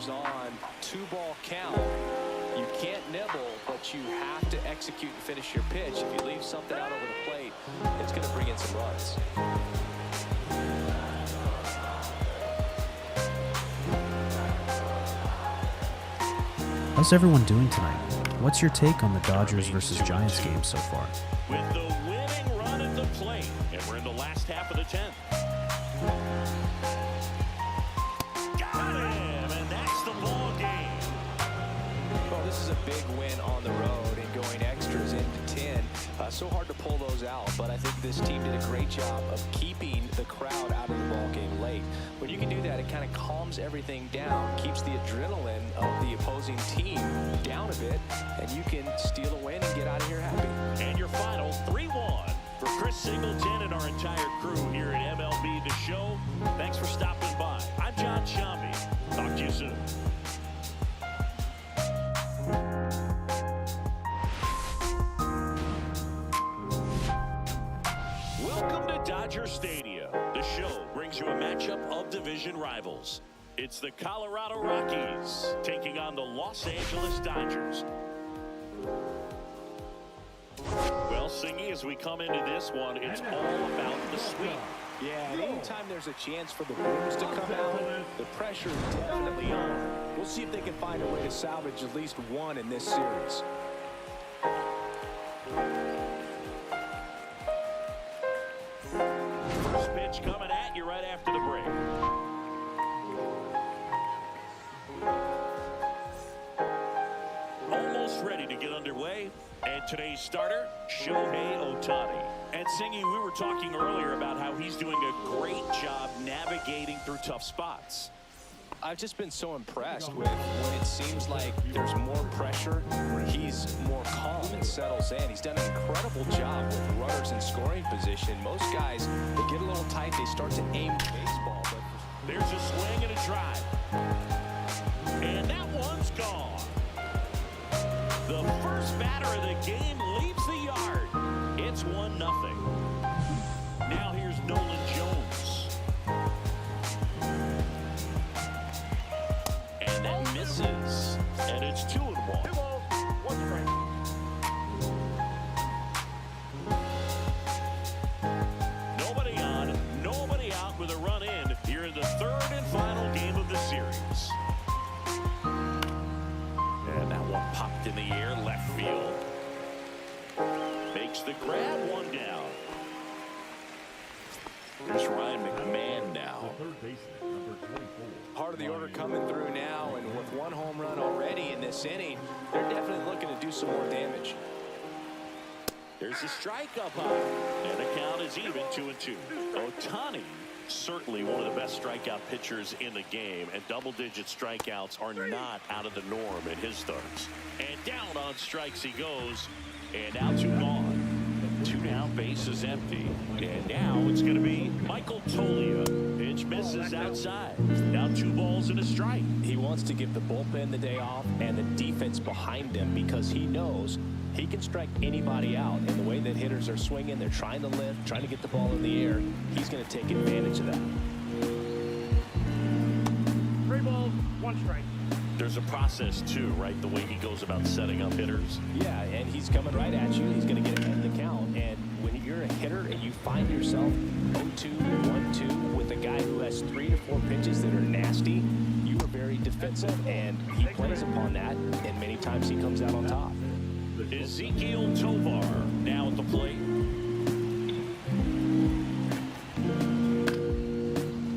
runners on, 2-ball count. You can't nibble, but you have to execute and finish your pitch. If you leave something out over the plate, it's going to bring in some runs. How's everyone doing tonight? What's your take on the Dodgers versus Giants game so far? With the winning run at the plate, and we're in the last half of the 10th. Got him, and that's the ball game. Well, this is a big win on the road and going extras into 10. So hard to pull those out, but I think this team did a great job of keeping the crowd out of the ball game late. When you can do that, it kind of calms everything down, keeps the adrenaline of the opposing team down a bit, and you can steal a win and get out of here happy. And your final 3-1 for Chris Singleton and our entire crew here at MLB The Show. Thanks for stopping by. I'm John Shambi. Talk to you soon. Welcome to Dodger Stadium. The show brings you a matchup of division rivals. It's the Colorado Rockies taking on the Los Angeles Dodgers. Well, Singy, as we come into this one, it's all about the sweep. Yeah, and anytime there's a chance for the Blues to come out, the pressure is definitely on. We'll see if they can find a way to salvage at least one in this series. First pitch coming at you right after the break. Almost ready to get underway. And today's starter, Shohei Ohtani. And Singy, we were talking earlier about how he's doing a great job navigating through tough spots. I've just been so impressed with when it seems like there's more pressure, he's more calm and settles in. He's done an incredible job with runners in scoring position. Most guys, they get a little tight, they start to aim the baseball. But there's a swing and a drive. And that one's gone. The first batter of the game leaves the yard. It's 1-0. Now here's Nolan Jones. And that misses. And it's 2-1. 2 balls, 1 strike. Nobody on, nobody out with a run in here in the third and final game of the series. And that one popped in the air, left field. Makes the grab, 1 down. There's Ryan McMahon now. part of the order coming through now, and with 1 home run already in this inning, they're definitely looking to do some more damage. There's a strike up high, and the count is even 2-2. Ohtani, certainly one of the best strikeout pitchers in the game, and double-digit strikeouts are not out of the norm in his starts. And down on strikes he goes, and now 2 gone. 2 down, base is empty. And now it's going to be Michael Toglia. Pitch misses outside. Now 2 balls and a strike. He wants to give the bullpen the day off and the defense behind him because he knows he can strike anybody out. And the way that hitters are swinging, they're trying to lift, trying to get the ball in the air. He's going to take advantage of that. 3 balls, 1 strike. There's a process, too, right? The way he goes about setting up hitters. Yeah, and he's coming right at you. He's going to get ahead of the count. And when you're a hitter and you find yourself 0-2, 1-2 with a guy who has 3 to 4 pitches that are nasty, you are very defensive, and he plays upon that, and many times he comes out on top. Ezekiel Tovar now at the plate.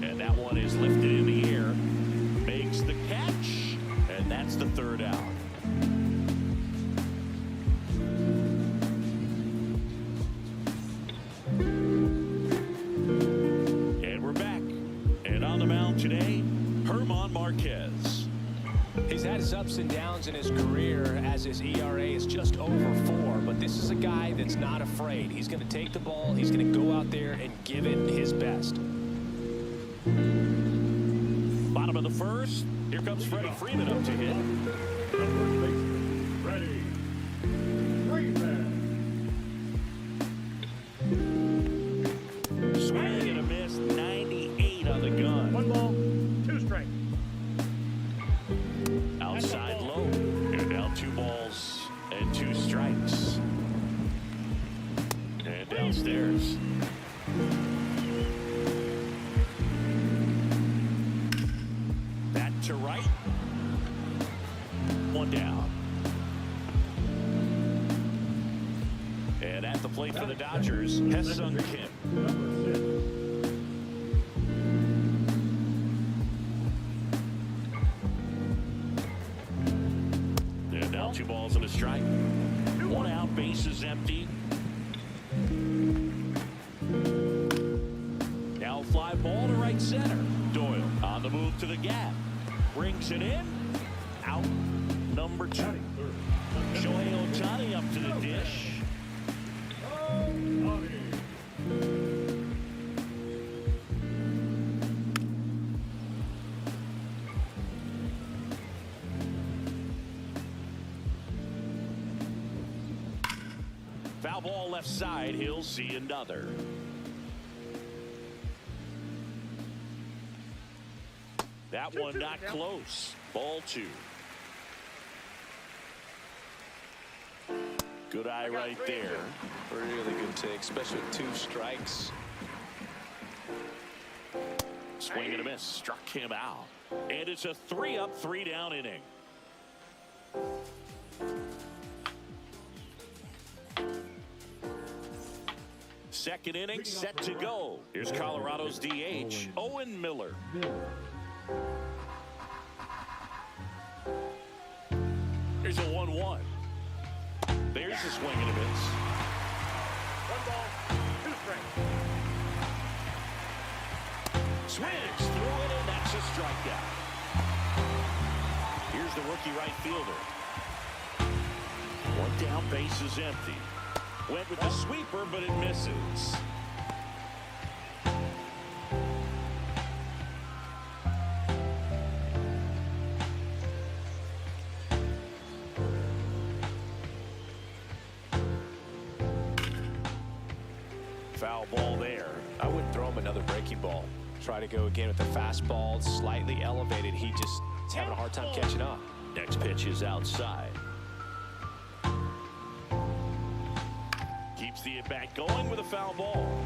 And that one is lifted in the air. Makes the catch. And that's the 3rd out. And we're back. And on the mound today, Germán Marquez. He's had his ups and downs in his career as his ERA is just over 4, but this is a guy that's not afraid. He's going to take the ball, he's going to go out there and give it his best. Bottom of the 1st, here comes Freddie Freeman up to hit. Ready. Freeman. Swing and a miss, 98 on the gun. 1 ball, 2 strikes. downstairs. Back to right. One down. And at the plate for the Dodgers, Ha-Seong Kim. Number 6. And now 2 balls and a strike. 1 out, base is empty. Now fly ball to right center. Doyle on the move to the gap. Brings it in. Out number 2. Shohei Ohtani up to the dish. Foul ball left side. He'll see another. That one not close. Ball 2. Good eye right there. Really good take, especially with 2 strikes. Swing and a miss. Struck him out. And it's a 3-up, 3-down inning. Second inning set to go. Here's Colorado's DH, Owen Miller. Here's a 1-1. There's a swing and a miss. 1 ball, 2 strikes. Swings through it, and that's a strikeout. Here's the rookie right fielder. 1 down, base is empty. Went with the sweeper, but it misses. Foul ball there. I wouldn't throw him another breaking ball. Try to go again with the fastball, slightly elevated. He just is having a hard time catching up. Next pitch is outside. Keeps the at-bat going with a foul ball.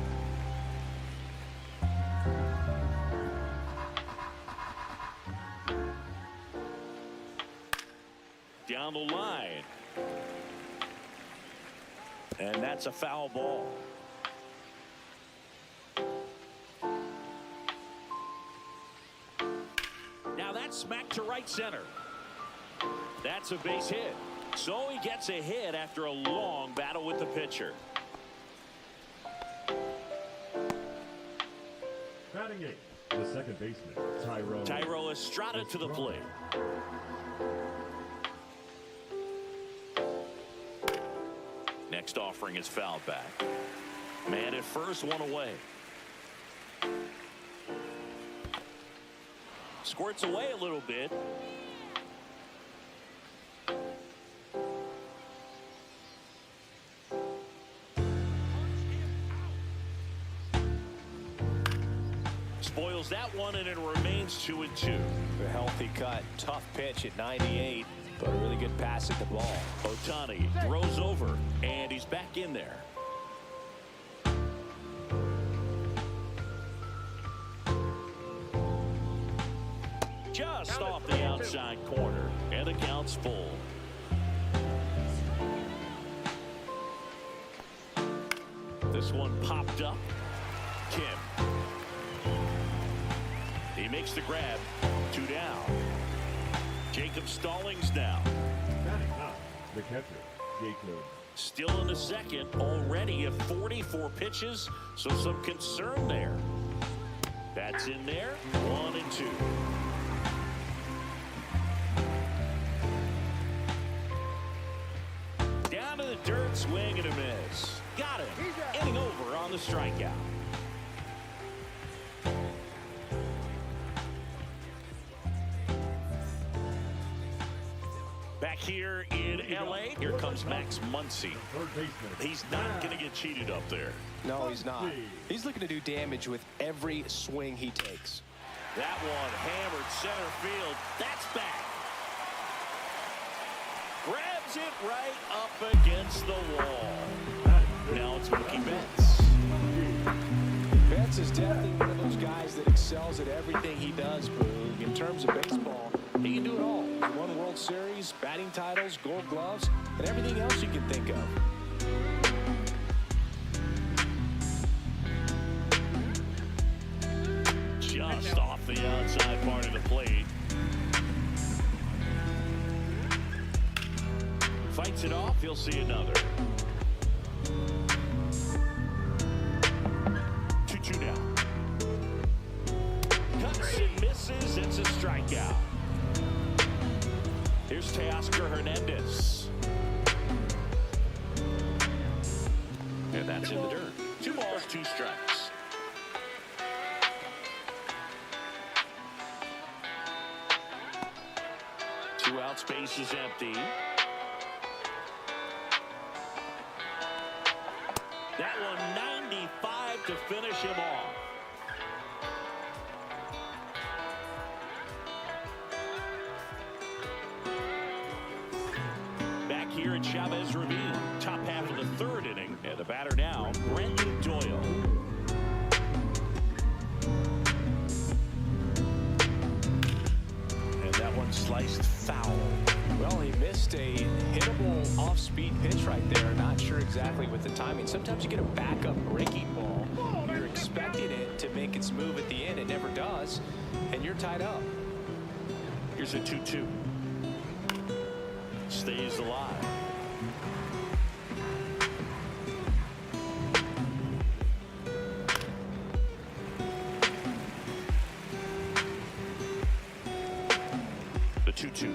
Down the line. And that's a foul ball. Now that's smacked to right center. That's a base hit. So he gets a hit after a long battle with the pitcher. Batting 8, the second baseman, Thairo Estrada to the plate. Next offering is fouled back. Man at first, 1 away. Squirts away a little bit. Spoils that one, and it remains 2-2. A healthy cut, tough pitch at 98, but a really good pass at the ball. Ohtani throws over, and he's back in there. Just off the outside corner, and the count's full. This one popped up. Kim. He makes the grab. 2 down. Jacob Stallings now. batting 9, the catcher, Jacob. Still in the second, already at 44 pitches, so some concern there. That's in there, 1-2. Down to the dirt, swing and a miss. Got him. Inning over on the strikeout. Back here in L.A., here comes Max Muncy. Third baseman. He's not going to get cheated up there. No, he's not. He's looking to do damage with every swing he takes. That one hammered center field. That's back. Grabs it right up against the wall. Now it's Mookie Betts. This is definitely one of those guys that excels at everything he does, Boog. In terms of baseball, he can do it all. He won World Series, batting titles, gold gloves, and everything else you can think of. Just off the outside part of the plate. Fights it off, he'll see another. 2-2 now. Cuts and misses, it's a strikeout. Here's Teoscar Hernandez. And that's in the dirt. 2 balls, 2 strikes. Two outs, base is empty. That one 95 to finish him off. Back here at Chavez Ravine, top half of the 3rd inning, and the batter now, Brendan Doyle. And that one sliced foul. Well, he missed a hittable off-speed pitch right there. Not sure exactly with the timing. Sometimes you get a backup breaking ball. You're expecting it to make its move at the end. It never does, and you're tied up. Here's a 2-2. Stays alive. The 2-2.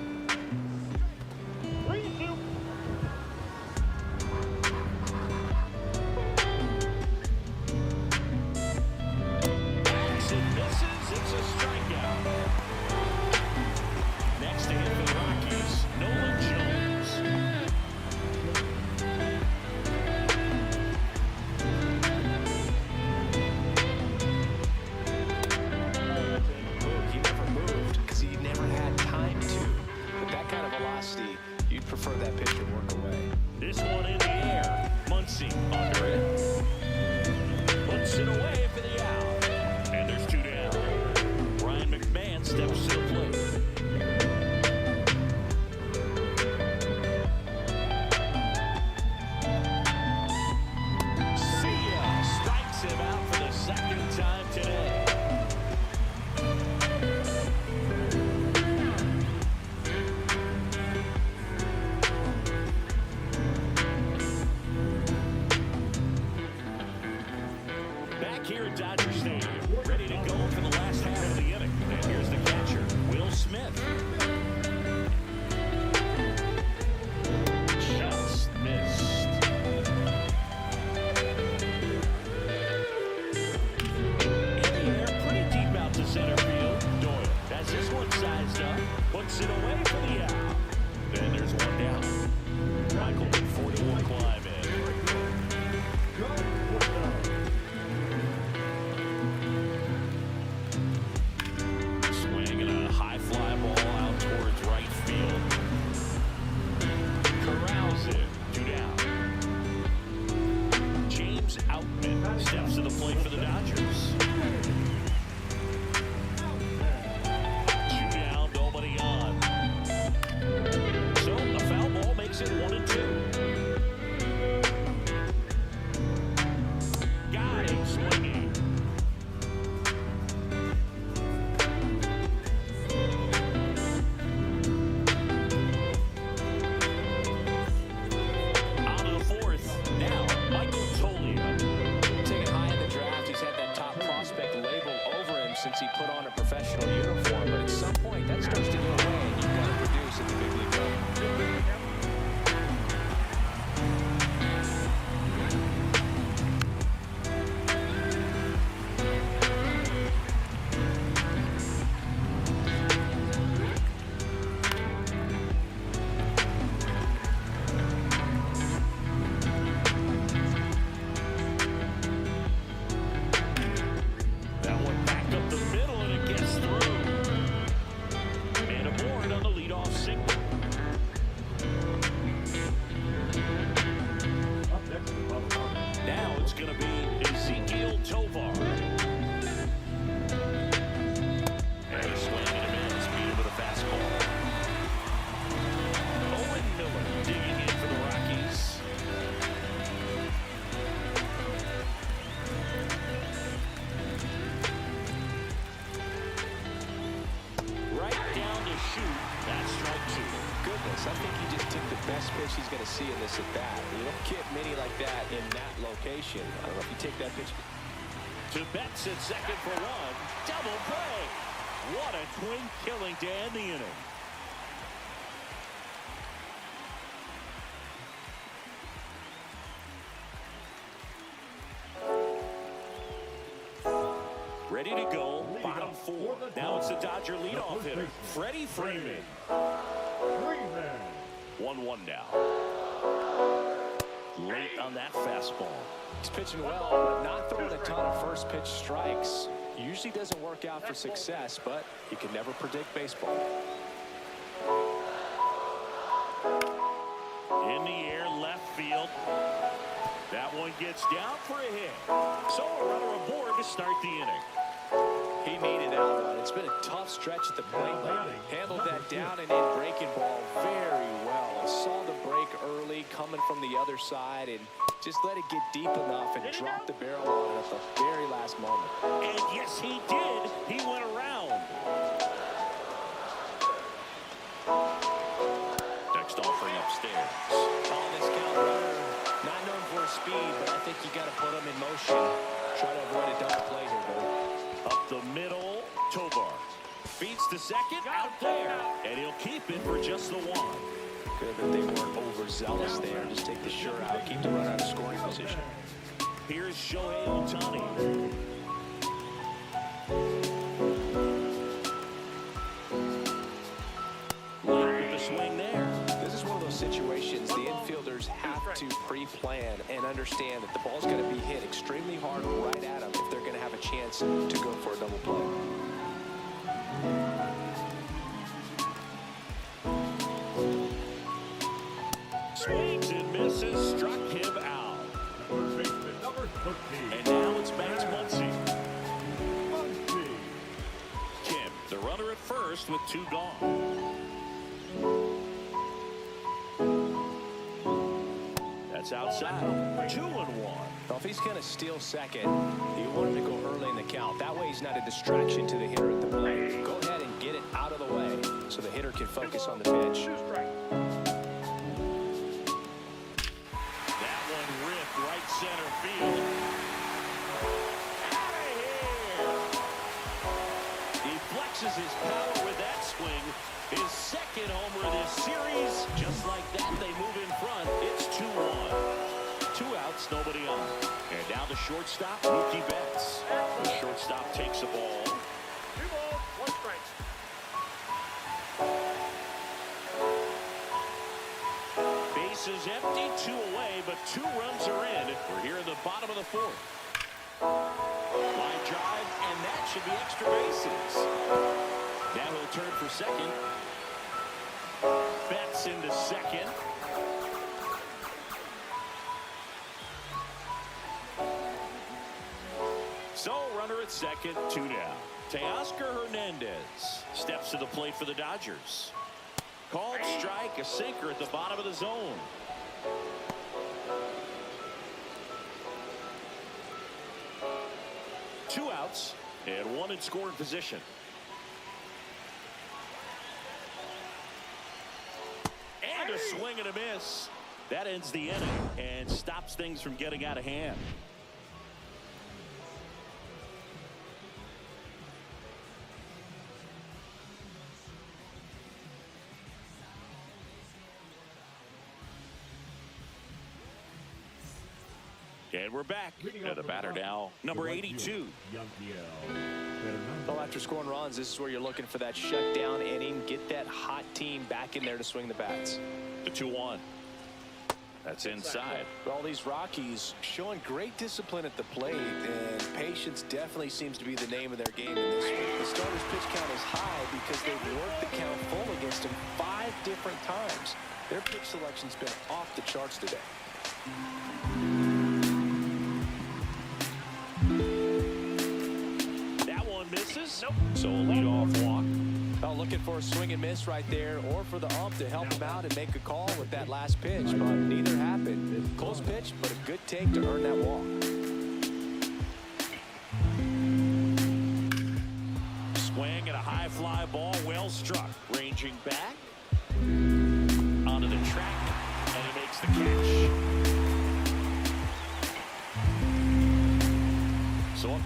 Here at Dodger Stadium, ready to go for the last half of the inning. And here's the catcher, Will Smith. Just missed. In the air, pretty deep out to center field. Doyle has this one sized up, puts it away for the out. Then there's one down. Michael with 4-1 climb in. Steps to the plate for the Dodgers. 2 down, nobody on. strikes. I think he just took the best pitch he's going to see in this at-bat. You don't get many like that in that location. I don't know if you take that pitch. To Betts at second for one. Double play. What a twin killing to end the inning. Ready to go, bottom four. Now it's the Dodger leadoff hitter, Freddie Freeman. 1-1 now. Late on that fastball. He's pitching well, but not throwing a ton of first pitch strikes. Usually doesn't work out for success, but you can never predict baseball. In the air, left field. That one gets down for a hit. So a runner aboard to start the inning. He needed that one. It's been a tough stretch at the plate lately. Handled that down and in breaking ball very well. Saw the break early coming from the other side and just let it get deep enough and drop the barrel on it at the very last moment. And yes, he did. He went around. Next offering upstairs. On this count, runner, not known for his speed, but I think you got to put him in motion. Try to avoid a double play here, though. Up the middle, Tovar. Feeds to second, out there. And he'll keep it for just the one. Good that they weren't overzealous there. Just take the sure out. Keep the runner out of scoring position. Here's Shohei Ohtani. With the swing there. This is one of those situations the infielders have to pre-plan and understand that the ball's going to be hit extremely hard right at them if they're going to have a chance to go for a double play. Swings and misses, struck him out. And now it's Max Muncy. Kim, the runner at first with two gone. That's outside. 2-1. Well, if he's going to steal second, you want him to go early in the count. That way he's not a distraction to the hitter at the plate. Go ahead and get it out of the way so the hitter can focus on the pitch. That one ripped right center field. Out of here! He flexes his power with that swing. His second homer of this series. Just like that, they move in front. It's 2-1. 2 outs, nobody on. And now the shortstop, Mookie Betts. The shortstop takes the ball. 2 balls, 1 strike. Bases empty, 2 away, but 2 runs are in. We're here in the bottom of the 4th. Line drive, and that should be extra bases. Now he'll turn for second. Betts into second. So runner at second, 2 down. Teoscar Hernandez steps to the plate for the Dodgers. Called strike, a sinker at the bottom of the zone. Two outs and 1 in scoring position. And a swing and a miss. That ends the inning and stops things from getting out of hand. And we're back. And the batter now, number 82. Well, after scoring runs, this is where you're looking for that shutdown inning. Get that hot team back in there to swing the bats. The 2-1. That's inside. All these Rockies showing great discipline at the plate, and patience definitely seems to be the name of their game in this one. The starter's pitch count is high because they've worked the count full against him 5 different times. Their pitch selection's been off the charts today. Misses. Nope. So a leadoff walk. Well, looking for a swing and miss right there, or for the ump to help him out and make a call with that last pitch, but neither happened. Close pitch, but a good take to earn that walk. Swing and a high fly ball, well struck. Ranging back.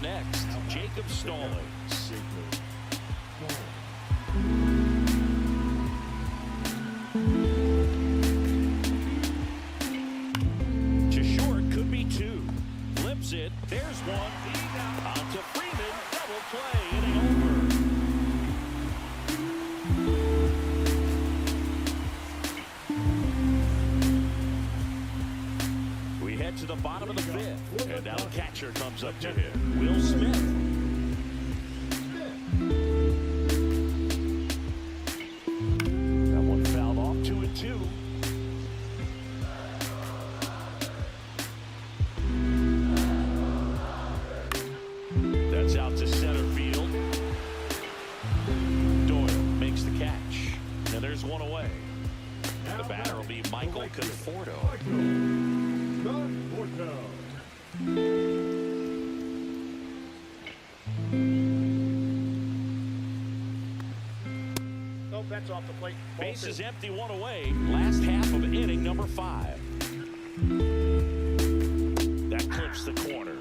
next. Jacob Stallings. To short, could be two. Flips it. There's one. On to Freeman. Double play. Inning over. We head to the bottom of the fifth. And now the catcher comes up to him. Will Smith. That one fouled off. 2-2. That's out to center field. Doyle makes the catch. And there's one away. The batter will be Michael Conforto. No, that's off the plate. Base is empty, one away. Last half of inning number 5. That clips the corner.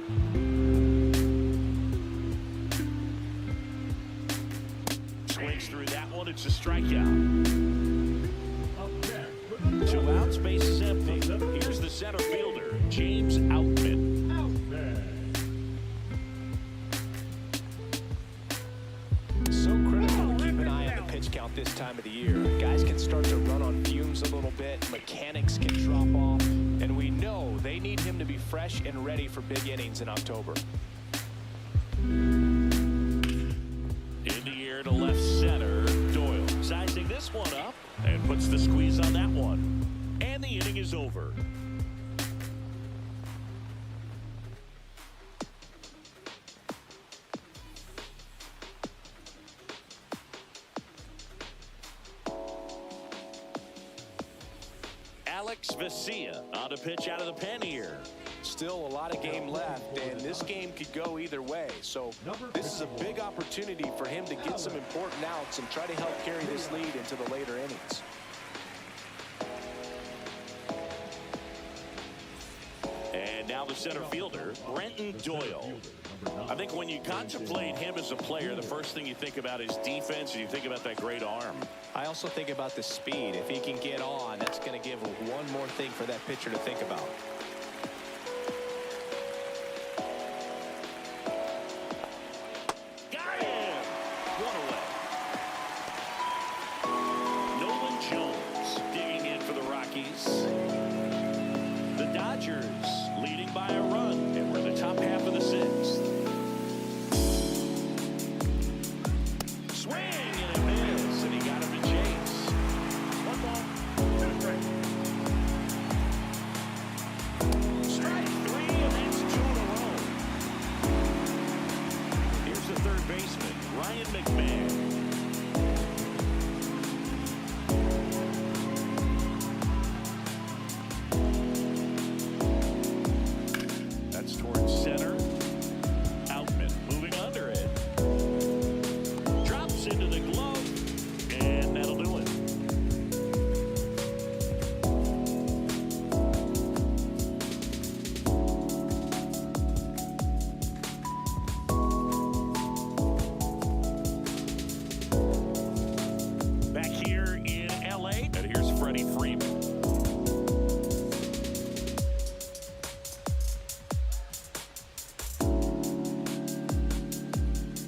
Swings through that one. It's a strikeout. 2 outs. Base is empty. Here's the center fielder, James Outman. So critical to keep an eye on the pitch count this time of the year. Guys can start to run on fumes a little bit. Mechanics can drop off. And we know they need him to be fresh and ready for big innings in October. In the air to left center. Doyle sizing this one up and puts the squeeze on that one. And the inning is over. Alex Vesia on to pitch out of the pen here. Still a lot of game left, and this game could go either way. So this is a big opportunity for him to get some important outs and try to help carry this lead into the later innings. And now the center fielder, Brenton Doyle. I think when you contemplate him as a player, the first thing you think about is defense, and you think about that great arm. I also think about the speed. If he can get on, that's going to give one more thing for that pitcher to think about. Got him! One away. Nolan Jones digging in for the Rockies. The Dodgers leading by a run, and we're in the top half of the 6th. Swing, and it is, and he got him to chase. 1 ball, 2 strikes. Strike 3, and that's 2 in a row. Here's the third baseman, Ryan McMahon. That's towards center. Outman moving under it. Drops into the glove, and that'll do it. Back here in LA, and here's Freddie Freeman.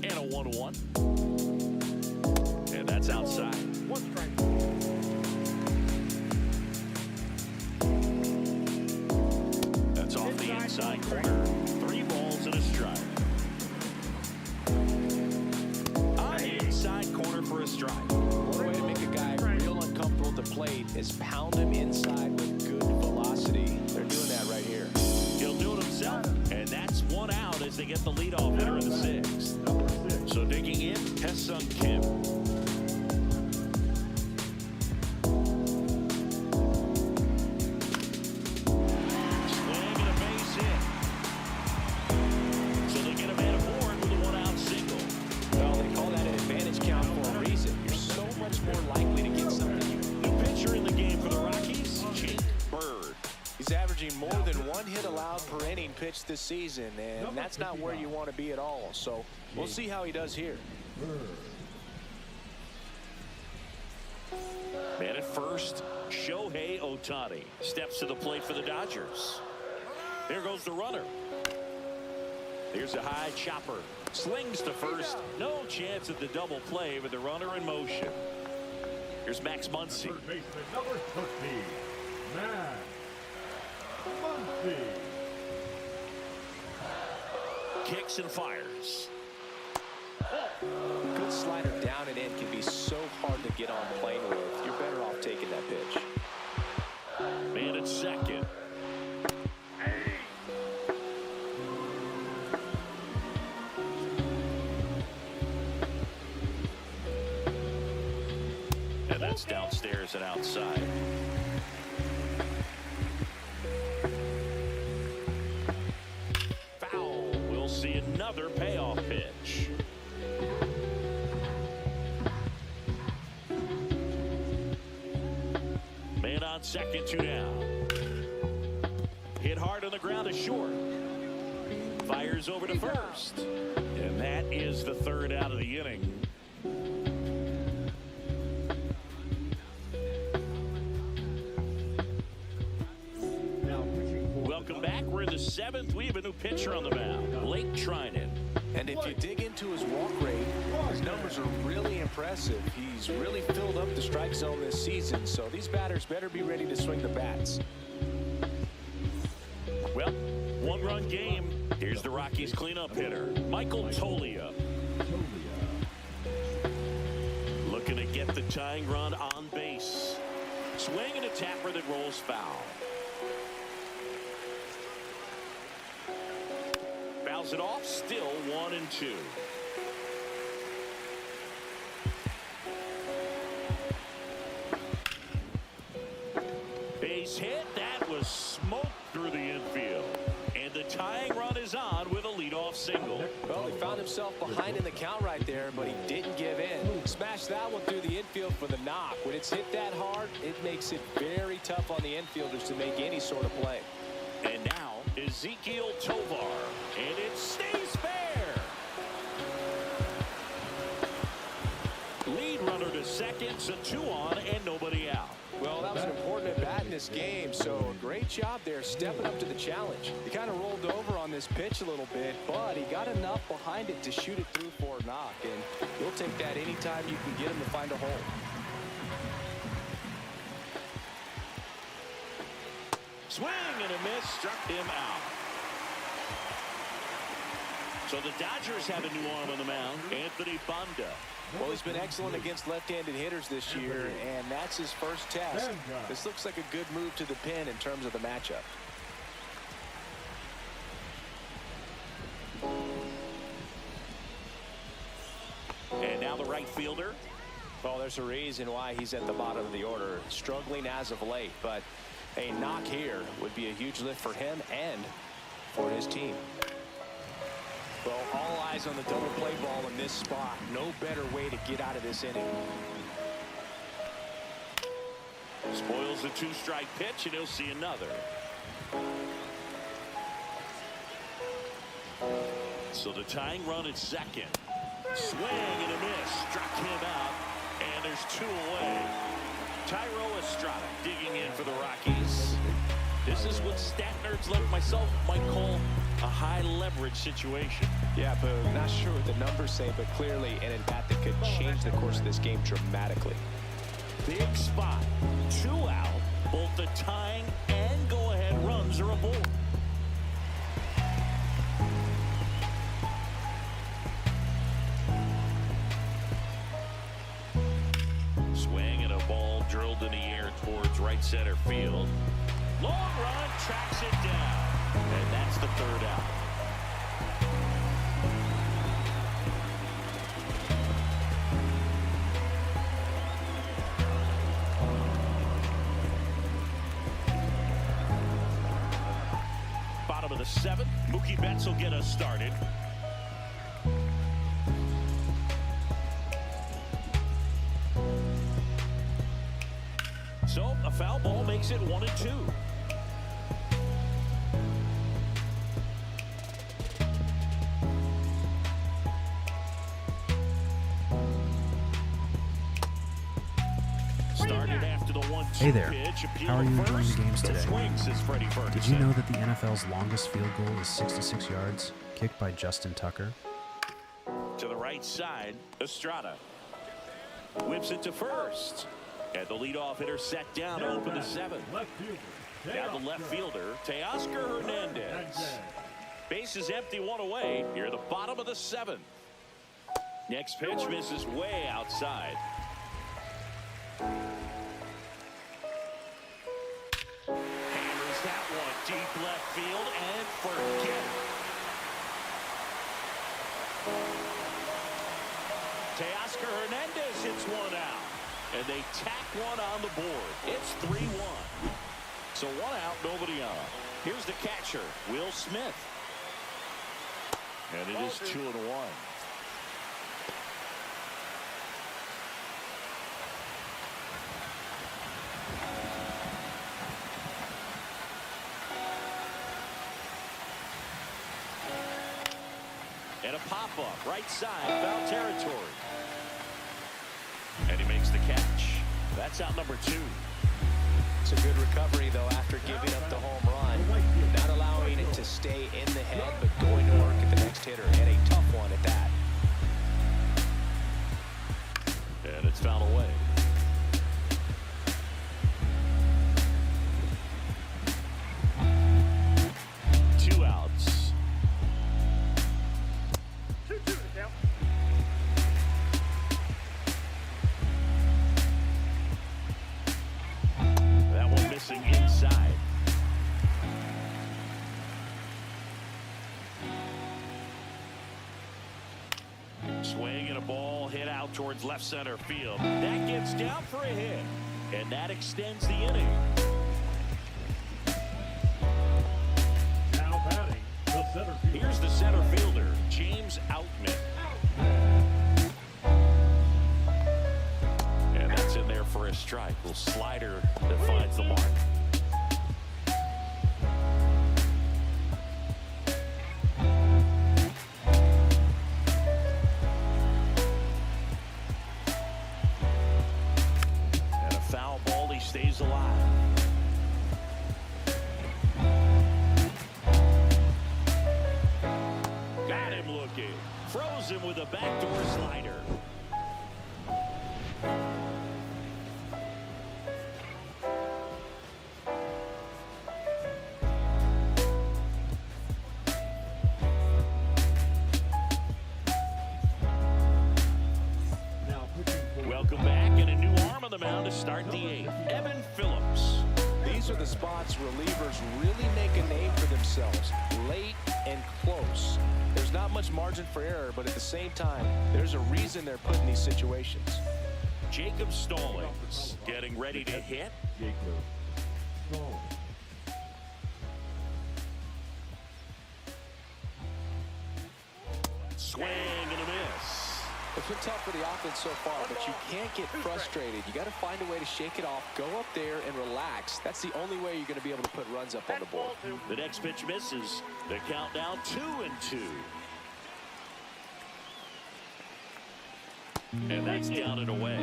And a 1-1. And that's outside. 1 strike. That's off the inside corner. 3 balls and a strike. On the inside corner for a strike. One way to make a guy real uncomfortable at the plate is pound him inside with good velocity. They're doing that right here. He'll do it himself. And that's 1 out as they get the leadoff hitter in the 6th. So digging in, Hesung Kim. Swing and a base hit. So they get a man aboard with a 1-out single. Well, they call that an advantage count for a reason. You're so much more likely to get something. New pitcher in the game for the Rockies, Jake Bird. He's averaging more than 1 hit allowed per inning pitched this season, and that's not where you want to be at all. So we'll see how he does here. Man at first, Shohei Ohtani steps to the plate for the Dodgers. There goes the runner. Here's a high chopper. Slings to first. No chance at the double play with the runner in motion. Here's Max Muncy. Third baseman, number 13, Max Muncy. Kicks and fires. Good slider down and in can be so hard to get on plane with. You're better off taking that pitch. Man at second. And that's downstairs and outside. Foul. We'll see another payoff pitch. Man on second, 2 down. Hit hard on the ground to short. Fires over to first. And that is the 3rd out of the inning. Welcome back. We're in the 7th. We have a new pitcher on the mound, Blake Trinan. And if you dig into his walk rate, his numbers are really impressive. He's really filled up the strike zone this season, so these batters better be ready to swing the bats. Well, 1-run game. Here's the Rockies cleanup hitter, Michael Toglia. Looking to get the tying run on base. Swing and a tapper that rolls foul. Fouls it off, still 1-2. Base hit, that was smoked through the infield. And the tying run is on with a leadoff single. Well, he found himself behind in the count right there, but he didn't give in. Smashed that one through the infield for the knock. When it's hit that hard, it makes it very tough on the infielders to make any sort of play. And now Ezekiel Tovar, and it stays fair. Lead runner to second, so 2 on and nobody out. Well, that was an important at bat in this game, so a great job there stepping up to the challenge. He kind of rolled over on this pitch a little bit, but he got enough behind it to shoot it through for a knock, and you'll take that anytime you can get him to find a hole. Swing and a miss, struck him out. So the Dodgers have a new arm on the mound, Anthony Banda. Well, he's been excellent against left-handed hitters this year, and that's his first test. This looks like a good move to the pin in terms of the matchup. And now the right fielder. Well, there's a reason why he's at the bottom of the order. Struggling as of late, but a knock here would be a huge lift for him and for his team. Well, all eyes on the double play ball in this spot. No better way to get out of this inning. Spoils the 2-strike pitch, and he'll see another. So the tying run at second. Swing and a miss. Struck him out, and there's 2 away. Tyro Estrada digging in for the Rockies. This is what stat nerds like myself might call a high leverage situation. Yeah, but not sure what the numbers say, but clearly an at-bat that could change the course of this game dramatically. Big spot. 2 out. Both the tying and go-ahead runs are aboard. Swing and a ball drilled in the air towards right center field. Long run, tracks it down. And that's the 3rd out. Bottom of the 7th. Mookie Betts will get us started. So a foul ball makes it 1-2. After the 1-2 Hey there. pitch, appeal How are to you enjoying first. the games today? Swings is Freddie Did Ferguson. you know that the NFL's longest field goal is 66 yards, kicked by Justin Tucker? To the right side, Estrada whips it to first. And the leadoff hitter set down to open the 7th. Left fielder. Now the left fielder, Teoscar Hernandez. Base is empty, one away. Here at the bottom of the 7th. Next pitch misses way outside. Hammers that one deep left field and forget it. Teoscar Hernandez hits one out. And they tack one on the board. It's 3-1. So one out, nobody on. Here's the catcher, Will Smith. And it is 2-1. And a pop-up, right side, foul territory. And he makes the catch. That's out number 2. It's a good recovery, though, after giving up the home run. Not allowing it to stay in the head, but going to work at the next hitter. And a tough one at that. And it's fouled away. Two outs. That one missing inside. Swing and a ball hit out towards left center field. That gets down for a hit. And that extends the inning. Now batting, the center fielder. Here's the center fielder, James Outman. And that's in there for a strike. Little slider that finds the mark. And a foul ball, he stays alive. Got him looking. Froze him with a backdoor slider. Now pitching for Welcome back, and a new arm on the mound to start the 8th. Evan Phillips. These are the spots relievers really make a name for themselves. Late and close. There's not much margin for error, but at the same time, there's a reason they're put in these situations. Jacob Stallings getting ready to hit. Jacob Stallings. Swing and a miss. It's been tough for the offense so far, but you can't get frustrated. You got to find a way to shake it off, go up there and relax. That's the only way you're going to be able to put runs up on the board. The next pitch misses. The countdown 2-2. And that's down and away.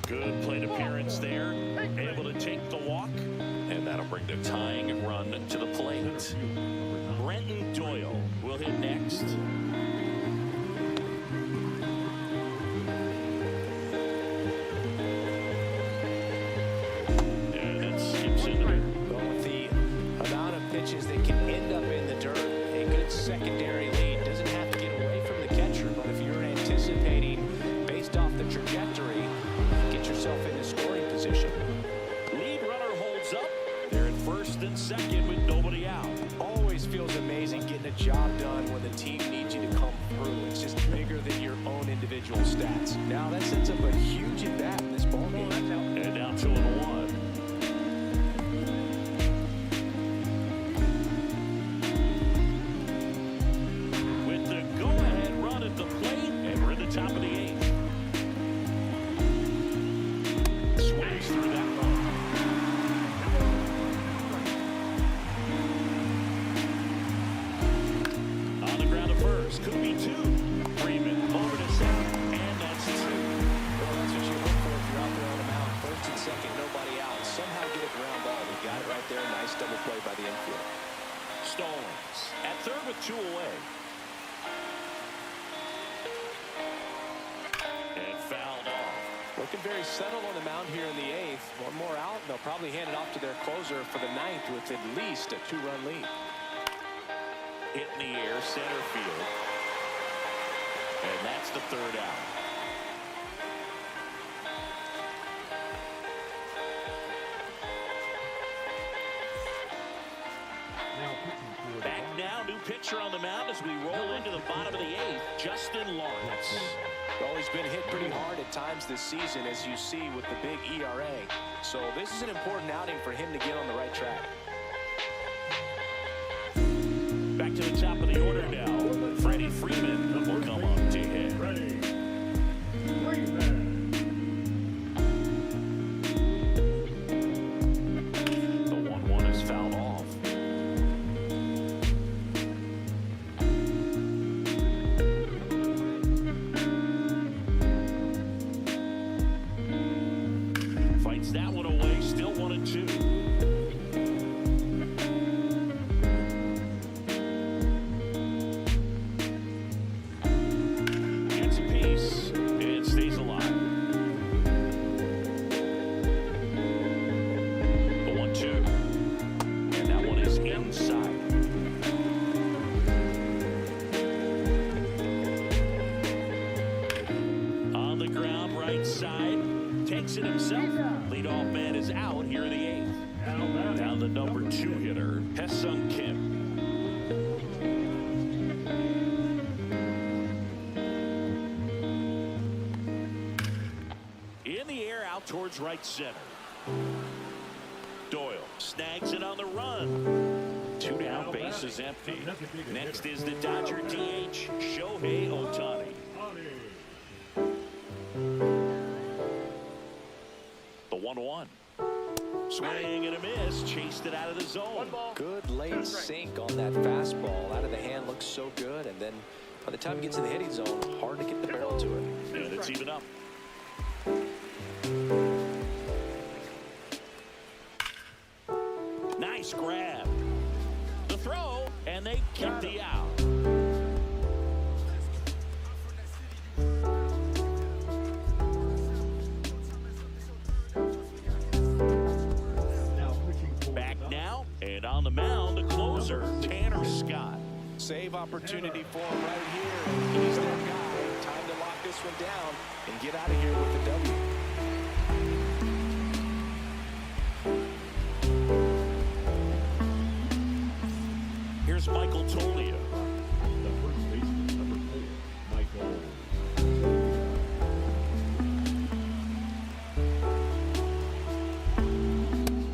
Good plate appearance there. Able to take the walk. And that'll bring the tying run to the plate. Brenton Doyle will hit next. And it skips into there. But with the amount of pitches that can end up in the dirt, a good secondary lead doesn't have to get away from the catcher. But if you're anticipating, based off the trajectory, get yourself in a scoring position. Lead runner holds up. They're at first and second with nobody out. Always feels amazing getting a job done when the team needs you to come through. It's just bigger than your own individual stats. Now that sets up a huge at-bat in this ballgame. And now 2-1. With the go-ahead run at the plate, and we're at the top of the 8th. Swings through that one. On the ground to first, could be 2. Looking very settled on the mound here in the 8th. One more out, and they'll probably hand it off to their closer for the 9th with at least a 2-run lead. Hit in the air, center field. And that's the 3rd out. Back now, new pitcher on the mound as we roll into the bottom of the 8th, Justin Lawrence. Well, he's been hit pretty hard at times this season, as you see with the big ERA. So this is an important outing for him to get on the right track. Back to the top of the order now. Freddie Freeman will come up to hit. Freddie Freeman. The 1-1 is fouled off. Fights that one away, still 1-2. Gets a piece and stays alive. The 1-2. And that one is inside. On the ground, right side. Takes it himself. Leadoff man is out here in the 8th. Now the number 2 hitter, Hae-Sung Kim. In the air, out towards right center. Doyle snags it on the run. 2 down, base is empty. Next is the Dodger DH, Shohei Ohtani. The 1-1. Swing and a miss. Chased it out of the zone. Good late sink on that fastball. Out of the hand, looks so good. And then by the time it gets to the hitting zone, hard to get the barrel to it. And it's even up. Nice grab. The throw, and they kept the out. Back now, and on the mound, the closer, Tanner Scott. Save opportunity for him right here. He's their guy. Time to lock this one down and get out of here with the W. Here's Michael Toglia. The first baseman, number 4, Michael.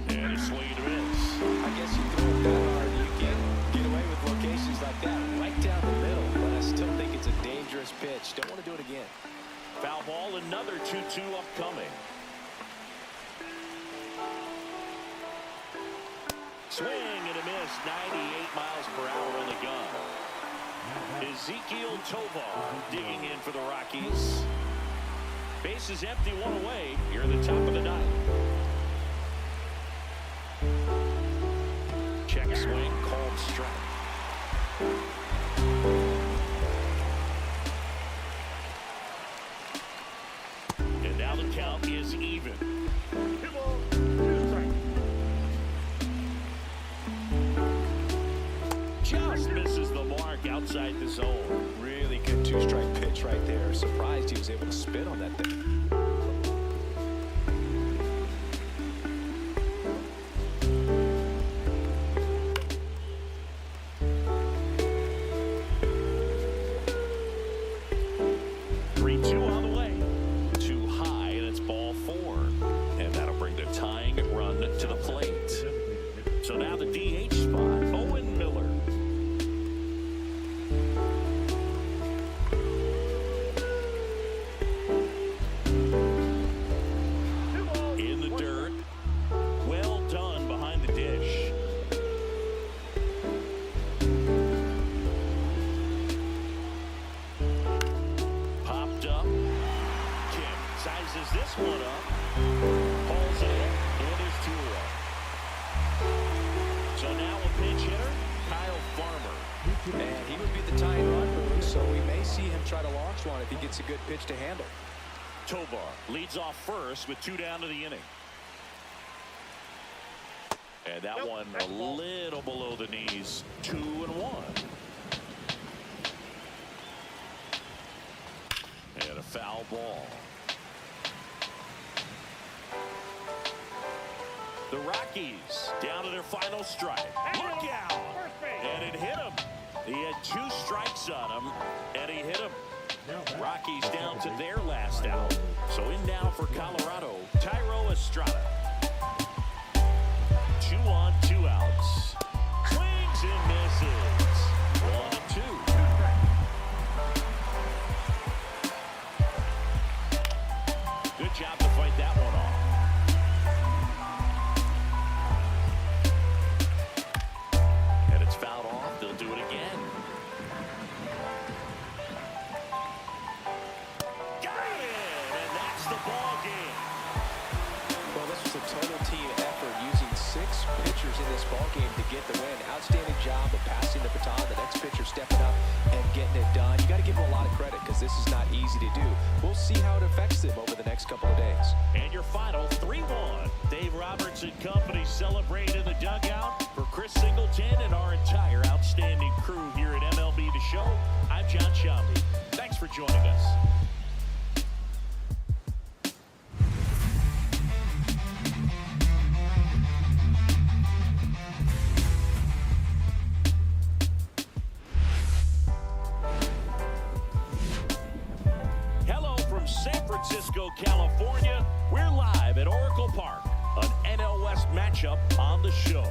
And a swing and a miss. I guess you throw it that hard, you can get away with locations like that right down the middle. But I still think it's a dangerous pitch. Don't want to do it again. Foul ball, another 2-2 upcoming. Swing and a miss, 98 miles per hour on the gun. Ezekiel Tovar digging in for the Rockies. Base is empty, 1 away. Here in the top of the 9th. Check swing, called strike. And now the count is even. Just misses the mark outside the zone. Really good 2-strike pitch right there. Surprised he was able to spin on that thing. So now the DH spot, Owen Miller. In the dirt. Well done behind the dish. Popped up. Kim sizes this one up. Pulls it in. And there's 2 away. So now a pinch hitter, Kyle Farmer. And he would be the tying run move, so we may see him try to launch one if he gets a good pitch to handle. Tovar leads off first with 2 down to the inning. And that one a little below the knees. 2-1. And a foul ball. The Rockies down to their final strike. Look out! And it hit him. He had 2 strikes on him, and he hit him. Rockies down to their last out. So in now for Colorado, Tyro Estrada. 2 on, 2 outs. Swings and misses. 1-2. Good job to fight that one off. And it's fouled off. They'll do it again. Got it! And that's the ball game. Well, this was a total team effort using 6 pitchers in this ball game to get the win. Outstanding job of passing the baton. The next pitcher stepping up and getting it done. You got to give them a lot of credit because this is not easy to do. We'll see how it affects them over the next couple of days. And your final 3-1. Dave Roberts and company celebrate in the dugout. For Chris Singleton and our entire outstanding crew here at MLB The Show, I'm John Shambi. Thanks for joining us. San Francisco, California. We're live at Oracle Park, an NL West matchup on the show.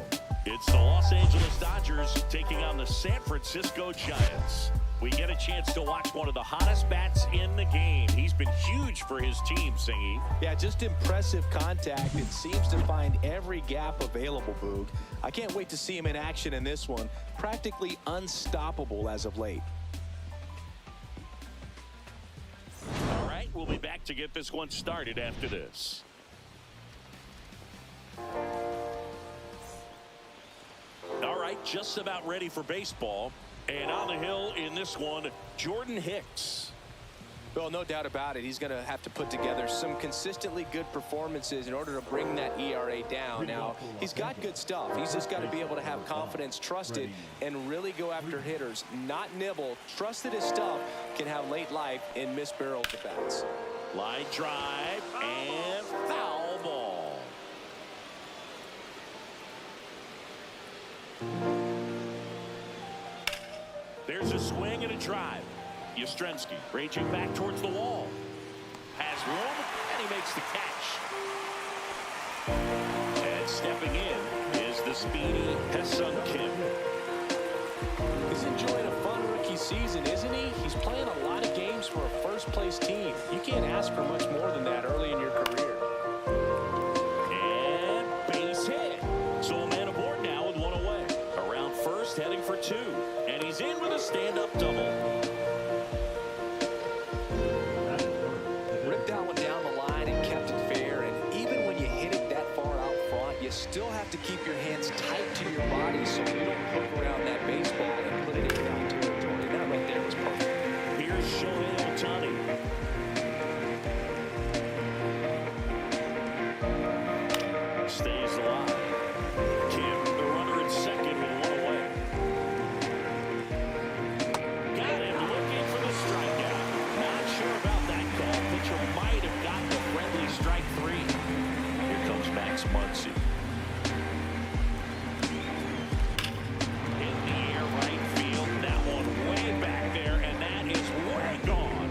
It's the Los Angeles Dodgers taking on the San Francisco Giants. We get a chance to watch one of the hottest bats in the game. He's been huge for his team, Singy. Yeah, just impressive contact. It seems to find every gap available, Boog. I can't wait to see him in action in this one. Practically unstoppable as of late. All right, we'll be back to get this one started after this. All right, just about ready for baseball. And on the hill in this one, Jordan Hicks. Well, no doubt about it. He's going to have to put together some consistently good performances in order to bring that ERA down. Now, he's got good stuff. He's just got to be able to have confidence, trust it, and really go after hitters. Not nibble. Trust that his stuff can have late life and miss barrels at bats. Line drive and foul ball. There's a swing and a drive. Yastrzemski raging back towards the wall. Has room, and he makes the catch. And stepping in is the speedy Ha-Seong Kim. He's enjoying a fun rookie season, isn't he? He's playing a lot of games for a first-place team. You can't ask for much more than that early in your career. And base hit. So a man aboard now with 1 away. Around first, heading for 2. And he's in with a stand-up double. That one down the line and kept it fair, and even when you hit it that far out front, you still have to keep your hands tight to your body so you don't hook around that baseball and put it in foul territory. That right there was perfect. Here's Shohei Ohtani. Stays alive. Kim, the runner at second, with 1 away. Got him looking for the strikeout. Not sure about that call. Pitcher might have gotten a friendly strike 3. Here comes Max Muncy. In the air, right field. That one way back there, and that is way gone.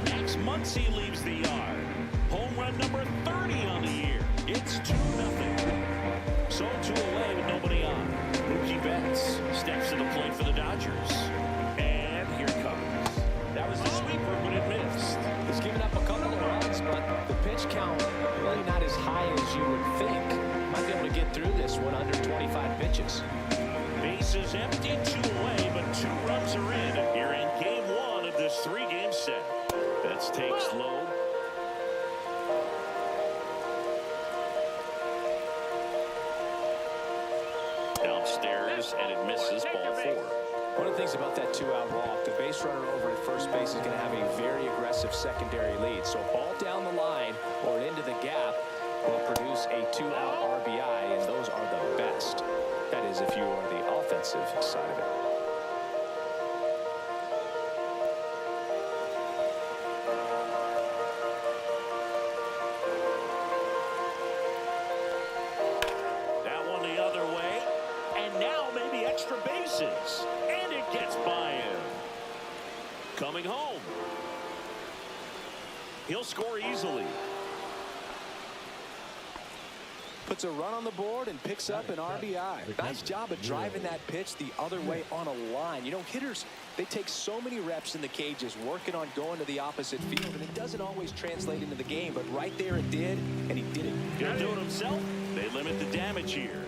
Max Muncy leaves the yard. Home run number 30 on the year. It's 2-0. So 2 away with nobody on. Mookie Betts steps to the plate for the Dodgers. And here comes. That was the sweeper, but it missed. He's given up a couple of runs, but the pitch count really not as high as you would think. Might be able to get through this one under 25 pitches. Bases empty, 2 away, but 2 runs are in. Here in game 1 of this 3-game set. Betts takes low. Downstairs, and it misses ball 4. One of the things about that 2-0 2-out walk. The base runner over at first base is going to have a very aggressive secondary lead. So ball down the line or into the gap will produce a 2-out RBI, and those are the best. That is if you are the offensive side of it. That one the other way, and now maybe extra bases, and it gets by him. Coming home. He'll score easily. Puts a run on the board and picks up an RBI. Nice job of driving that pitch the other way on a line. You know, hitters, they take so many reps in the cages working on going to the opposite field, and it doesn't always translate into the game, but right there it did, and he did it. He'll do it himself. They limit the damage here.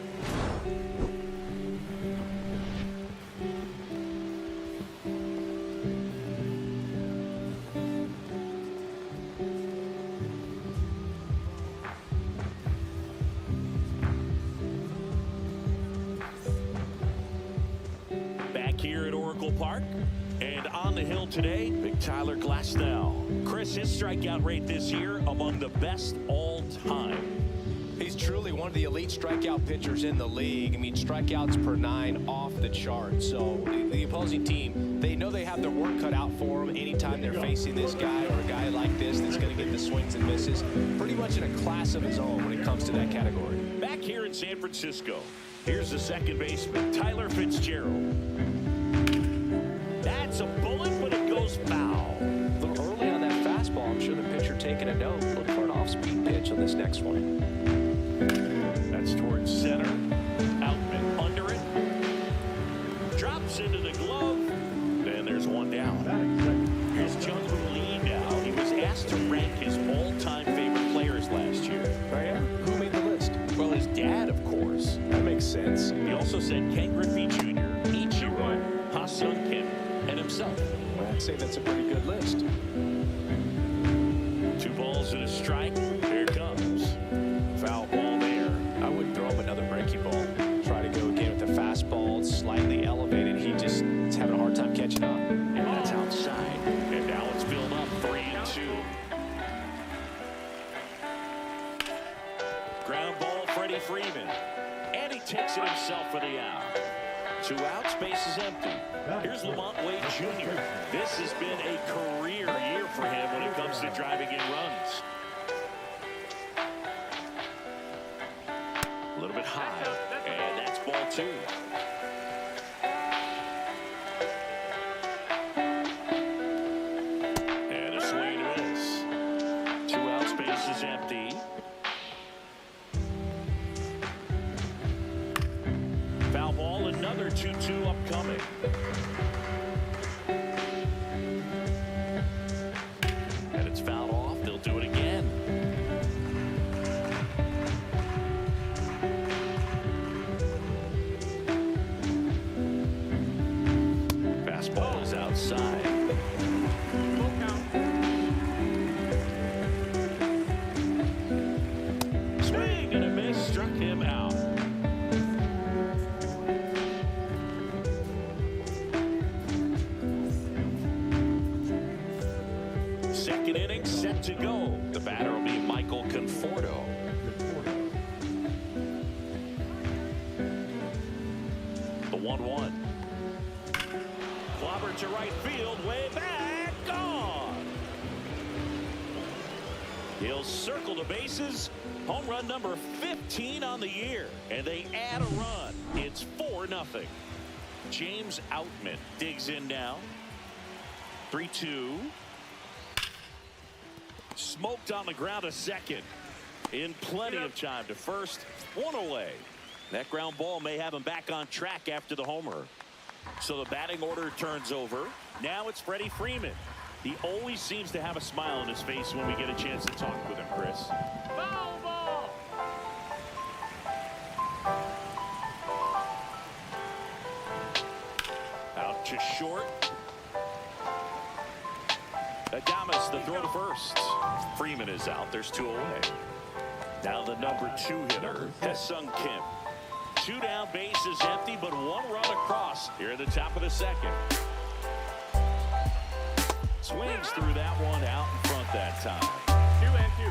Here at Oracle Park, and on the hill today, big Tyler Glasnow. Chris, his strikeout rate this year among the best all time. He's truly one of the elite strikeout pitchers in the league. I mean, strikeouts per 9 off the chart. So the opposing team, they know they have their work cut out for them anytime they're facing this guy or a guy like this that's going to get the swings and misses. Pretty much in a class of his own when it comes to that category. Back here in San Francisco, here's the second baseman, Tyler Fitzgerald. That's a bullet, but it goes foul. A little early on that fastball. I'm sure the pitcher taking a note. Look for an off-speed pitch on this next one. That's towards center. Outman under it. Drops into the glove. And there's one down. Here's Jung-Hoo Lee now. He was asked to rank his all-time favorite players last year. Oh, yeah? Who made the list? Well, his dad, of course. That makes sense. He also said Ken Griffey Jr., Ichiro, Ha-Sung Kim, and himself. Well, I'd say that's a pretty good list. 2 balls and a strike. Here it comes. Foul ball there. I wouldn't throw him another breaking ball. Try to go again with the fastball. It's slightly elevated. He just is having a hard time catching up. And that's outside. And now it's filled up 3-2. Ground ball, Freddie Freeman. And he takes it himself for the out. 2 outs, base is empty. Here's Lamont Wade Jr. This has been a career year for him when it comes to driving in runs. A little bit high, and that's ball 2. And a swing and a miss. 2 outs, base is empty. Foul ball, another 2-2 upcoming. And it's fouled off. They'll do it again. Fastball is outside. Swing and a miss, struck him out. Second inning set to go. The batter will be Michael Conforto. The 1-1. Clobber to right field, way back, gone. He'll circle the bases. Home run number 15 on the year, and they add a run. It's 4-0. James Outman digs in now. 3-2. Smoked on the ground to second. In plenty of time to first. 1 away. That ground ball may have him back on track after the homer. So the batting order turns over. Now it's Freddie Freeman. He always seems to have a smile on his face when we get a chance to talk with him, Chris. Foul ball! Out to short. Adames, the throw to first. Freeman is out. There's 2 away. Now the number 2 hitter, Ha-Sung Kim. 2 down, base is empty, but 1 run across here at the top of the second. Swings through that one out in front that time. 2-2.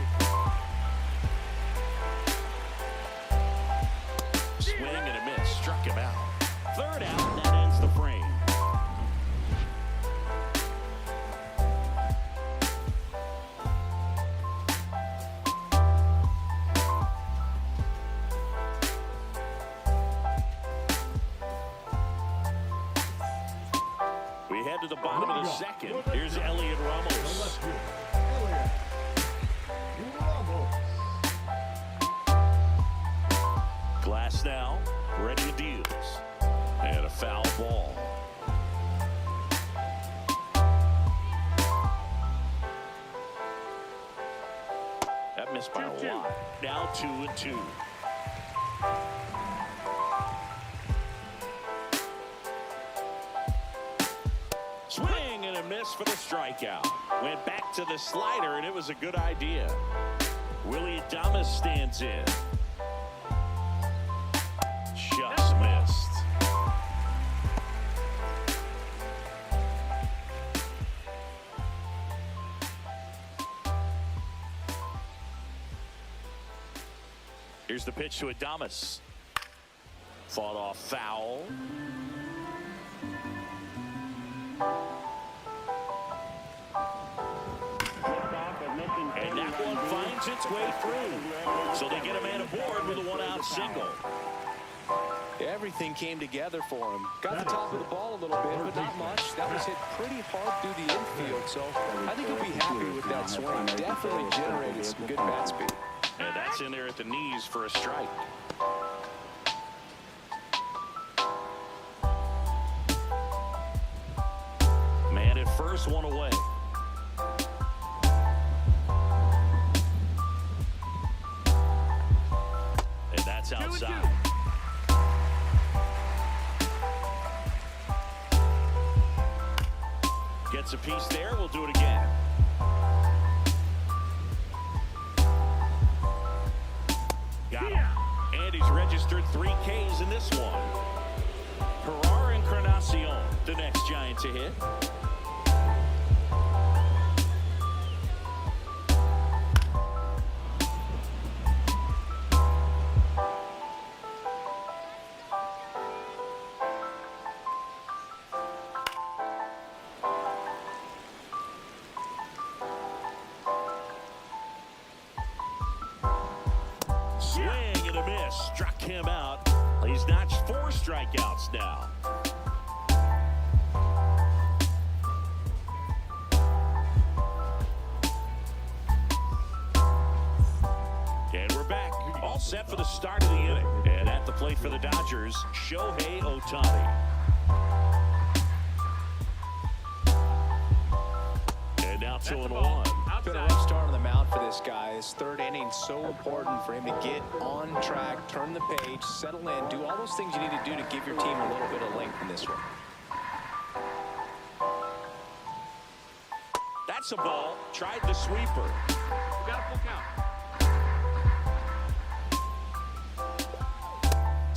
Swing and a miss. Struck him out. Third out, and that ends the frame. We head to the bottom of the second. Here's Elliot Ramos. Glass now, ready to deal. And a foul ball. That missed by a lot. Now 2-2. Swing and a miss for the strikeout. Went back to the slider, and it was a good idea. Willie Adames stands in. Just missed. Here's the pitch to Adames. Fought off foul. And that one finds its way through. So they get a man aboard with a one-out single. Everything came together for him. Got the top of the ball a little bit, but not much. That was hit pretty hard through the infield, so I think he'll be happy with that swing. Definitely generated some good bat speed. And that's in there at the knees for a strike. Man at first, one away. And that's outside. Gets a piece there. We'll do it again. Got him. And he's registered 3 Ks in this one. Herrera Encarnacion, the next Giant to hit. Swing and a miss. Struck him out. He's notched 4 strikeouts now. And we're back. All set for the start of the inning. And at the plate for the Dodgers, Shohei Ohtani. And now 2-1. Been a rough start on the mound for this guy. His third inning so important for him to get on track, turn the page, settle in, do all those things you need to do to give your team a little bit of length in this one. That's a ball. Tried the sweeper. We got a full count.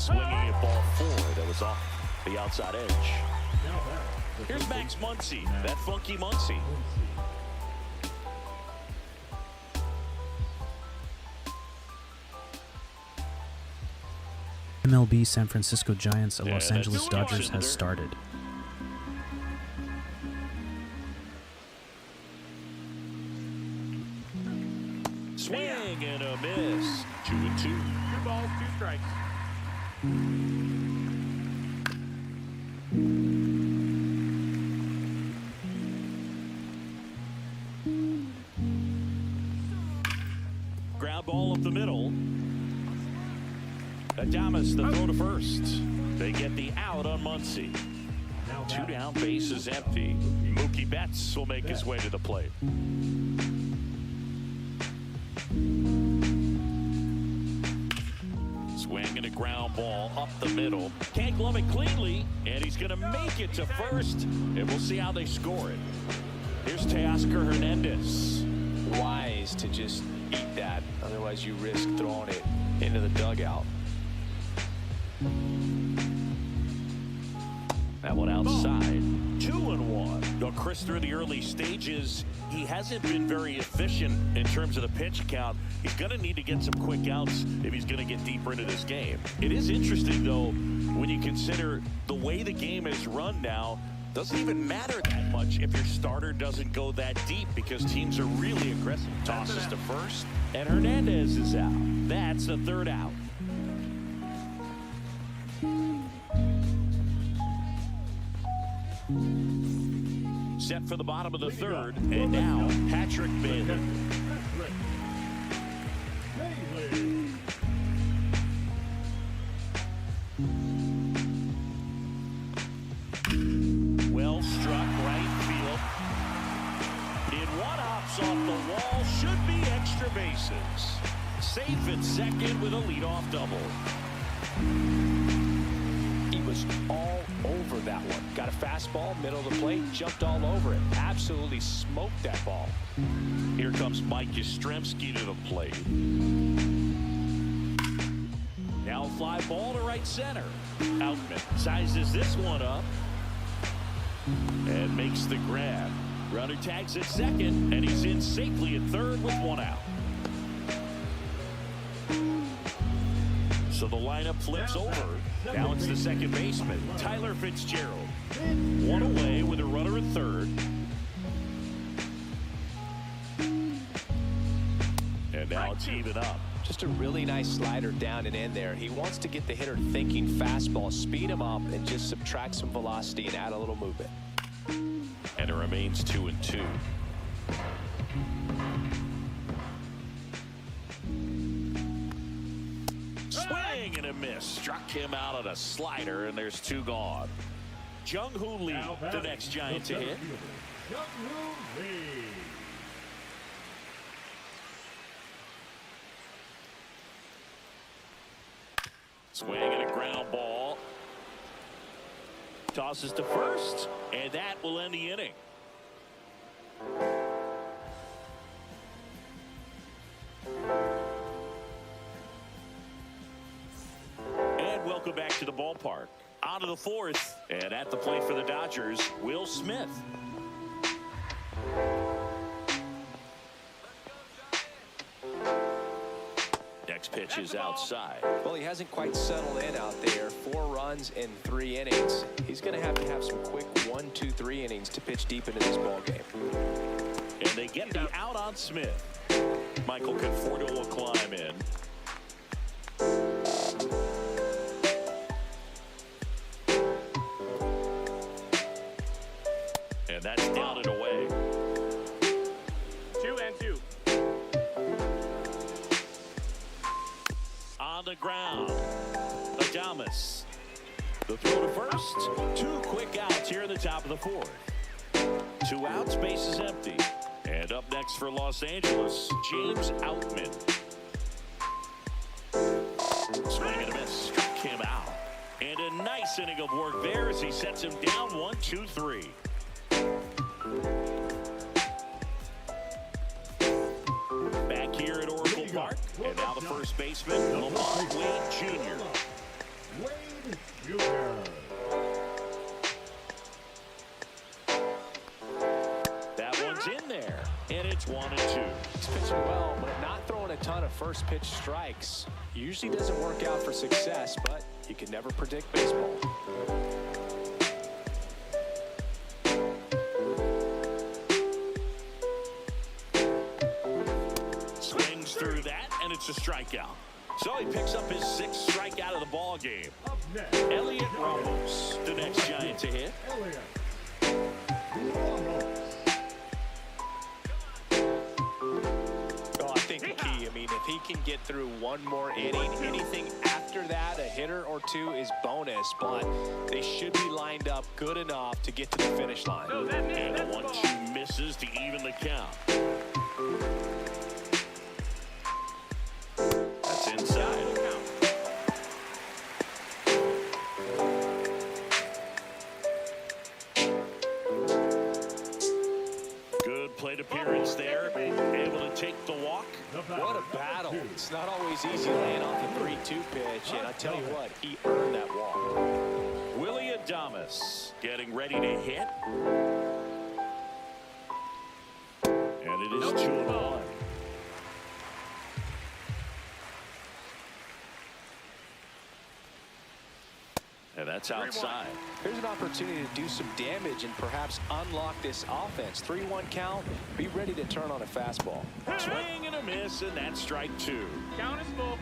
Swinging at ball 4 that was off the outside edge. Here's Max Muncy, that funky Muncy. MLB San Francisco Giants and Los Yeah, Angeles that's Dodgers Cinder. has started. Swing and a miss. 2-2. 2 balls, 2 strikes. Ground ball up the middle. Adames the throw to first. They get the out on Muncy. 2 down, bases empty. Mookie Betts will make his way to the plate. Swing and a ground ball up the middle. Can't glove it cleanly, and he's going to make it to first. And we'll see how they score it. Here's Teoscar Hernandez. Wise to just eat that. Otherwise, you risk throwing it into the dugout. That one outside. 2-1. Chris, through the early stages, he hasn't been very efficient in terms of the pitch count. He's going to need to get some quick outs if he's going to get deeper into this game. It is interesting, though, when you consider the way the game is run now. Doesn't even matter that much if your starter doesn't go that deep because teams are really aggressive. Tosses to first, and Hernandez is out. That's the third out. Set for the bottom of the third, and now Patrick Bailey. Well struck right field. In one hops off the wall, should be extra bases. Safe at second with a leadoff double. He was all over that one. Got a fastball, middle of the plate, jumped all over it. Absolutely smoked that ball. Here comes Mike Yastrzemski to the plate. Now a fly ball to right center. Outman sizes this one up and makes the grab. Runner tags at second, and he's in safely at third with one out. So the lineup flips over. Now it's the second baseman, Tyler Fitzgerald. One away with a runner at third. And now it's even up. Just a really nice slider down and in there. He wants to get the hitter thinking fastball, speed him up, and just subtract some velocity and add a little movement. And it remains 2-2. Swing and a miss. Struck him out on a slider, and there's two gone. Jung-Hoo Lee, the next Giant to hit. Jung-Hoo Lee. Swing and a ground ball. Tosses to first, and that will end the inning. And welcome back to the ballpark. On to the fourth, and at the plate for the Dodgers, Will Smith. Next pitch is outside. Well, he hasn't quite settled in out there. 4 runs in 3 innings. He's going to have some quick 1, 2, 3 innings to pitch deep into this ball game. And they get the out on Smith. Michael Conforto will climb in. And that's down and away. 2-2. On the ground, Adames. The throw to first. 2 quick outs here in the top of the fourth. 2 outs, base is empty. And up next for Los Angeles, James Outman. Swing and a miss, struck him out. And a nice inning of work there as he sets him down 1-2-3. Back here at Oracle Park, and now the first baseman, Lamont Wade Jr. Wade Jr. That one's in there, and it's 1-2. He's pitching well, but not throwing a ton of first pitch strikes. Usually doesn't work out for success, but you can never predict baseball. Swings through that, and it's a strikeout. So he picks up his 6th strikeout of the ball game. Up next, Elliot Ramos, the next Giant to hit. Elliot Ramos. Well, I think the key, if he can get through one more inning, anything after that, a hitter or 2 is bonus, but they should be lined up good enough to get to the finish line. And the 1-2 misses to even the count. That's inside. Good plate appearance there. Able to take the walk. What a battle. It's not always easy laying off the 3-2 pitch, and I tell you what, he earned that walk. Willie Adames getting ready to hit. And it is 2-1. And that's outside. Here's an opportunity to do some damage and perhaps unlock this offense. 3-1 count. Be ready to turn on a fastball. Swing and a miss, and that's strike 2. Count is full.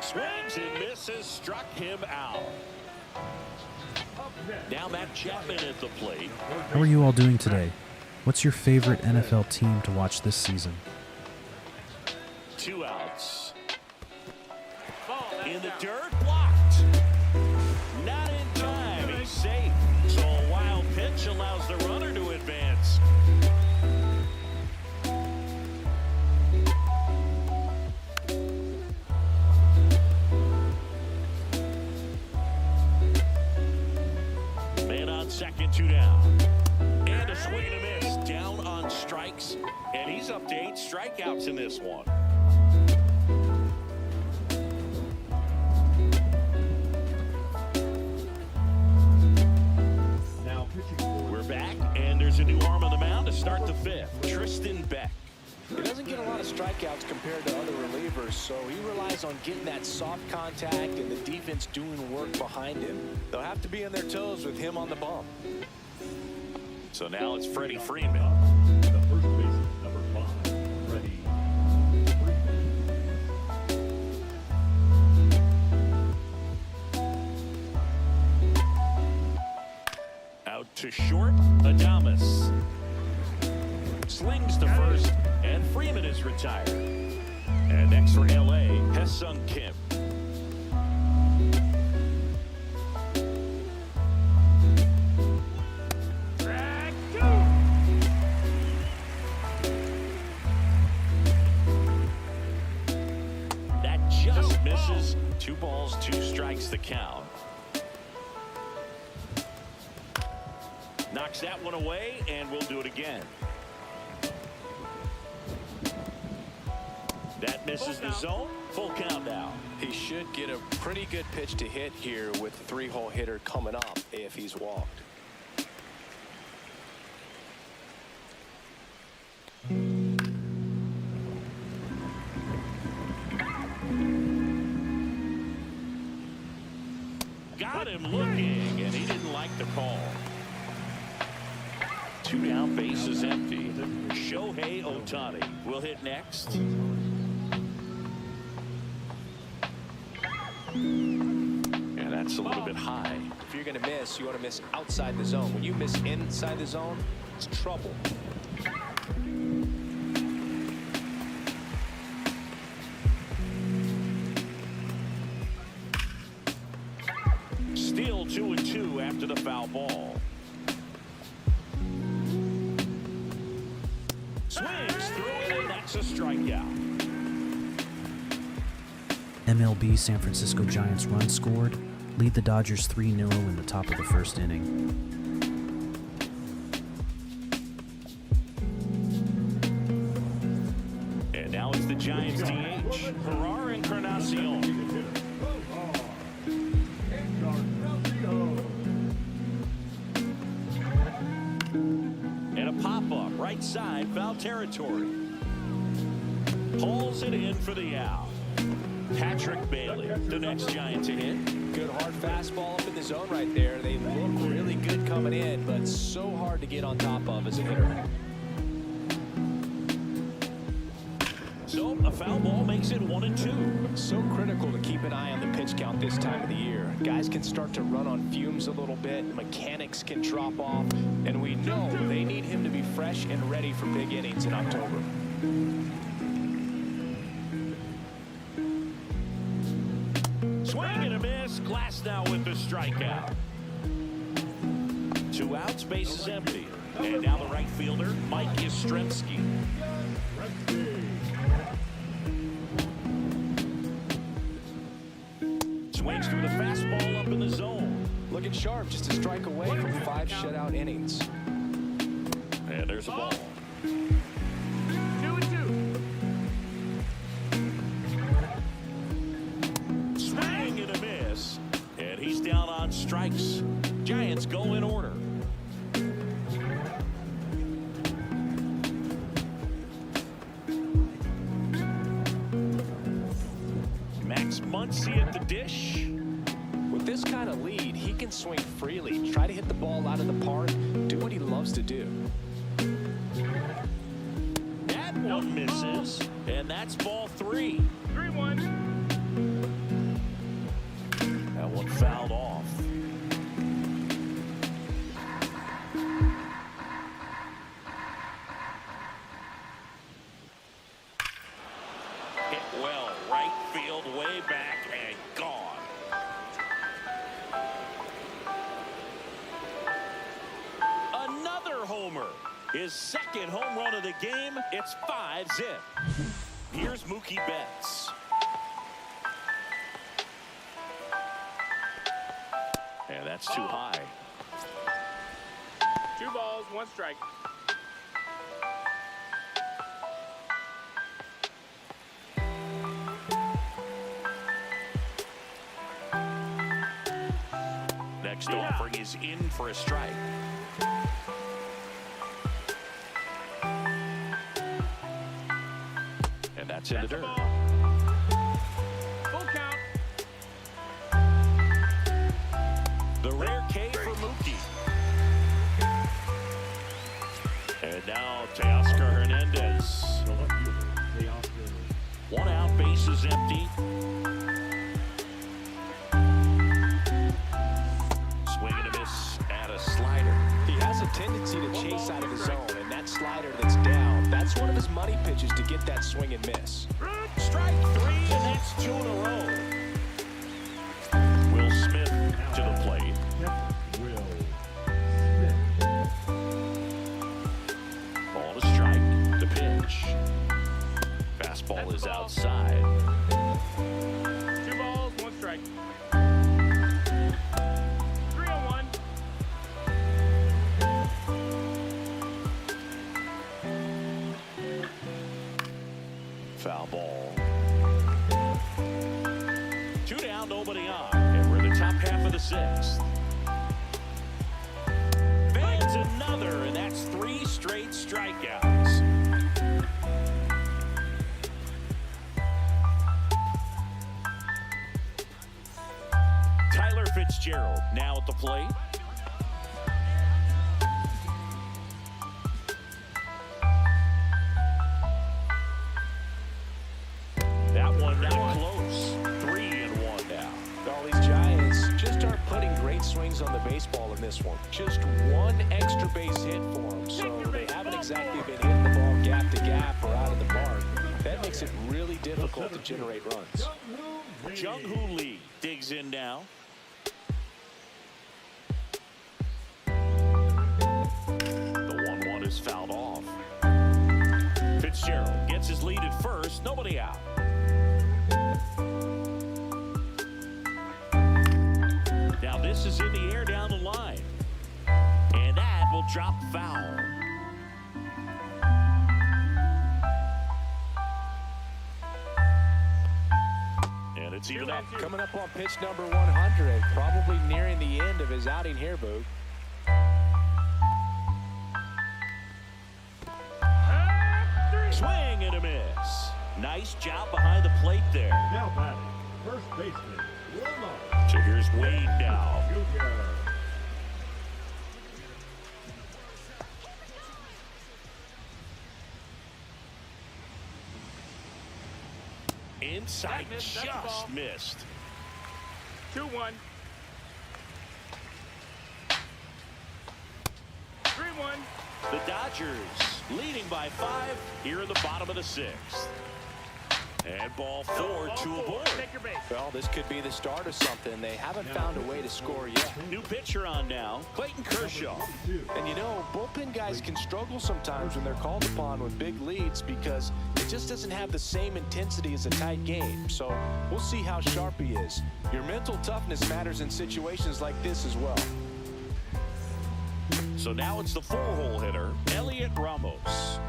Swings and misses, struck him out. Now Matt Chapman at the plate. How are you all doing today? What's your favorite NFL team to watch this season? 2 outs. In the dirt, blocked. Not in time, he's safe. So a wild pitch allows the runner to advance. Man on second, 2 down. And a swing and a miss, down on strikes. And he's up to 8 strikeouts in this one. We're back, and there's a new arm on the mound to start the 5th. Tristan Beck. He doesn't get a lot of strikeouts compared to other relievers, so he relies on getting that soft contact and the defense doing work behind him. They'll have to be on their toes with him on the bump. So now it's Freddie Freeman. The first baseman, number 5, Freddie Out to short, Adames. Slings to first, and Freeman is retired. And next for L.A., Ha-Seong Kim. That just misses. 2 balls, 2 strikes the count. Knocks that one away, and we'll do it again. That misses the zone. Full count now. He should get a pretty good pitch to hit here with the 3-hole hitter coming up if he's walked. Got him looking, and he didn't like the call. 2 down, base is empty. Shohei Ohtani will hit next. And that's a little bit high. If you're going to miss, you want to miss outside the zone. When you miss inside the zone, it's trouble. Still 2-2 after the foul ball. Swings through it, and that's a strikeout. MLB San Francisco Giants runs scored lead the Dodgers 3-0 in the top of the first inning. And now it's the Giants DH, Gerard Encarnacion. And a pop-up right side, foul territory. Pulls it in for the out. Patrick Bailey, the next Giant to hit. Good hard fastball up in the zone right there. They look really good coming in, but so hard to get on top of as a hitter. So a foul ball makes it 1-2. So critical to keep an eye on the pitch count this time of the year. Guys can start to run on fumes a little bit. Mechanics can drop off. And we know they need him to be fresh and ready for big innings in October. Swing and a miss. Glass now with the strikeout. 2 outs, base is empty. And now the right fielder, Mike Yastrzemski. Swings through the fastball up in the zone. Looking sharp, just a strike away from 5 shutout innings. And there's a ball. 2-2. Swing and a miss. And he's down on strikes. Giants go in order. Max Muncy at the dish. With this kind of lead, he can swing freely, try to hit the ball out of the park, do what he loves to do. That one misses, and that's ball 3. 3-1. That one fouled off. Hit well, right field, way back, and gone. Another homer. His second home run of the game. It's 5-zip. Here's Mookie Betts. And that's too high. 2 balls, 1 strike. Next offering is in for a strike. And that's in the dirt. Full count. The rare K for Mookie. And now Teoscar Hernandez. 1 out, bases empty. Swing and a miss at a slider. He has a tendency to chase out of his zone, and that slider that's down, that's one of his money pitches to get that swing and miss. Strike 3, and that's 2 in a row. Will Smith to the plate. Ball to strike. The pitch. Fastball is outside. 2 balls, 1 strike. 3-1. Foul ball. 2 down, nobody on. And we're in the top half of the 6th. Fans another, and that's 3 straight strikeouts. Tyler Fitzgerald now at the plate. That one not close. 3-1 now. All these Giants just aren't putting great swings on the baseball in this one. Just 1 extra base hit for them, so they haven't exactly been hitting the ball gap to gap or out of the park. That makes it really difficult to generate runs. Jung-Hoo Lee digs in now. The 1-1 is fouled off. Fitzgerald gets his lead at first. Nobody out. Now this is in the air down the line. And that will drop foul. And it's even up. Coming up on pitch number 100, probably nearing the end of his outing here, Boog. Swing and a miss. Nice job behind the plate there. Now batting, first baseman, Wilma. So here's Wade now. Junior. Inside, That's the ball. just missed. 2-1. 3-1. The Dodgers leading by 5 here in the bottom of the 6th. And ball 4, 2 aboard. Take your base. Well, this could be the start of something. They haven't found a way to score yet. New pitcher on now, Clayton Kershaw. And you know, bullpen guys can struggle sometimes when they're called upon with big leads because it just doesn't have the same intensity as a tight game. So we'll see how sharp he is. Your mental toughness matters in situations like this as well. So now it's the 4-hole hitter, Elliot Ramos.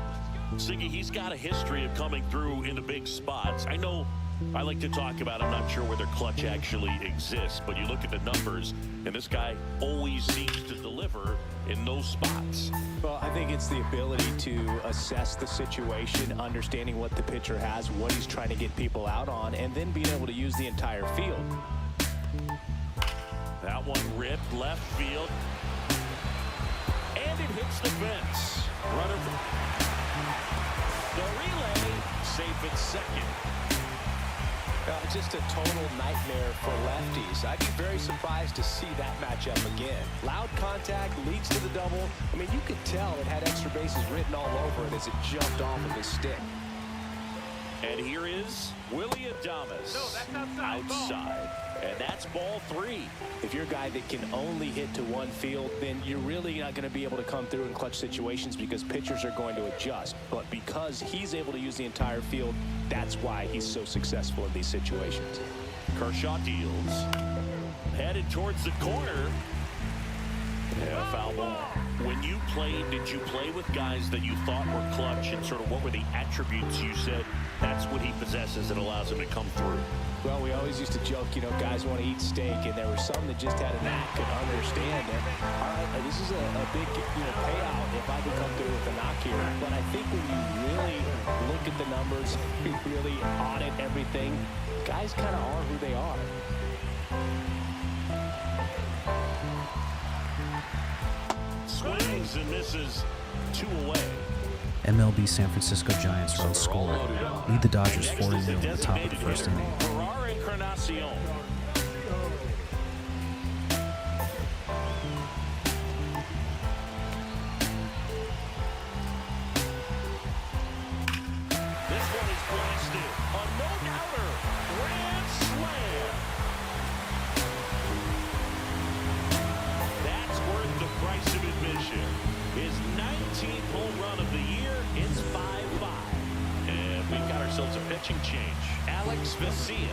Siggy, he's got a history of coming through in the big spots. I know I like to talk about, I'm not sure whether clutch actually exists, but you look at the numbers, and this guy always seems to deliver in those spots. Well, I think it's the ability to assess the situation, understanding what the pitcher has, what he's trying to get people out on, and then being able to use the entire field. That one ripped left field. And it hits the fence. Runner. The relay, safe at second. Just a total nightmare for lefties. I'd be very surprised to see that matchup again. Loud contact leads to the double. I mean, you could tell it had extra bases written all over it as it jumped off of his stick. And here is Willie Adames. No, that's outside. And that's ball 3. If you're a guy that can only hit to one field, then you're really not going to be able to come through in clutch situations because pitchers are going to adjust. But because he's able to use the entire field, that's why he's so successful in these situations. Kershaw deals. Headed towards the corner. Yeah, foul ball. When you played, did you play with guys that you thought were clutch, and sort of what were the attributes you said that's what he possesses that allows him to come through? Well, we always used to joke, you know, guys want to eat steak, and there were some that just had a knack and understand it. All right, this is a big, payout if I can come through with a knock here. But I think when you really look at the numbers, you really audit everything, guys kind of are who they are. Swings and misses, 2 away. MLB San Francisco Giants run scored. Lead the Dodgers 4-0 in the top of the first inning. Ferrar Encarnacion. This one is blasted. A no-doubter. Grand slam. That's worth the price of admission. His 19th home run of the year. It's 5-5. And we've got ourselves a pitching change. Alex Vesia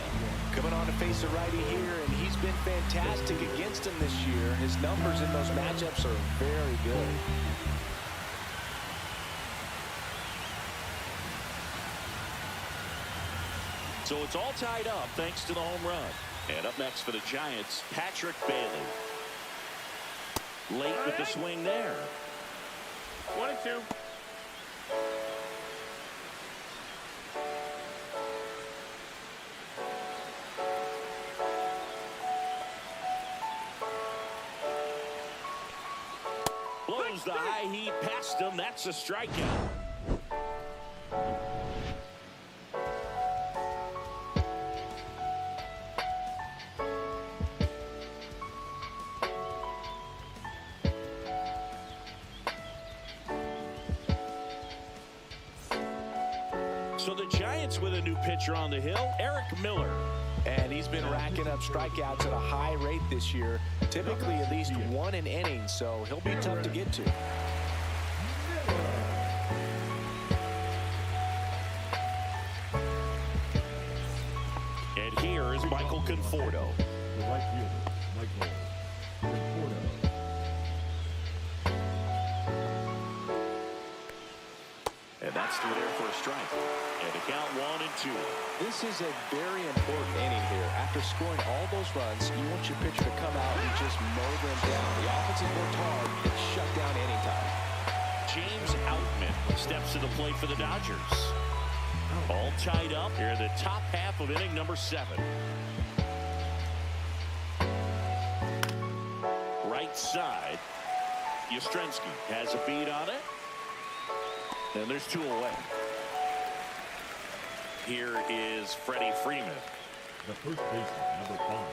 Coming on to face a righty here, and he's been fantastic against him this year. His numbers in those matchups are very good. So it's all tied up thanks to the home run. And up next for the Giants, Patrick Bailey. Late with the swing there. 1-2. Blows the high heat past him. That's a strikeout. So the Giants with a new pitcher on the hill, Eric Miller. And he's been racking up strikeouts at a high rate this year, typically at least one an inning, so he'll be tough to get to. And here is Michael Conforto. The right fielder, Michael Conforto. And that's through there for a strike. And the count 1-2. This is a very important inning here. After scoring all those runs, you want your pitcher to come out and just mow them down. The offense has worked hard and shut down anytime. James Outman steps to the plate for the Dodgers. All tied up here in the top half of inning number 7. Right side. Yastrzemski has a beat on it. And there's 2 away. Here is Freddie Freeman. The first baseman, number 5,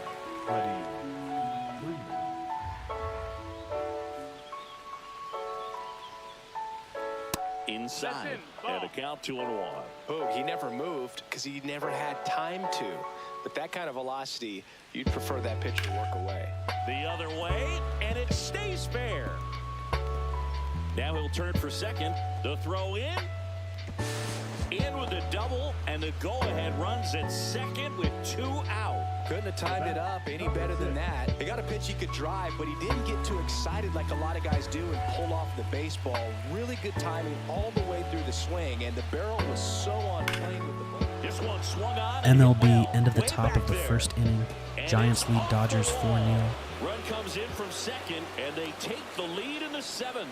Freddie Freeman. Inside. That's in. Ball. And a count 2-1. Oh, he never moved because he never had time to. But that kind of velocity, you'd prefer that pitcher to work away. The other way, and it stays fair. Now he'll turn for second. The throw in with a double, and the go-ahead runs at second with 2 out. Couldn't have timed it up any better than that. He got a pitch he could drive, but he didn't get too excited like a lot of guys do and pull off the baseball. Really good timing all the way through the swing, and the barrel was so on plane with the ball. This one swung on. MLB, end of the top of the first inning. Giants lead Dodgers 4-0. Run comes in from second, and they take the lead in the 7th.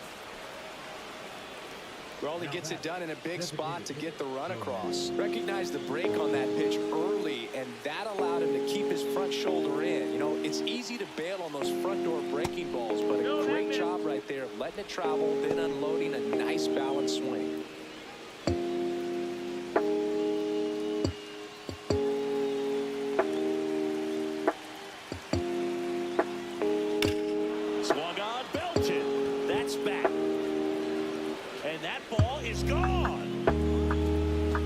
Well, he gets it done in a big spot to get the run across. Recognized the break on that pitch early, and that allowed him to keep his front shoulder in. You know, it's easy to bail on those front door breaking balls, but a great job right there of letting it travel, then unloading a nice balanced swing. Swung on, belted. That's back. And that ball is gone.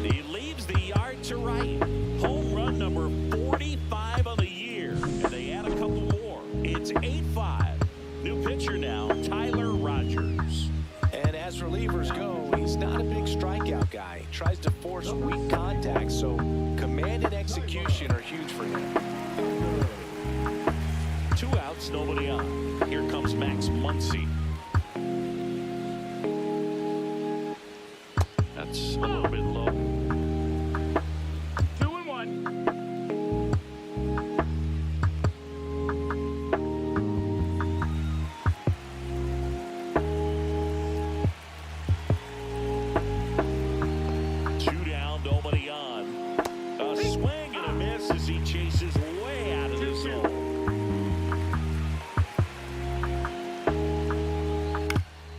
He leaves the yard to right. Home run number 45 of the year. And they add a couple more. It's 8-5. New pitcher now, Tyler Rogers. And as relievers go, he's not a big strikeout guy. He tries to force weak contact, so command and execution are huge for him. 2 outs, nobody on. Here comes Max Muncy. That's a little bit low. 2-1. 2 down, nobody on. A swing and a miss as he chases way out of the zone.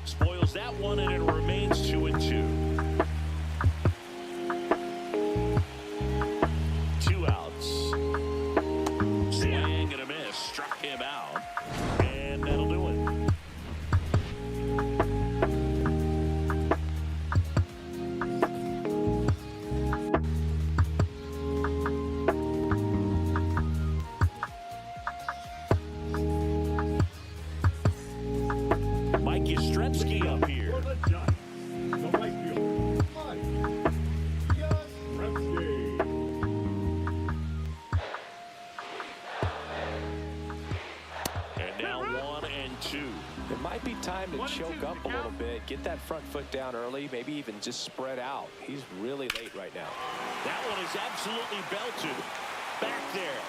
Spoils that one, and it remains 2-2. 2 outs. Swing and a miss. Struck him out. And that'll do it. Mike Yastrzemski up here. For the Giants, the right fielder, Mike Yastrzemski. And now 1-2. It might be time to 1-2 choke up a to little count. bit, get that front foot down early, maybe even just spread out. He's really late right now. That one is absolutely belted. Back there.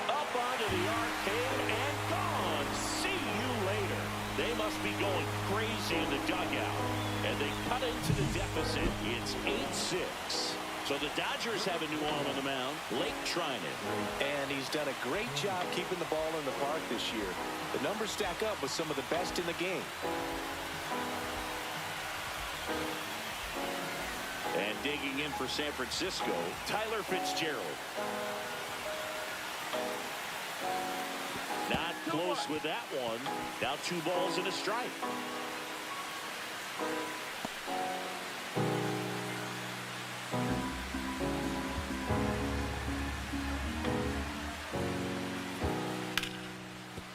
Up onto the arcade and gone. See you later. They must be going crazy in the dugout. And they cut into the deficit. It's 8-6. So the Dodgers have a new arm on the mound, Lake Trinan. And he's done a great job keeping the ball in the park this year. The numbers stack up with some of the best in the game. And digging in for San Francisco, Tyler Fitzgerald. Not close with that one. Now 2 balls and a strike.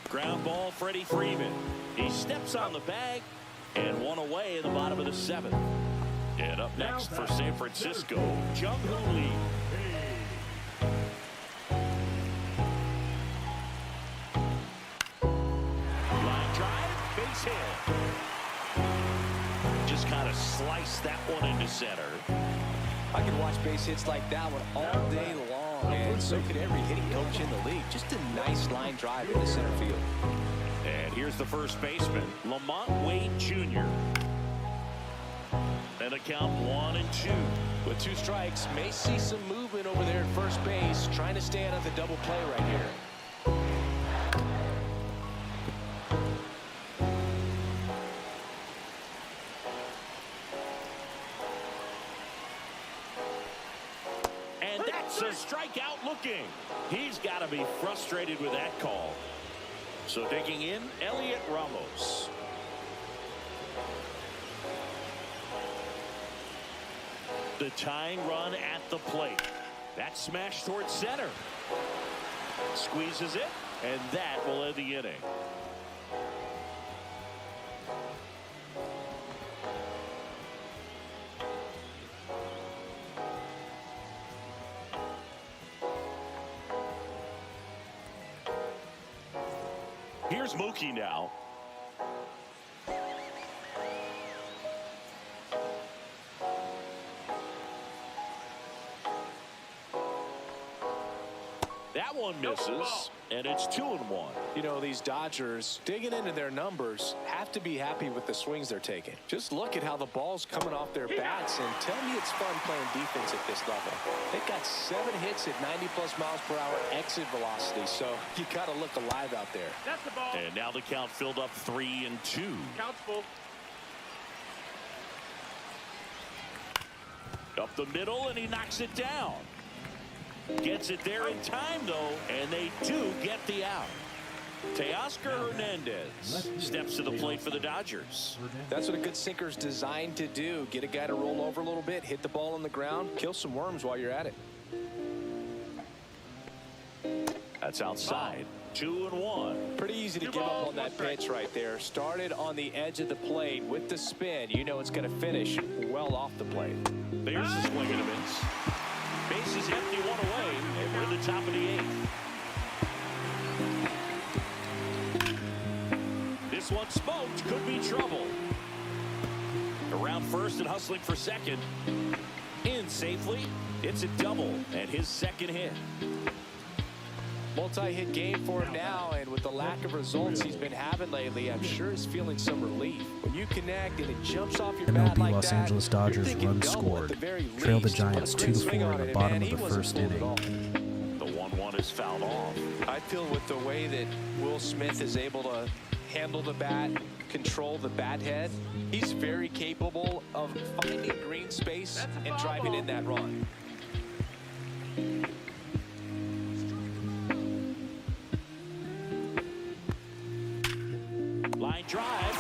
Ground ball, Freddie Freeman. He steps on the bag and 1 away in the bottom of the 7th. And up next for San Francisco, Jung-Hoo Lee. Line drive, base hit. Just kind of slice that one into center. I could watch base hits like that one all day long, and so could every hitting coach in the league. Just a nice line drive into center field. And here's the first baseman, Lamont Wade Jr. And a count 1-2. With 2 strikes, may see some movement over there at first base, trying to stay out of the double play right here. And that's a strikeout looking. He's got to be frustrated with that call. So digging in, Elliot Ramos. The tying run at the plate. That smash towards center. Squeezes it, and that will end the inning. Here's Mookie now. one misses, and it's 2-1. You know, these Dodgers, digging into their numbers, have to be happy with the swings they're taking. Just look at how the ball's coming off their bats, and tell me it's fun playing defense at this level. They've got 7 hits at 90+ miles per hour exit velocity, so you got to look alive out there. That's the ball. And now the count filled up 3-2. Count's full. Up the middle, and he knocks it down. Gets it there in time, though, and they do get the out. Teoscar Hernandez steps to the plate for the Dodgers. That's what a good sinker's designed to do. Get a guy to roll over a little bit, hit the ball on the ground, kill some worms while you're at it. That's outside. 2-1. Pretty easy to give up on that pitch right there. Started on the edge of the plate with the spin. You know it's going to finish well off the plate. There's the swing and a miss. Bases empty, 1 away, and we're in the top of the 8th. This one smoked, could be trouble. Around first and hustling for second. In safely. It's a double, and his second hit. Multi-hit game for him now, and with the lack of results he's been having lately, I'm sure he's feeling some relief. When you connect and it jumps off your bat MLB like Los that, Angeles Dodgers you're thinking run double scored. at the very Trail the least. Giants Put a great 2-4 swing in on the it, bottom and of he the wasn't first fooled at inning. all. The 1-1 is fouled off. I feel with the way that Will Smith is able to handle the bat, control the bat head, he's very capable of finding green space and driving in that run. Line drive.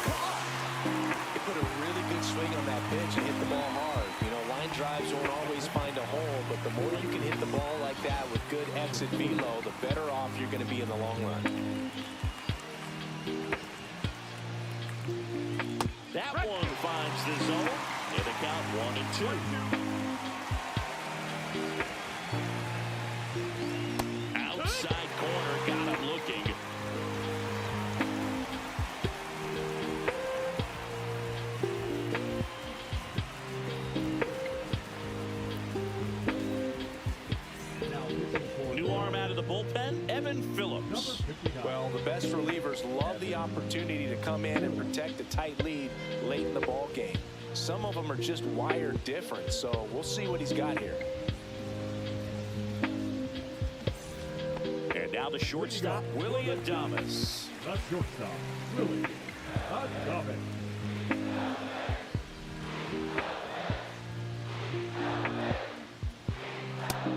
He put a really good swing on that pitch and hit the ball hard. You know, line drives won't always find a hole, but the more you can hit the ball like that with good exit velo, the better off you're going to be in the long run. That one finds the zone. In the count 1-2. Outside corner, got him looking. New arm out of the bullpen, Evan Phillips. Well, the best relievers love the opportunity to come in and protect a tight lead late in the ball game. Some of them are just wired different, so we'll see what he's got here. And now the shortstop, Willie Adames. The shortstop, Willie Adames.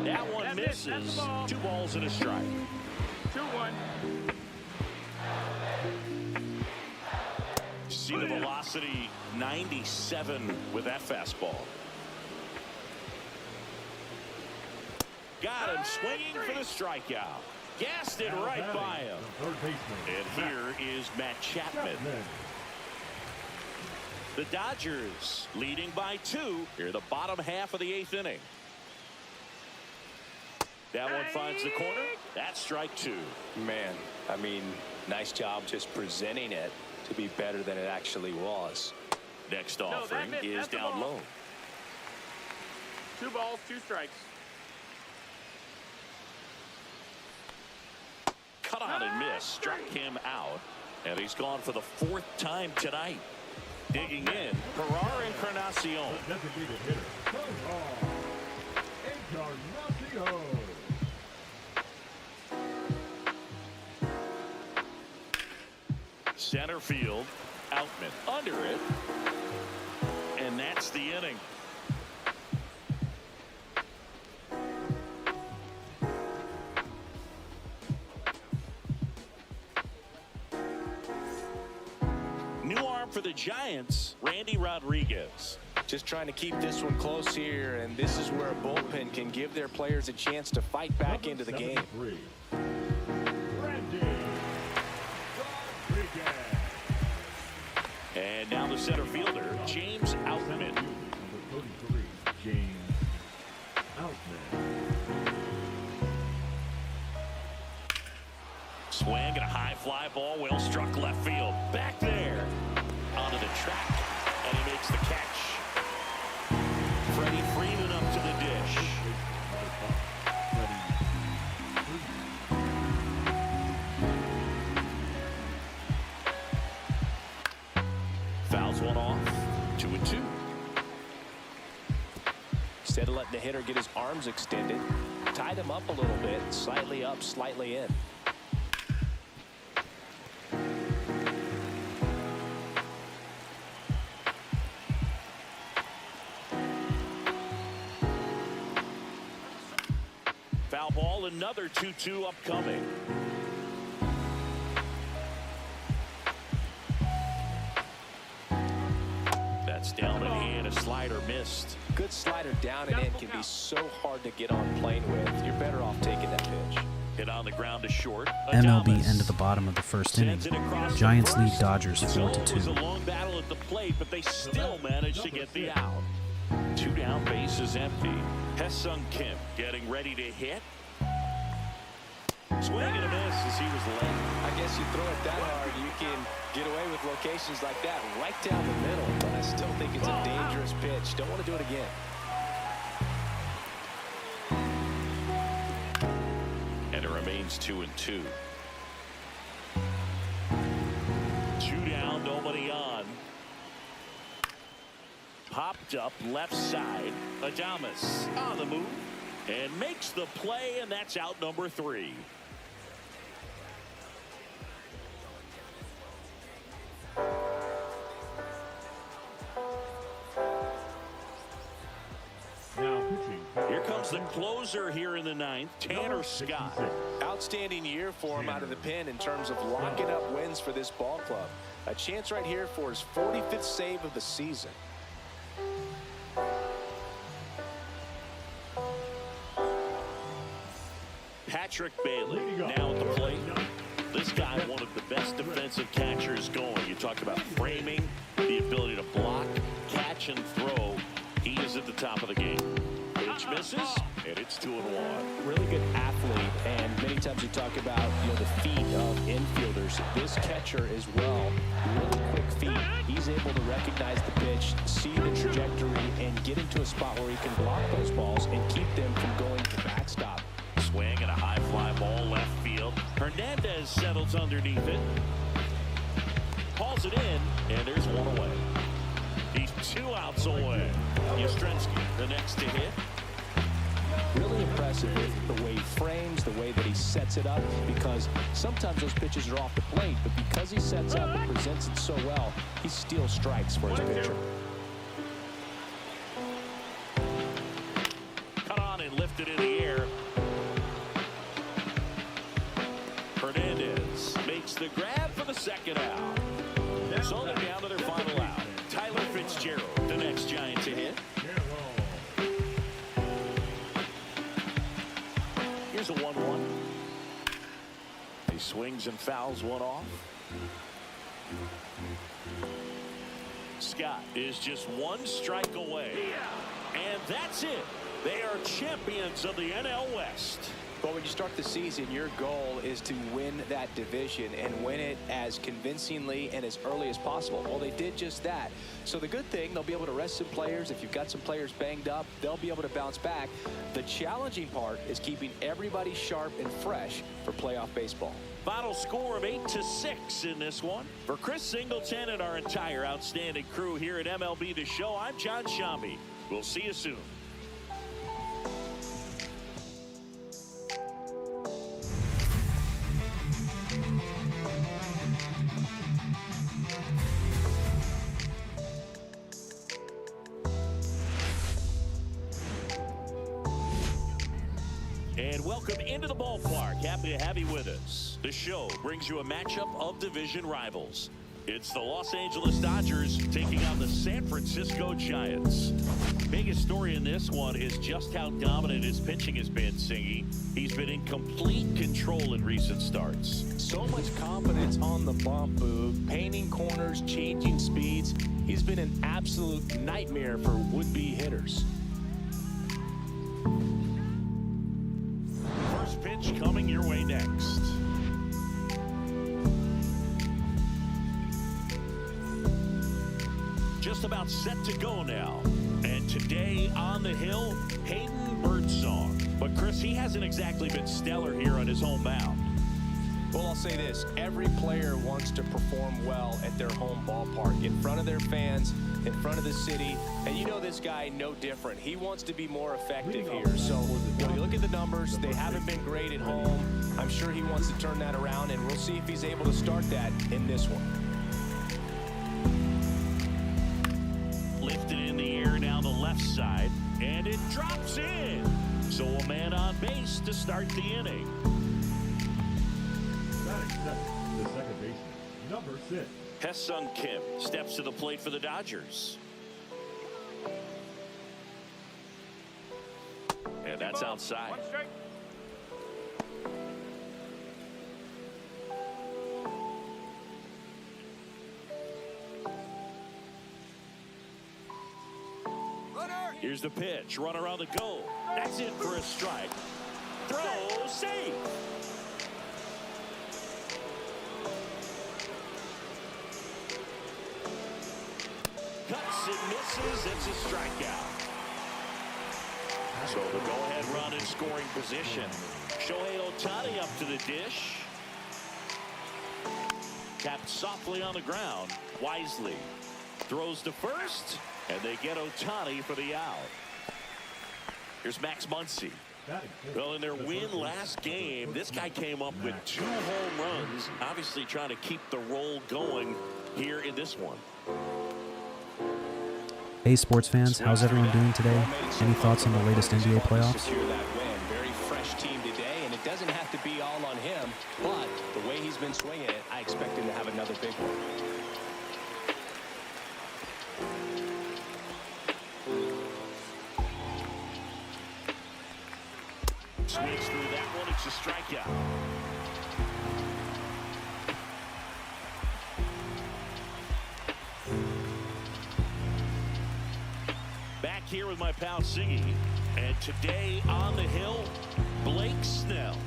That one misses. 2 balls and a strike. 2-1. See the velocity, 97 with that fastball. Got him swinging for the strikeout. Gassed it right by him. Third baseman. And here is Matt Chapman. The Dodgers leading by 2 here in the bottom half of the 8th inning. That one finds the corner. That's strike 2. Man, I mean, nice job just presenting it to be better than it actually was. Next offering is down low. 2 balls, 2 strikes. Cut on and miss. Struck him out. And he's gone for the 4th time tonight. Digging in, Ferrar Encarnacion. Designated hitter. Encarnacion. Center field, Outman under it, and that's the inning. New arm for the Giants, Randy Rodriguez. Just trying to keep this one close here, and this is where a bullpen can give their players a chance to fight back into the game. And now the center fielder, James Outman. Number 33, James Outman. Swing and a high fly ball, well struck left field. Back there, onto the track, and he makes the catch. Freddie Freeman up to the dish. letting the hitter get his arms extended. Tied him up a little bit, slightly up, slightly in. Foul ball, another 2-2 upcoming. That's down and in, a slider missed. Good slider down and in can be so hard to get on plane with. You're better off taking that pitch. Hit on the ground to short. MLB end of the bottom of the first inning. Giants lead Dodgers 4-2. It was a long battle at the plate, but they still managed to get the out. 2 down, bases empty. Hesung Kim getting ready to hit. Swing and a miss as he was late. I guess you throw it that hard, you can get away with locations like that right down the middle, but I still think it's a dangerous pitch. Don't want to do it again. And it remains 2-2. 2 down, nobody on. Popped up left side. Adames on the move and makes the play, and that's out number 3. Now pitching. Here comes the closer here in the 9th, Tanner Scott. Outstanding year for him out of the pen in terms of locking up wins for this ball club. A chance right here for his 45th save of the season. Patrick Bailey now at the plate. This guy, one of the best defensive catchers going. You talk about framing, the ability to block, catch, and throw. He is at the top of the game. Pitch misses, and it's 2-1. Really good athlete, and many times you talk about the feet of infielders. This catcher as well, really quick feet. He's able to recognize the pitch, see the trajectory, and get into a spot where he can block those balls and keep them from going to backstop. Swing and a high fly ball left field. Hernandez settles underneath it. Hauls it in, and there's 1 away. He's 2 outs away. Yastrzemski, the next to hit. Really impressive with the way he frames, the way that he sets it up, because sometimes those pitches are off the plate, but because he sets up and presents it so well, he steals strikes for his pitcher. Cut on and lifted in the air. Hernandez makes the grab for the second out. So they're down to their final out. Tyler Fitzgerald, the next Giant to hit. Here's a 1-1. He swings and fouls one off. Scott is just 1 strike away. And that's it. They are champions of the NL West. But when you start the season, your goal is to win that division and win it as convincingly and as early as possible. Well, they did just that. So the good thing, they'll be able to rest some players. If you've got some players banged up, they'll be able to bounce back. The challenging part is keeping everybody sharp and fresh for playoff baseball. Final score of 8-6 in this one. For Chris Singleton and our entire outstanding crew here at MLB The Show, I'm John Shambi. We'll see you soon. And welcome into the ballpark. Happy to have you with us. The show brings you a matchup of division rivals. It's the Los Angeles Dodgers taking on the San Francisco Giants. Biggest story in this one is just how dominant his pitching has been, Singy. He's been in complete control in recent starts. So much confidence on the bump, Boog. Painting corners, changing speeds. He's been an absolute nightmare for would-be hitters. First pitch coming your way next. Just about set to go now. And today on the hill, Hayden Birdsong. But Chris, he hasn't exactly been stellar here on his home mound. Well, I'll say this. Every player wants to perform well at their home ballpark, in front of their fans, in front of the city. And you know this guy no different. He wants to be more effective here. So, you look at the numbers. They haven't been great at home. I'm sure he wants to turn that around, and we'll see if he's able to start that in this one. Lifted in the air down the left side, and it drops in. So a man on base to start the inning. The second baseman, number 6. Hesung Kim steps to the plate for the Dodgers. And that's outside. One strike. Here's the pitch. Runner on the go. That's it for a strike. Throw, save. Cuts and misses. It's a strikeout. So the go-ahead run in scoring position. Shohei Ohtani up to the dish. Tapped softly on the ground. Wisely throws to first. And they get Ohtani for the out. Here's Max Muncy. Well, in their win last game, this guy came up with 2 home runs, obviously trying to keep the roll going here in this one. Hey, sports fans, how's everyone doing today? Any thoughts on the latest NBA playoffs? Secure that win. Very fresh team today, and it doesn't have to be all on him, but the way he's been swinging it, I expect him to have another big one. Swings through that one. It's a strikeout. Back here with my pal Siggy. And today on the hill, Blake Snell.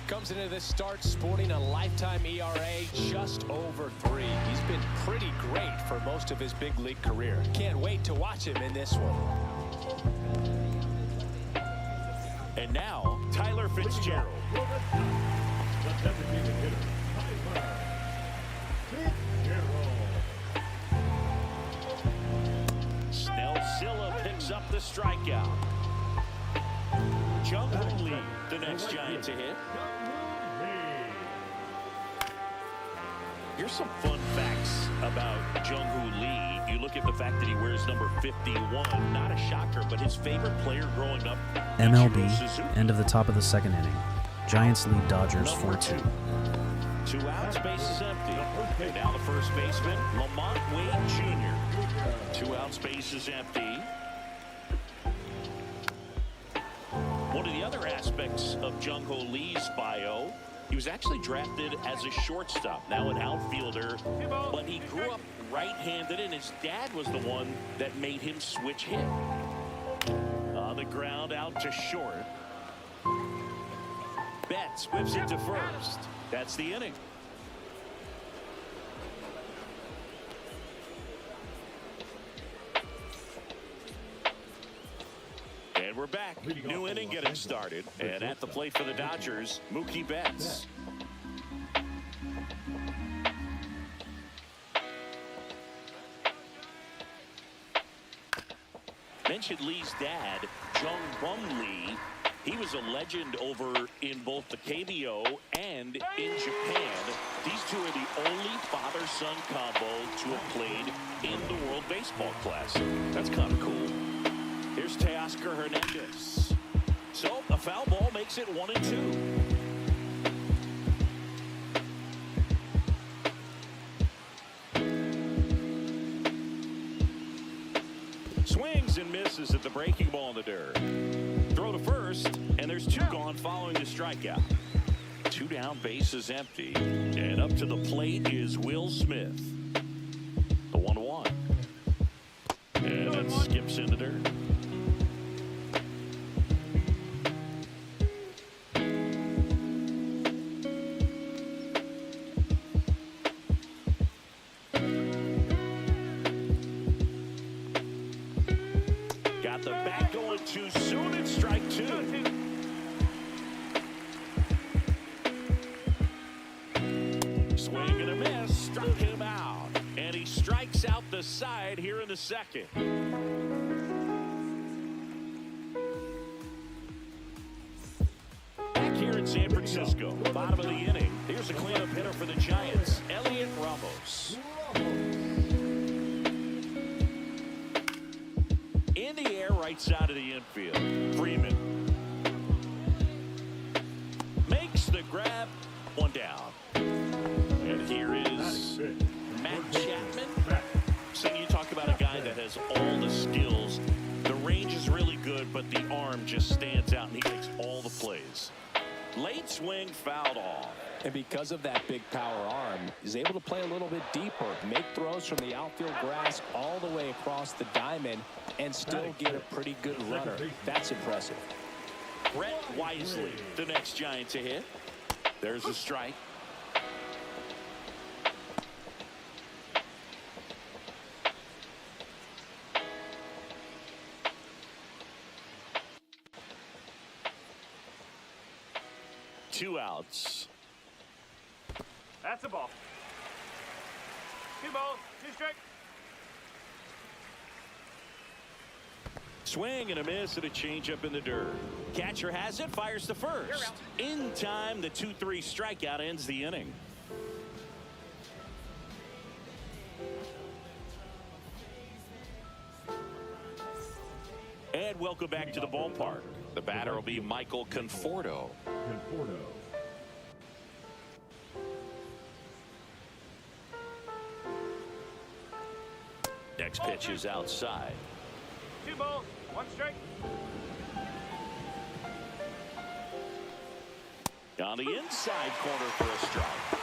Comes into this start sporting a lifetime ERA just over 3. He's been pretty great for most of his big league career. Can't wait to watch him in this one. And now, Tyler Fitzgerald. The designated hitter, Tyler Fitzgerald. Snellzilla picks up the strikeout. Jung-Hoo Lee, the next Giant to hit. Here's some fun facts about Jung-Hoo Lee. You look at the fact that he wears number 51. Not a shocker, but his favorite player growing up, MLB, end of the top of the second inning. Giants lead Dodgers 4-2. 2 outs, bases empty. And now the first baseman, Lamont Wade Jr. 2 outs, bases empty. One of the other aspects of Jung-Hoo Lee's bio, he was actually drafted as a shortstop, now an outfielder, but he grew up right-handed, and his dad was the one that made him switch hit. On the ground, out to short. Betts whips it to first. That's the inning. And we're back. New inning getting started. And at the plate for the Dodgers, Mookie Betts. Mentioned Lee's dad, Jung-Bum Lee. He was a legend over in both the KBO and in Japan. These two are the only father-son combo to have played in the World Baseball Classic. That's kind of cool. Here's Teoscar Hernandez. So a foul ball makes it 1-2. Swings and misses at the breaking ball in the dirt. Throw to first, and there's 2 gone following the strikeout. 2 down, bases empty. And up to the plate is Will Smith. The 1-1. And it skips in the dirt. Got the bat going too soon. It's strike 2. struck him out. And he strikes out the side here in the second. Back here in San Francisco, bottom of the inning. Here's a cleanup hitter for the Giants, Elliot Ramos. In the air, right side of the infield. Freeman makes the grab, one down. And here is Matt Chapman. So you talk about a guy that has all the skills. The range is really good, but the arm just stands out, and he makes all the plays. Late swing, fouled off. And because of that big power arm, he's able to play a little bit deeper, make throws from the outfield grass all the way across the diamond, and still get a pretty good runner. That's impressive. Brett Wisely, the next Giant to hit. There's a strike. Two outs. That's a ball. 2 balls, 2 strikes. Swing and a miss and a changeup in the dirt. Catcher has it, fires to first. In time, the 2-3 strikeout ends the inning. And welcome back to the ballpark. The batter will be Michael Conforto. Next pitch is outside. 2 balls, 1 strike. On the inside corner for a strike.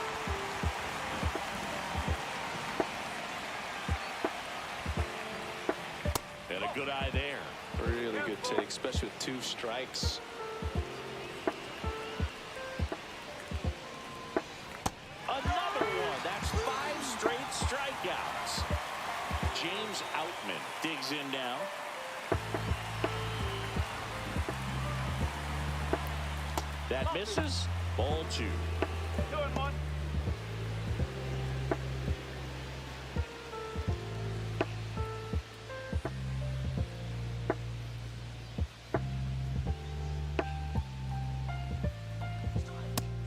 And a good eye there. Really good take, especially with 2 strikes. Another one. That's 5 straight strikeouts. James Outman digs in now. That misses. Ball 2. 2-1.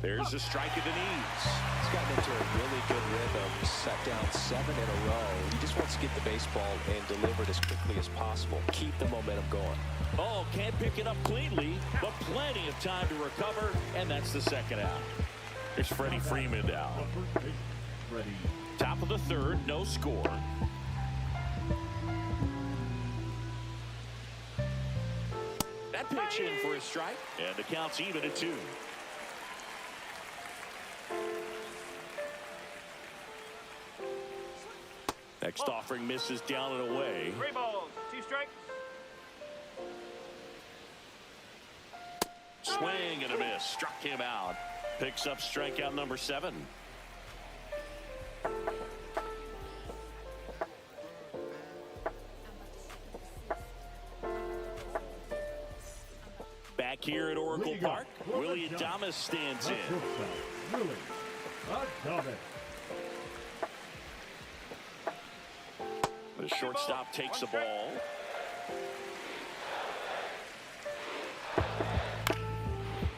There's a strike at the knees. He's gotten into a really good rhythm. Set down 7 in a row. He just wants to get the baseball and deliver it as quickly as possible. Keep the momentum going. Oh, can't pick it up cleanly, but plenty of time to recover, and that's the second out. Here's Freddie Freeman now. Top of the third, no score. That pitch in for a strike, and the count's even at 2. Next offering misses down and away. 3 balls, 2 strikes. Swing and a miss. Struck him out. Picks up strikeout number 7. Back here at Oracle Park, Willie Adames stands in. The shortstop takes the ball.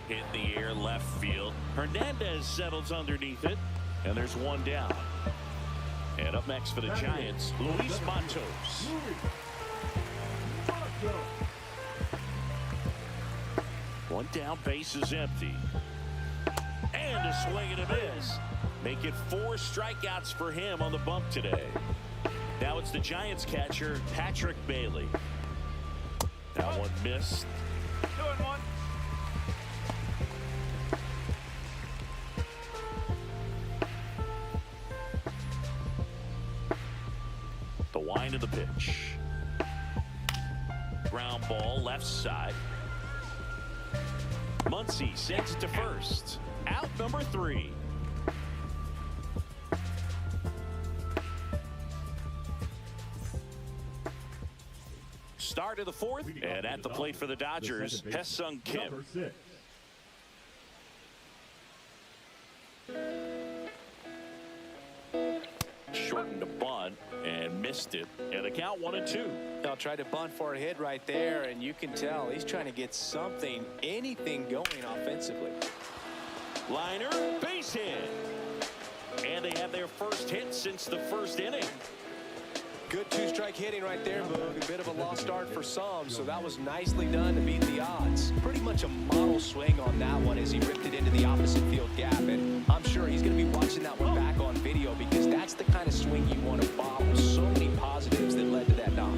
Hit in the air, left field. Hernandez settles underneath it, and there's 1 down. And up next for the Giants, Luis Matos. One down, base is empty. And a swing and a miss. Make it 4 strikeouts for him on the bump today. Now it's the Giants catcher, Patrick Bailey. That one missed. 2-1. The wind of the pitch. Ground ball, left side. Muncy sends it to first. Out number 3. Start of the 4th, and at the plate for the Dodgers, Hesung Kim. shortened to bunt and missed it. And the count 1-2. Now tried to bunt for a hit right there, and you can tell he's trying to get something, anything going offensively. Liner, base hit. And they have their first hit since the first inning. Good two-strike hitting right there, Boog. A bit of a lost start for some, so that was nicely done to beat the odds. Pretty much a model swing on that one as he ripped it into the opposite field gap, and I'm sure he's going to be watching that one back on video because that's the kind of swing you want to bottle. So many positives that led to that knock.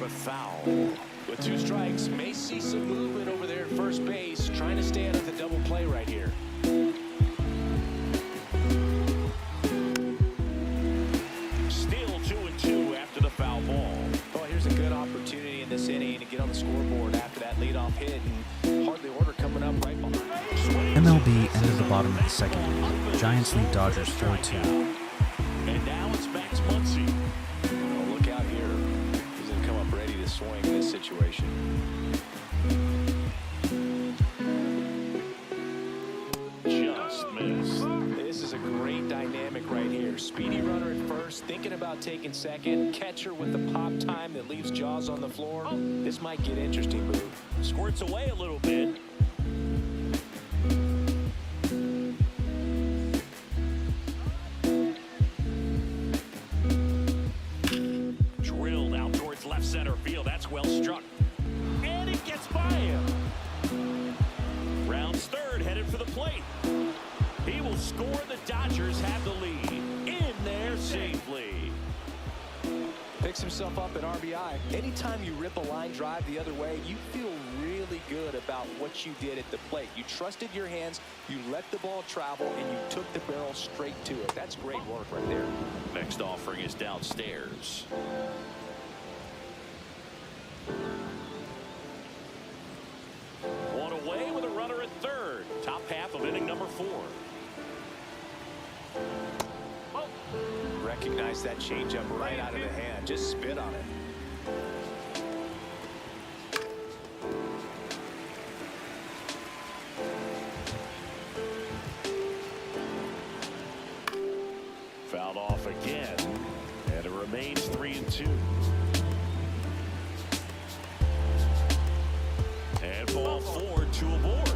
Foul. With two strikes, may see some movement over there at first base, trying to stay out of the double play right here. Still 2-2 after the foul ball. Oh, here's a good opportunity in this inning to get on the scoreboard after that leadoff hit, and hardly order coming up right behind. MLB end of the bottom of the second inning. Giants lead Dodgers 4-2. And now it's Max Muncy. Oh, look out here. He's going to come up ready to swing this situation. Just missed. This is a great dynamic right here. Speedy runner at first, thinking about taking second. Catcher with the pop time that leaves Jaws on the floor. This might get interesting, Boo. Squirts away a little bit. Drilled out towards left center field. That's well struck. And it gets by him. Rounds third, headed for the plate. He will score. The Dodgers have the lead in there safely. Picks himself up at RBI. Anytime you rip a line drive the other way, you feel really good about what you did at the plate. You trusted your hands, you let the ball travel, and you took the barrel straight to it. That's great work right there. Next offering is downstairs. One away with a runner at third. Top half of inning number 4. Recognize that changeup right out of the hand. Just spit on it. Fouled off again, and it remains 3-2. And ball 4, 2 aboard.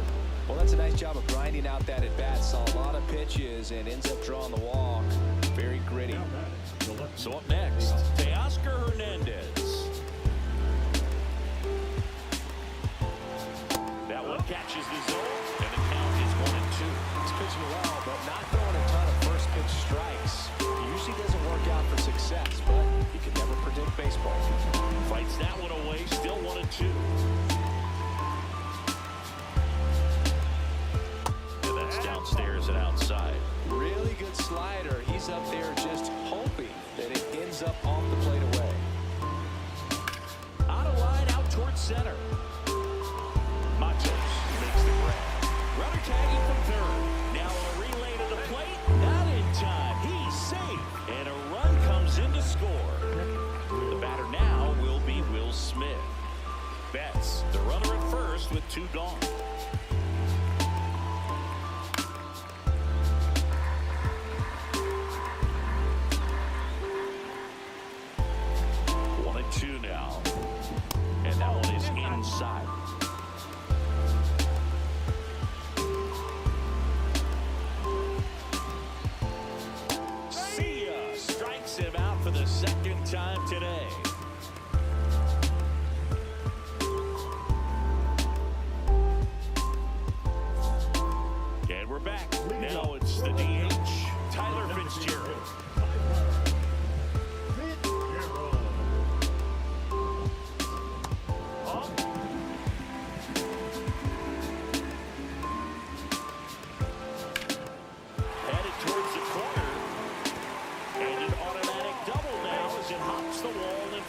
Well, that's a nice job of grinding out that at bat. Saw a lot of pitches and ends up drawing the walk. Very gritty. So up next, Teoscar Hernandez. That one catches the zone, and the count is 1-2. He's pitching well, but not throwing a ton of first pitch strikes. Usually doesn't work out for success, but you can never predict baseball. Fights that one away, still 1-2. And that's downstairs and outside. Really good slider. He's up there just hoping that it ends up off the plate away. Out of line, out towards center. Matos makes the grab. Runner tagging from third. Now a relay to the plate. Not in time. He's safe. And a run comes in to score. The batter now will be Will Smith. Betts, the runner at first with 2 gone. Two now, and that one is inside. See ya strikes him out for the second time today. And we're back. Now it's the DH, Tyler Fitzgerald.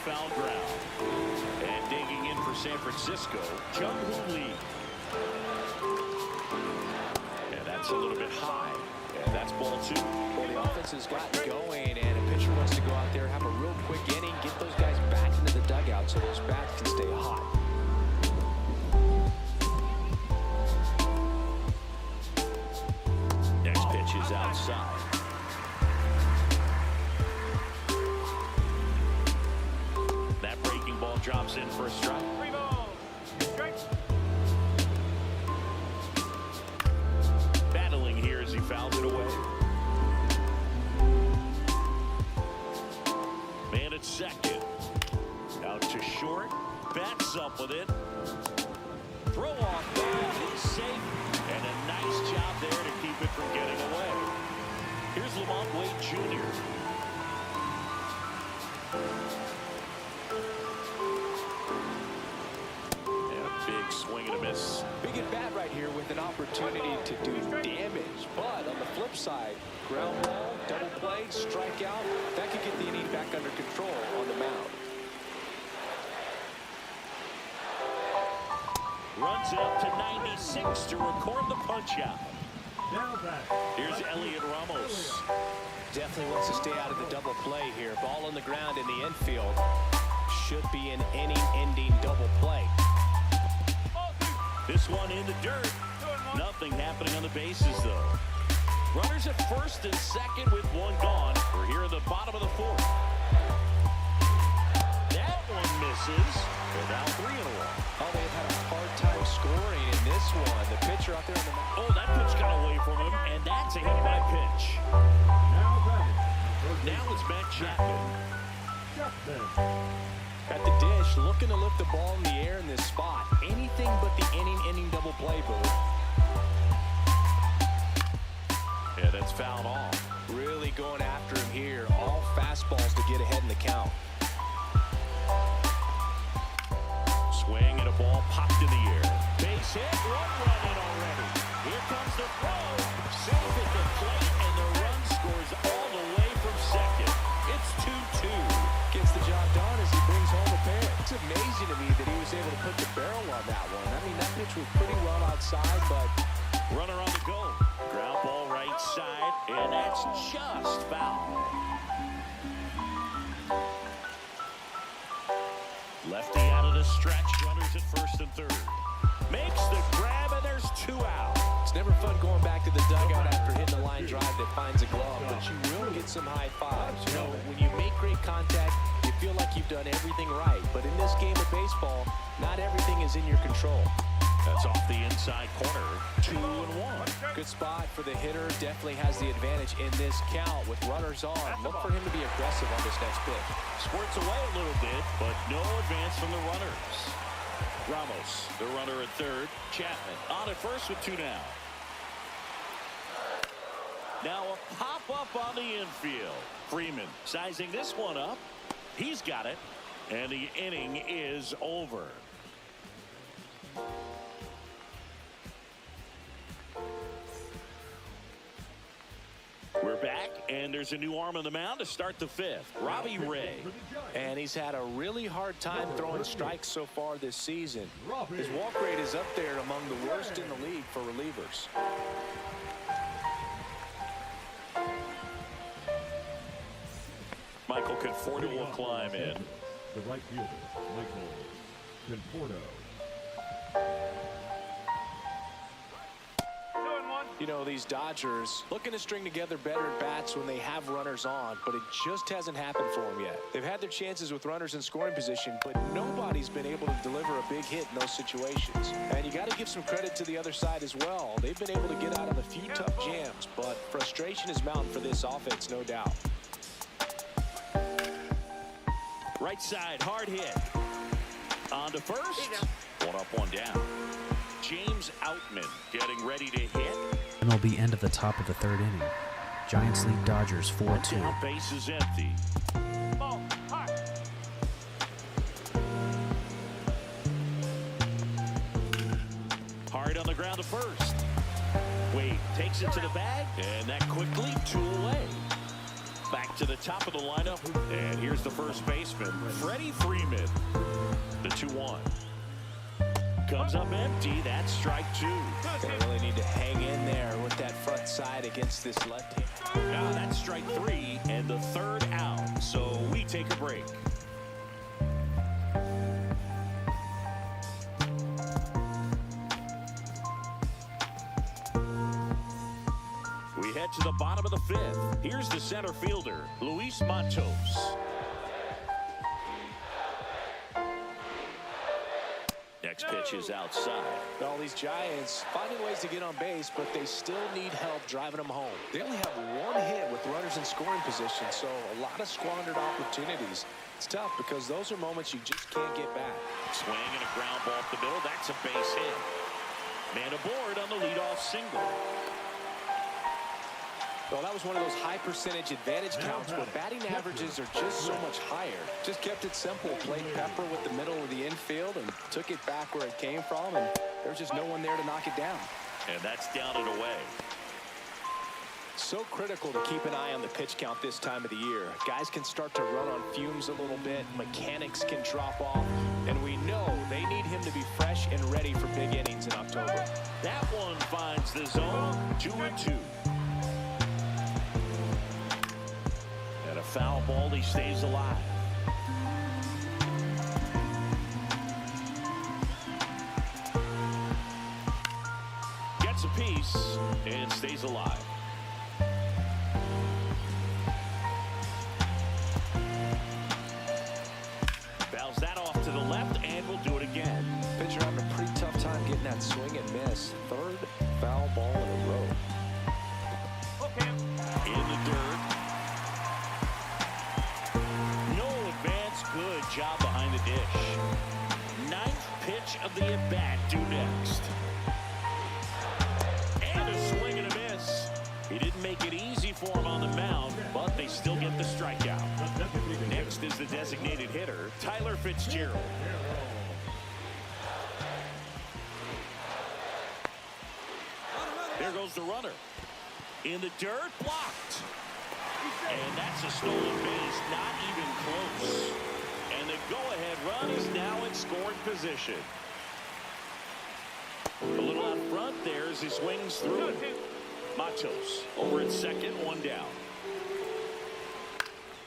Foul ground. And digging in for San Francisco, Jung-Hoo Lee. And that's a little bit high. And that's ball 2. Well, the offense has gotten going, and a pitcher wants to go out there, have a real quick inning, get those guys drops in for a strike. 3 balls, 2 strikes. Battling here as he fouls it away. Man at second. Out to short. Bats up with it. Throw off ball is safe. And a nice job there to keep it from getting away. Here's Lamont Wade Jr. And a big swing and a miss. Big at bat right here with an opportunity to do damage. But on the flip side, ground ball, double play, strikeout, that could get the inning back under control on the mound. Runs it up to 96 to record the punch out. Now back. Here's Elliot Ramos. Definitely wants to stay out of the double play here. Ball on the ground in the infield. Should be an inning-ending double play. Ball 2. This one in the dirt. 2-1. Nothing happening on the bases, though. Runners at first and second with one gone. We're here in the bottom of the fourth. That one misses. They're now 3 in a row. Oh, they've had a hard time scoring in this one. The pitcher out there in the mound. Oh, that pitch got away from him, and that's a hit by pitch. Now batting. Now it's Matt Chapman. Chapman. At the dish, looking to lift the ball in the air in this spot. Anything but the inning double play, Boo. Yeah, that's fouled off. Really going after him here. All fastballs to get ahead in the count. Swing and a ball popped in the air. Base hit, run in already. Here comes the throw. Safe at the plate, and the run scores all the way from second. It's 2-2. Gets the job done as he brings home a pair. It's amazing to me that he was able to put the barrel on that one. I mean, that pitch was pretty well outside, but Runner on the go. Ground ball right side, and that's just foul. Lefty out of the stretch. Runners at first and third. Makes the grab, and there's 2 out. it's never fun going back to the dugout after hitting a line drive that finds a glove, but you will get some high fives. You know, when you make great contact, you feel like you've done everything right. But in this game of baseball, not everything is in your control. That's off the inside corner. 2-1. Good spot for the hitter. Definitely has the advantage in this count with runners on. Look for him to be aggressive on this next pitch. Squirts away a little bit, but no advance from the runners. Ramos, the runner at third. Chapman on at first with 2 down. Now a pop-up on the infield. Freeman sizing this one up. He's got it, and the inning is over. We're back, and there's a new arm on the mound to start the 5th. Robbie Ray. And he's had a really hard time throwing strikes so far this season. His walk rate is up there among the worst in the league for relievers. Michael Conforto will climb in. The right fielder, Michael Conforto. 2-1. You know, these Dodgers looking to string together better at bats when they have runners on, but it just hasn't happened for them yet. They've had their chances with runners in scoring position, but nobody's been able to deliver a big hit in those situations. And you got to give some credit to the other side as well. They've been able to get out of a few tough jams, but frustration is mounting for this offense, no doubt. Right side, hard hit. On to first. 1 up, 1 down. James Outman getting ready to hit. MLB end of the top of the 3rd inning. Giants lead Dodgers 4-2. Down base is empty. Ball high. Hard on the ground to first. Wade takes it to the bag, and that quickly 2 away. Back to the top of the lineup, and here's the first baseman, Freddie Freeman. The 2-1. Comes up empty. That's strike 2. They really need to hang in there with that front side against this left hand. Now that's strike 3 and the 3rd out. So we take a break. We head to the bottom of the 5th. Here's the center fielder, Luis Matos. next pitch is outside. All these Giants finding ways to get on base, but they still need help driving them home. They only have one hit with runners in scoring position, so a lot of squandered opportunities. It's tough because those are moments you just can't get back. Swing and a ground ball up the middle. That's a base hit. Man aboard on the leadoff single. Well, that was one of those high percentage advantage counts where batting averages are just so much higher. Just kept it simple, played pepper with the middle of the infield and took it back where it came from, and there's just no one there to knock it down. And that's down and away. So critical to keep an eye on the pitch count this time of the year. Guys can start to run on fumes a little bit. Mechanics can drop off. And we know they need him to be fresh and ready for big innings in October. That one finds the zone. 2-2. And a foul ball. He stays alive. Gets a piece and stays alive. Bounce that off to the left, and we'll do it again. Pitcher having a pretty tough time getting that swing and miss. Third foul ball in a row. Okay. In the dirt. No advance. Good job behind the dish. Ninth pitch of the at-bat due next. And a swing and a miss. He didn't make it easy for him on the mound, but they still get the strikeout. Next is the designated hitter, Tyler Fitzgerald. There goes the runner. In the dirt, blocked. And that's a stolen base, not even close. And the go-ahead run is now in scoring position. A little out front there as he swings through. Matos over at second, one down.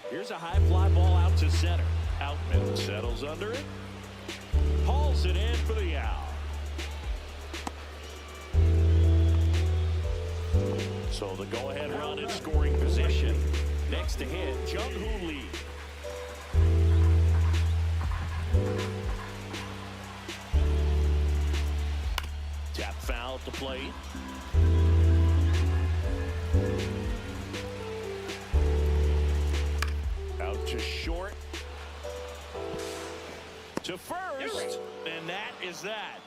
Here's a high fly ball out to center. Outman settles under it. Hauls it in for the out. So the go-ahead run in scoring position. Next to hit, Jung-Hoo Lee. Tap foul at the plate. Out to short. To first. And that is that.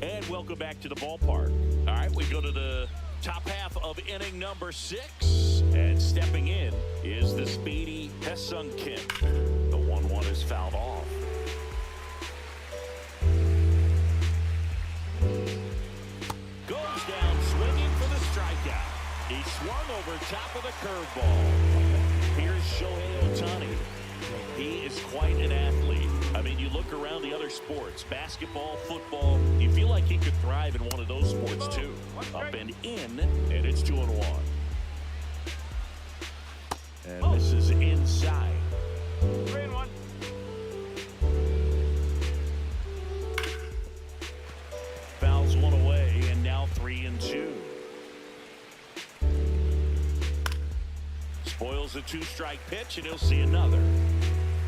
And welcome back to the ballpark. All right, we go to the top half of inning number 6. And stepping in is the speedy Hae-Sung Kim. The 1-1 is fouled off. Goes down swinging for the strikeout. He swung over top of the curveball. Here's Shohei Ohtani. He is quite an athlete. I mean, you look around the other sports, basketball, football, you feel like he could thrive in one of those sports too. Up and in, and it's 2-1. And this is inside. 3-1. Fouls one away, and now 3-2. Spoils the 2-strike pitch, and he'll see another.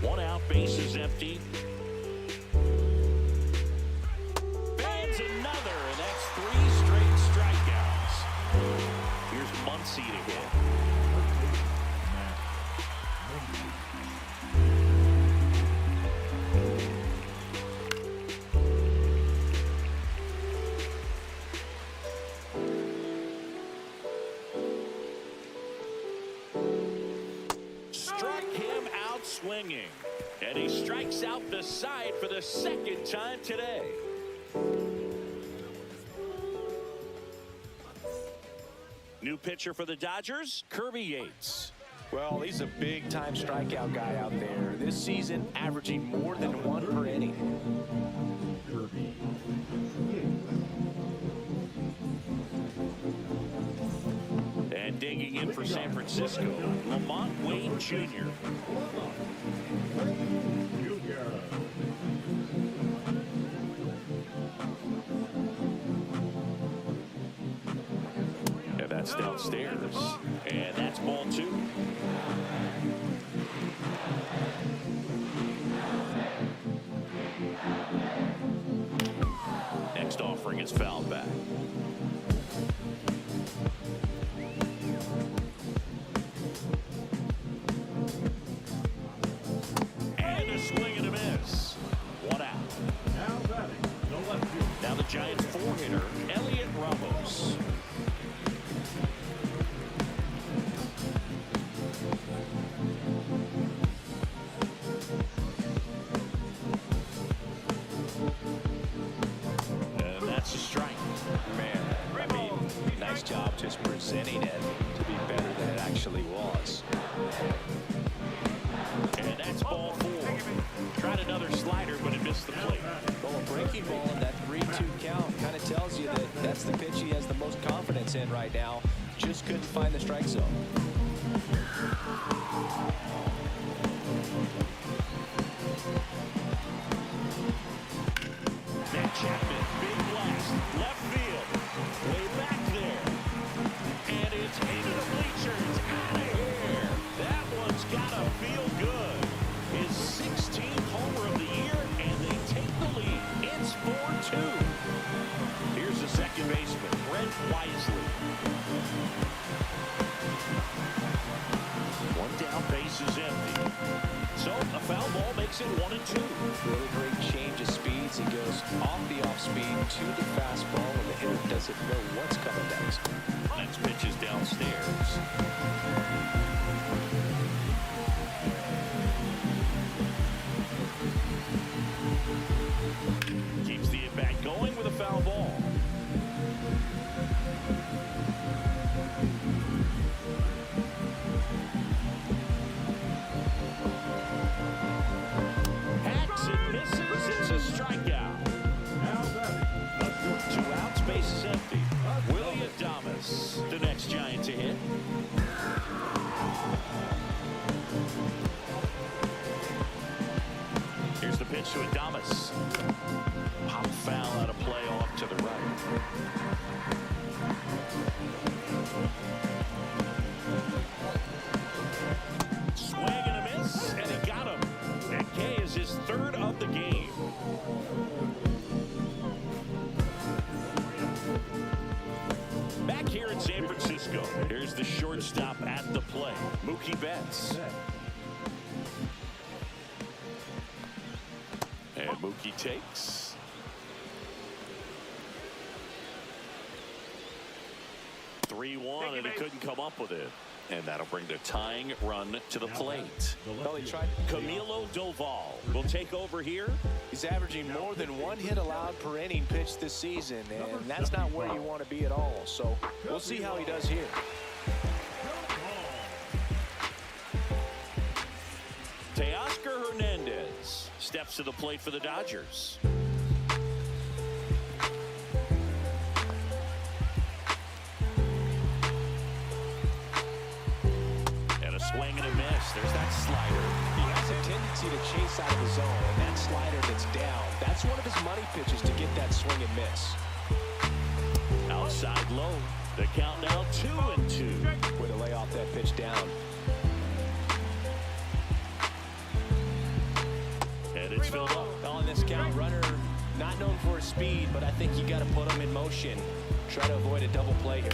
One out, base is empty. Bands another, and that's 3 straight strikeouts. Here's Muncy to hit. Struck him out swinging. And he strikes out the side for the second time today. New pitcher for the Dodgers, Kirby Yates. Well, he's a big-time strikeout guy out there. This season, averaging more than 1 per inning. And digging in for San Francisco, Lamont Wade Jr. pitch downstairs. And that's ball 2. Next offering is fouled back. And a swing and a miss. 1 out. Now batting, the left field. Now the Giants 4-hitter, Elliot Ramos. And that's a strike. Man, I mean, nice job just presenting it to be better than it actually was. And that's ball 4. Tried another slider, but it missed the plate. Well, a breaking ball in that 3-2 count kind of tells you that that's the pitch he has the most confidence in right now. Just couldn't find the strike zone. Matt Chapman, big blast, left field, way back there. And it's into the bleachers, out of here. That one's gotta feel good. His 16th homer of the year, and they take the lead. It's 4-2. Here's the second baseman, Brent Wisely. One down, base is empty. So a foul ball makes it 1-2. Really great change of speeds. He goes off the off speed to the fastball, and the hitter doesn't know what's coming next. Next pitch is downstairs. Keeps the at-bat going with a foul ball. Hacks and misses. It's a strikeout. Now batting, 2 outs, base is empty. Willie Adames, the next Giant to hit. Here's the pitch to Adames. Pop foul out of play off to the right. Swing and a miss, and he got him. And K is his 3rd of the game. Back here in San Francisco, here's the shortstop at the plate, Mookie Betts. And Mookie takes. (3-1), and he couldn't come up with it. And that'll bring the tying run to the plate. Well, he tried. Camilo Doval will take over here. He's averaging more than 1 hit allowed per inning pitched this season, and that's not where you want to be at all. So we'll see how he does here. Teoscar Hernandez steps to the plate for the Dodgers. And a swing and a miss. There's that slider. He has a tendency to chase out of the zone, and that slider that's down, that's one of his money pitches to get that swing and miss. Outside low. The count now 2-2. Way to lay off that pitch down. And it's filled up. On this count, runner not known for his speed, but I think you got to put him in motion. Try to avoid a double play here.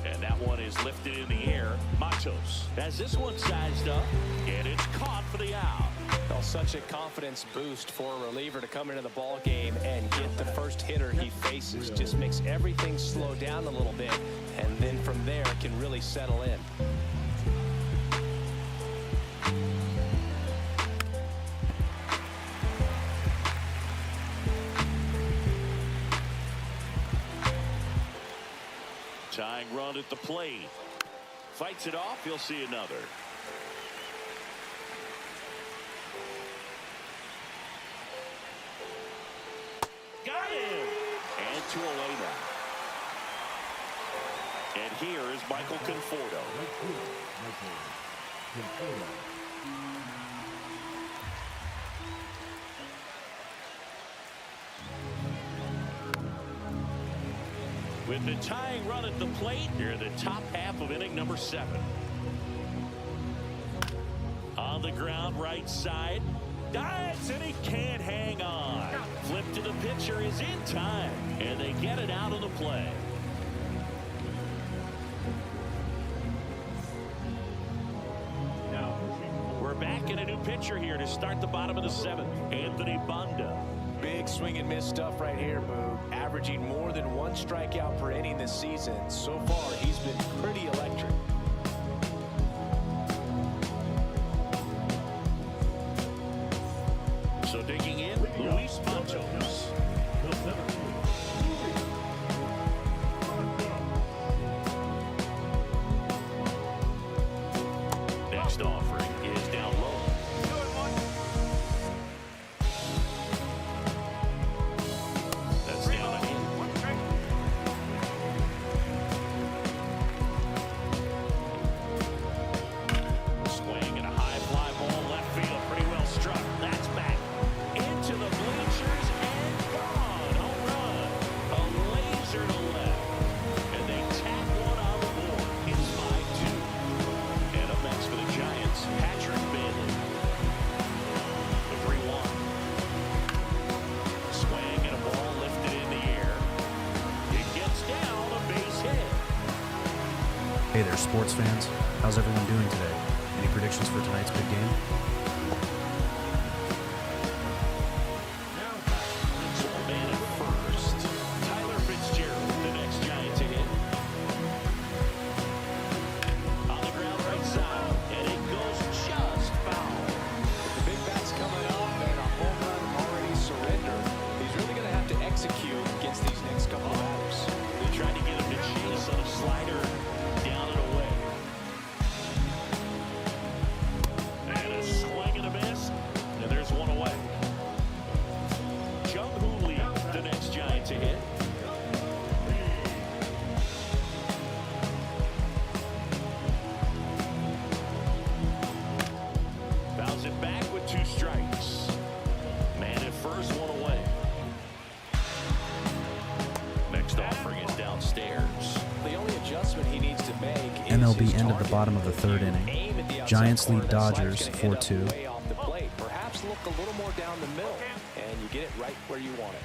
And that one is lifted in the air. Matos has this one sized up, and it's caught for the out. Well, such a confidence boost for a reliever to come into the ball game and get the first hitter he faces. Just makes everything slow down a little bit, and then from there can really settle in. Tying run at the plate. Fights it off. You'll see another. Got him. And 2 away now. And here is Michael Conforto. right field, Michael Conforto. With the tying run at the plate, here in the top half of inning number 7. On the ground, right side. Dives, and he can't hang on. Flip to the pitcher is in time, and they get it out of the play. We're back in a new pitcher here to start the bottom of the 7th. Anthony Banda. Big swing and miss stuff right here, Boog. Averaging more than 1 strikeout per inning this season. So far, he's been pretty electric. So digging in, Luis Matos. Next offering is down low. That's down and in. Swing and a high fly ball left field. Pretty well struck. That's back into the bleachers and gone. Home run. A laser to left. And they tack one on the board. It's 5-2. And up next for the Giants, Patrick Bailey. The 3-1. Swing and a ball lifted in the air. It gets down, a base hit. Hey there, sports fans. How's everyone doing today? Any predictions for tonight's big game? So a man at first. Tyler Fitzgerald, the next Giant to hit. On the ground right side, and it goes just foul. The big bat's coming up and a home run already surrendered. He's really going to have to execute against these next couple of batters. They tried to get him to chase on a slider down and away. And a swing and a miss, and there's one away. Jung-Hoo Lee, the next Giant to hit. Fouls it back with 2 strikes. Man at first, 1 away. Next offering is downstairs. The only adjustment he needs to make is MLB his end of the target. bottom of the 3rd inning. Aim at the outside Giants corner, lead that slider's Dodgers gonna end up 4-2. way off the plate. Perhaps look a little more down the middle, and you get it right where you want it.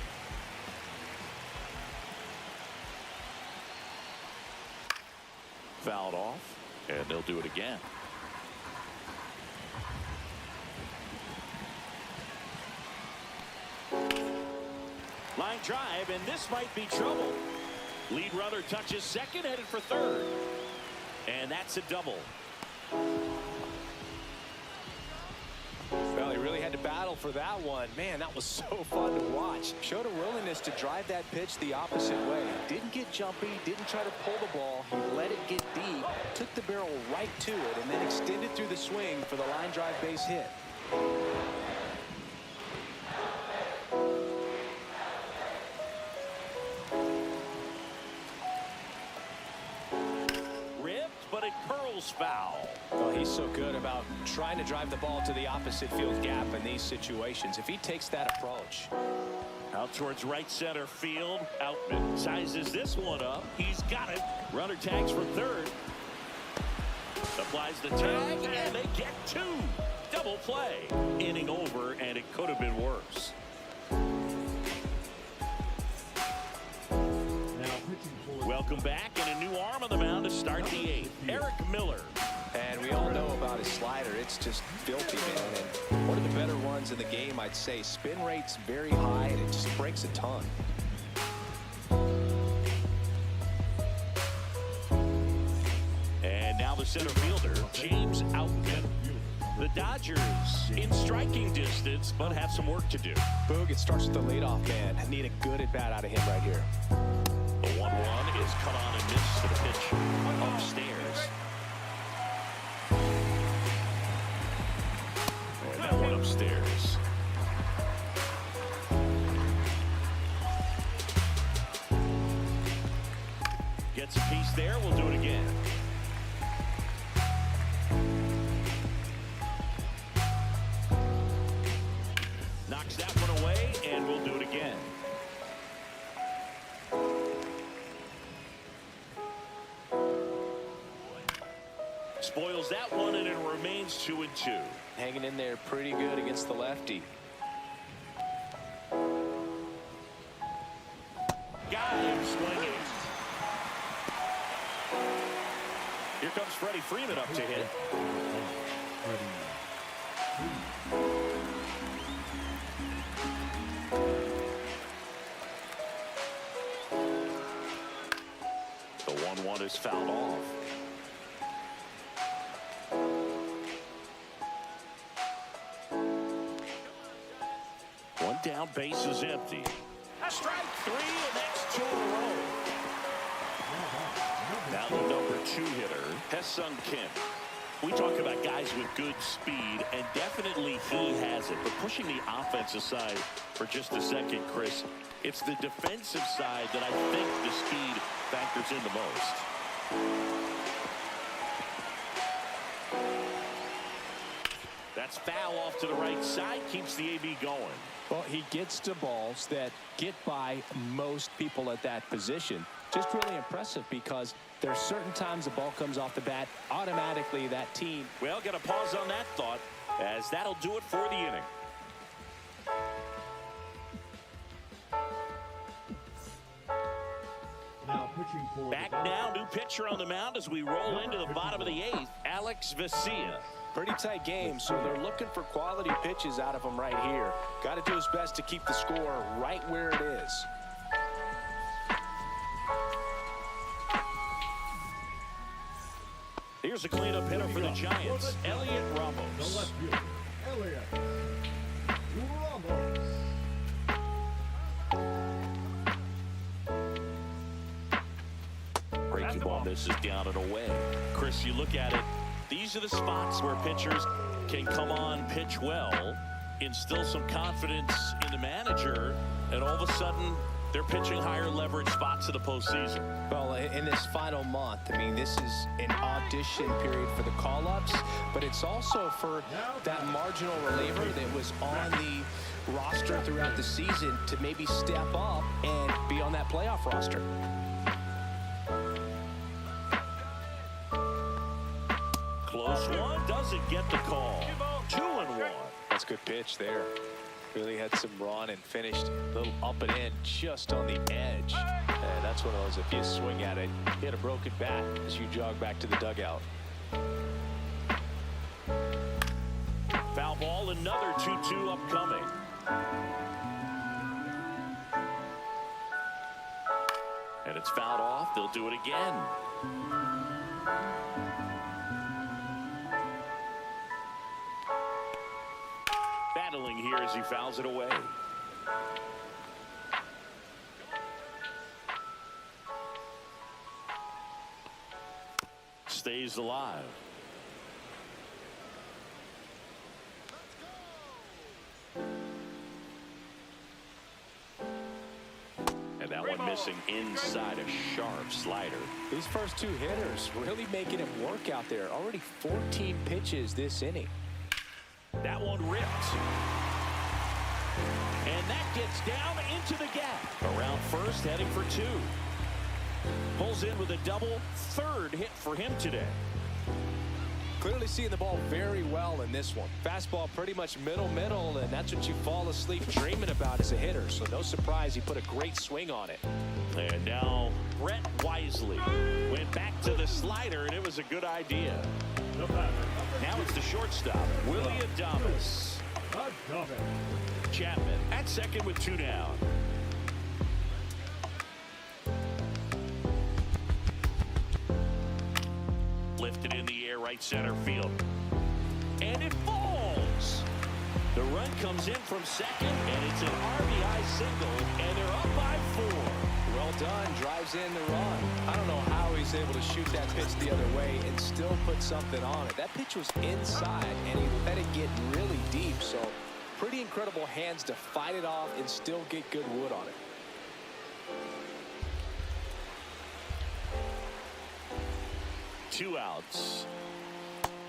Fouled off, and they'll do it again. Line drive, and this might be trouble. Lead runner touches second, headed for third. And that's a double. Well, he really had to battle for that one. Man, that was so fun to watch. Showed a willingness to drive that pitch the opposite way. Didn't get jumpy, didn't try to pull the ball. He let it get deep, took the barrel right to it, and then extended through the swing for the line drive base hit. Ripped, but it curls foul. Well, he's so good about trying to drive the ball to the opposite field gap in these situations. If he takes that approach. Out towards right center field. Outman sizes this one up. He's got it. Runner tags for third. Applies the tag, and they get 2. Double play. Inning over, and it could have been worse. Welcome back, and a new arm on the mound to start the 8th. Eric Miller. And we all know about his slider. It's just filthy, man. And one of the better ones in the game, I'd say. Spin rate's very high, and it just breaks a ton. And now the center fielder, James Outman. The Dodgers in striking distance, but have some work to do. Boog, it starts with the leadoff man. Need a good at-bat out of him right here. The 1-1 is cut on and missed to the pitch upstairs. And that one upstairs. Gets a piece there. We'll do it again. Knocks that one away. Spoils that one, and it remains 2-2. Hanging in there pretty good against the lefty. Got him swinging. Here comes Freddie Freeman up to hit. The 1-1 is fouled off. One down, base is empty. Strike 3, and that's 2 in a row. Now the number 2 hitter, Ha-Seong Kim. We talk about guys with good speed, and definitely he has it. But pushing the offense aside for just a second, Chris, it's the defensive side that I think the speed factors in the most. That's foul off to the right side, keeps the AB going. Well, he gets to balls that get by most people at that position. Just really impressive because there are certain times the ball comes off the bat, automatically that team. Well, got to pause on that thought, as that'll do it for the inning. Now pitching for Back now, new pitcher on the mound as we roll into the bottom of the 8th, Alex Vesia. Pretty tight game, so they're looking for quality pitches out of him right here. Got to do his best to keep the score right where it is. Here's a cleanup hitter for the Giants, Elliot the Ramos. left fielder, Elliot Ramos. Breaking ball misses down and away. Chris, you look at it, these are the spots where pitchers can come on, pitch well, instill some confidence in the manager, and all of a sudden they're pitching higher leverage spots of the postseason. Well, in this final month, I mean, this is an audition period for the call-ups, but it's also for that marginal reliever that was on the roster throughout the season to maybe step up and be on that playoff roster. Close one, doesn't get the call. 2-1. That's a good pitch there. Really had some run and finished a little up and in just on the edge. And that's one of those, if you swing at it, hit a broken bat as you jog back to the dugout. Foul ball, another 2-2 upcoming. And it's fouled off. They'll do it again. Battling here as he fouls it away. Stays alive. And that one missing inside a sharp slider. These first 2 hitters really making him work out there. Already 14 pitches this inning. That one ripped. And that gets down into the gap. Around first, heading for 2. Pulls in with a double, 3rd hit for him today. Clearly seeing the ball very well in this one. Fastball pretty much middle, and that's what you fall asleep dreaming about as a hitter. So no surprise he put a great swing on it. And now Brett Wisely went back to the slider, and it was a good idea. Now it's the shortstop, Willie Adames. Chapman at second with 2 down. Lifted in the air, right center field. And it falls. The run comes in from second, and it's an RBI single, and they're up by 4. Well done, drives in the run. I don't know how he's able to shoot that pitch the other way and still put something on it. That pitch was inside, and he let it get really deep, so pretty incredible hands to fight it off and still get good wood on it. Two outs.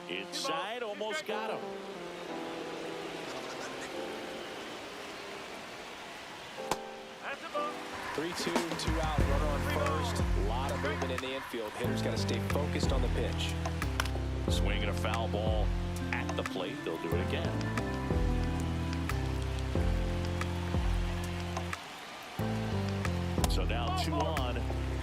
Inside, almost got him. That's a ball. 3-2, 2 out, runner on first. A lot of movement in the infield. Hitters got to stay focused on the pitch. Swinging a foul ball at the plate. They'll do it again. So now 2 on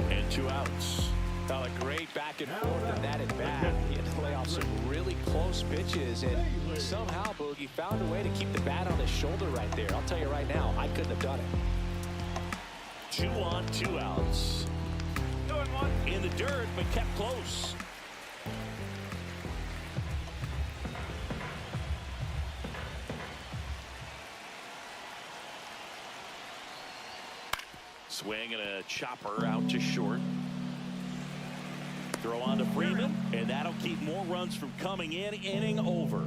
and 2 outs. A great back and forth in that at bat. He had to lay off some really close pitches, and somehow Boogie found a way to keep the bat on his shoulder right there. I'll tell you right now, I couldn't have done it. 2 on, 2 outs. In the dirt, but kept close. Swing and a chopper out to short. Throw on to Freeman, and that'll keep more runs from coming in. Inning over.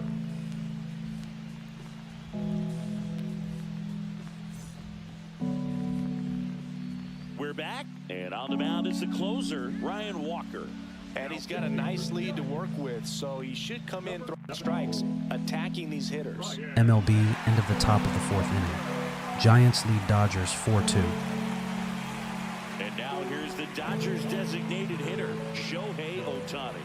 We're back, and on the mound is the closer, Ryan Walker. And he's got a nice lead to work with, so he should come in throwing strikes, attacking these hitters. MLB, end of the top of the 4th inning. Giants lead Dodgers 4-2. And now here's the Dodgers designated hitter, Shohei Ohtani.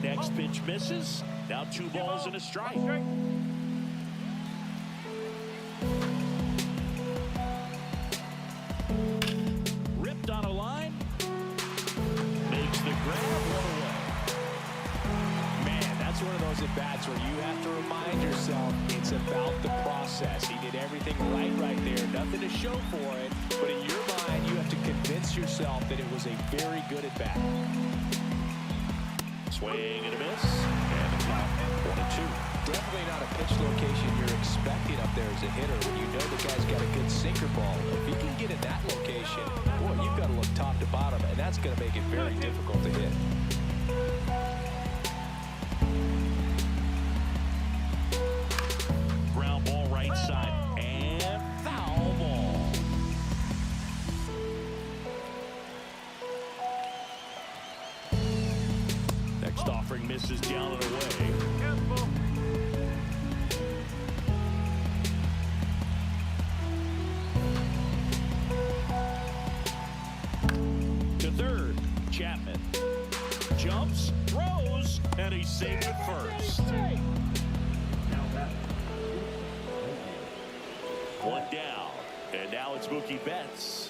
Next pitch misses. Now 2 balls and a strike. Ripped on a line. Makes the grab. 1 away. That's one of those at-bats where you have to remind yourself it's about the process. He did everything right there. Nothing to show for it, but in your mind, you have to convince yourself that it was a very good at-bat. Swing and a miss. And the count 1-2. Definitely not a pitch location you're expecting up there as a hitter when you know the guy's got a good sinker ball. If he can get in that location, boy, you've got to look top to bottom, and that's going to make it very difficult to hit. Ground ball right side and foul ball. Next offering misses down and away. To third, Chapman jumps, throws, and he's safe at first. 1 down, and now it's Mookie Betts.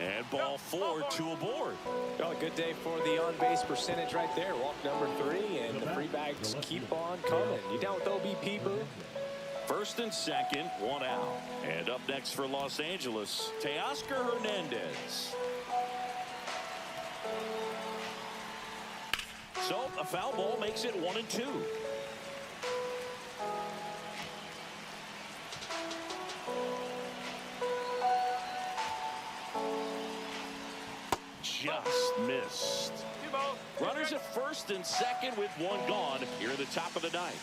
And ball 4, 2 aboard. Oh, a good day for the on-base percentage right there. Walk number 3, and the free bags keep on coming. You down with OBP, Boo? First and second, 1 out. And up next for Los Angeles, Teoscar Hernandez. So a foul ball makes it 1-2. Just missed. Runners at first and second with 1 gone here at the top of the 9th.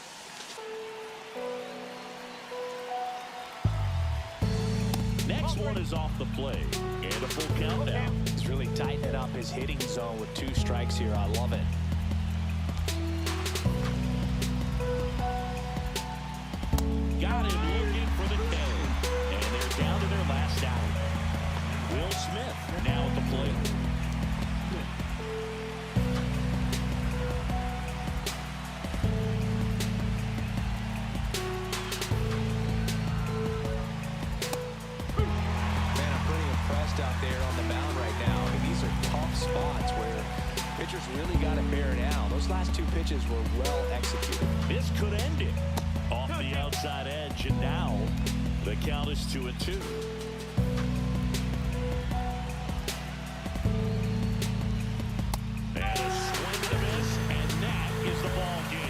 Next one is off the play and a full count now. He's really tightening up his hitting zone with 2 strikes here. I love it. Got him looking for the K. And they're down to their last out. Will Smith now at the plate. Out there on the mound right now. I mean, these are tough spots where pitchers really got to bear down. Those last 2 pitches were well executed. This could end it. Off the outside edge, and now the count is 2-2. And a swing and a miss, and that is the ball game.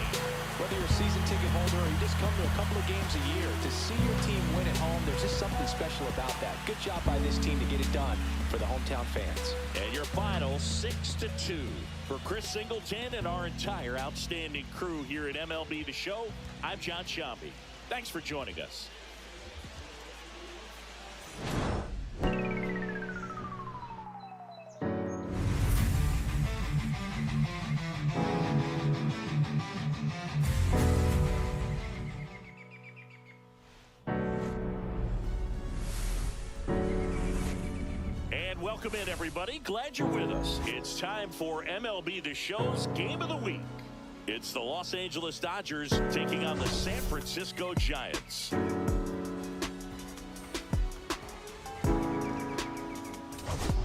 Whether you're a season ticket holder or you just come to a couple of games a year, to see your team win at home, there's just something special about that. Good job by this team to get it done for the hometown fans. And your final 6-2. For Chris Singleton and our entire outstanding crew here at MLB The Show, I'm John Shambi. Thanks for joining us. Welcome in, everybody. Glad you're with us. It's time for MLB The Show's Game of the Week. It's the Los Angeles Dodgers taking on the San Francisco Giants.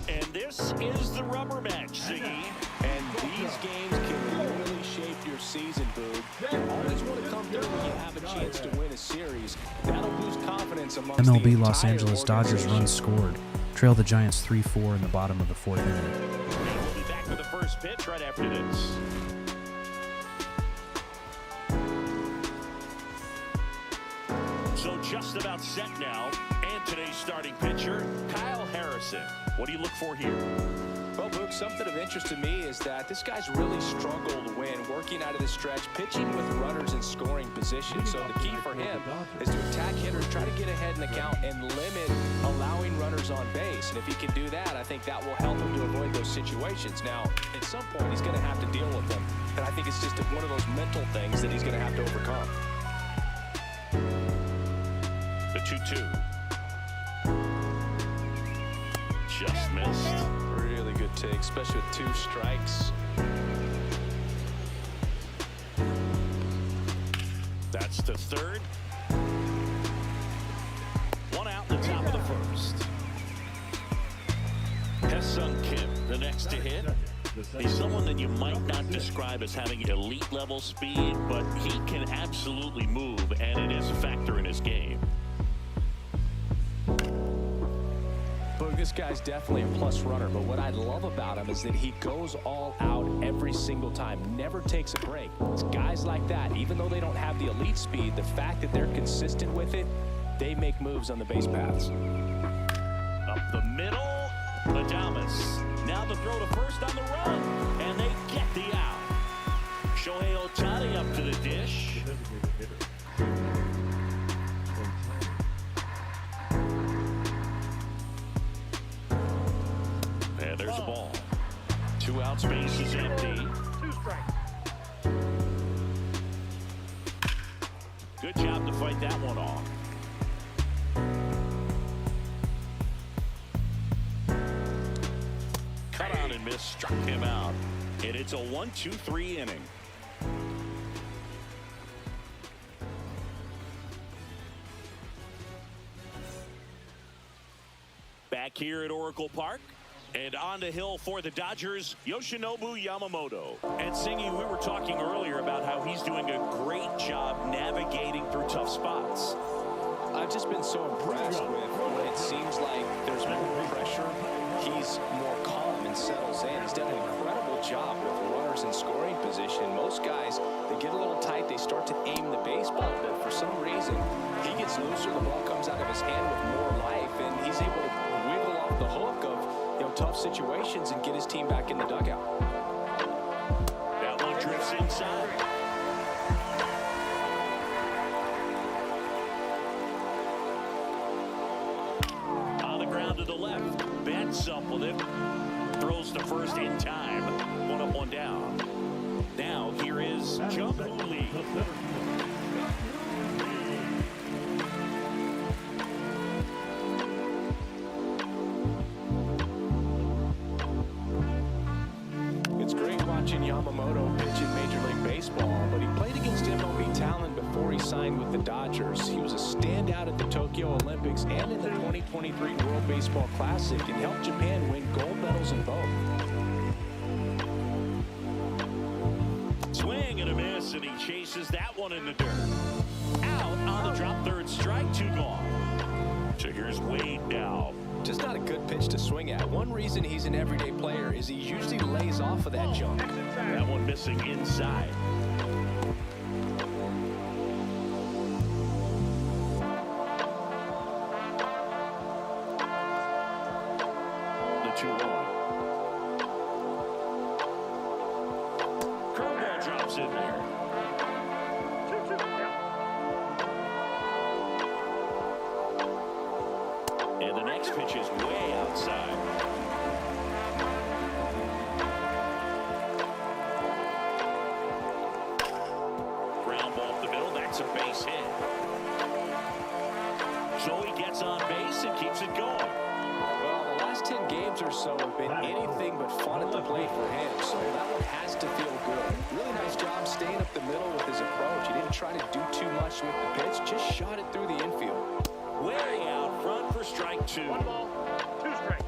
And this is the rubber match, Ziggy. And these games can really shape your season, Boog. You always want to come through when you have a chance to win a series. That'll boost confidence amongst the MLB Los entire Angeles Dodgers organization. runs scored. Trail the Giants 3-4 in the bottom of the fourth inning. And we'll be back for the first pitch right after this. So just about set now. And today's starting pitcher, Kyle Harrison. What do you look for here? Well, Boog, something of interest to me is that this guy's really struggled when working out of the stretch, pitching with runners in scoring position. So the key for him is to attack hitters, try to get ahead in the count, and limit allowing runners on base. And if he can do that, I think that will help him to avoid those situations. Now, at some point, he's going to have to deal with them. And I think it's just one of those mental things that he's going to have to overcome. The 2-2. Just missed. Really good take, especially with 2 strikes. That's the third. 1 out in the top of the first. Hesung Kim, the next to hit. He's someone that you might not describe as having elite level speed, but he can absolutely move, and it is a factor in his game. This guy's definitely a plus runner, but what I love about him is that he goes all out every single time, never takes a break. It's guys like that, even though they don't have the elite speed, the fact that they're consistent with it, they make moves on the base paths. Up the middle, Adames. Now the throw to first on the run, and they get the out. Shohei Ohtani up to the dish. And there's a ball. 2 outs, base is empty. 2 strikes. Good job to fight that one off. Cut out and miss, struck him out. And it's a 1-2-3 inning. Back here at Oracle Park. And on the hill for the Dodgers, Yoshinobu Yamamoto. And Singy, we were talking earlier about how he's doing a great job navigating through tough spots. I've just been so impressed with when it seems like there's more pressure, he's more calm and settles in. He's done an incredible job with runners in scoring position. Most guys, they get a little tight, they start to aim the baseball, but for some reason, he gets looser, the ball comes out of his hand with more life, and he's able to wiggle off the hook of tough situations and get his team back in the dugout. That one drifts inside. On the ground to the left. Bats up with it. Throws to first in time. 1 up, 1 down. Now here is Jung Hoo Lee. Yamamoto pitch in Major League Baseball, but he played against MLB talent before he signed with the Dodgers. He was a standout at the Tokyo Olympics and in the 2023 World Baseball Classic and helped Japan win gold medals in both. Swing and a miss, and he chases that one in the dirt. Out on the drop, third strike, 2 gone. So here's Wade now. Just not a good pitch to swing at. One reason he's an everyday player is he usually lays off of that junk. That one missing inside. The 2-1. Curveball drops in there. 2-2. And the next pitch is way outside. Ground ball up the middle. That's a base hit. So he gets on base and keeps it going. Well, the last last 10 games or so have been anything but fun at the plate for him, so that one has to feel good. Really nice job staying up the middle with his approach. He didn't try to do too much with the pitch, just shot it through the infield. Way out front for strike 2. 1 ball, 2 strikes.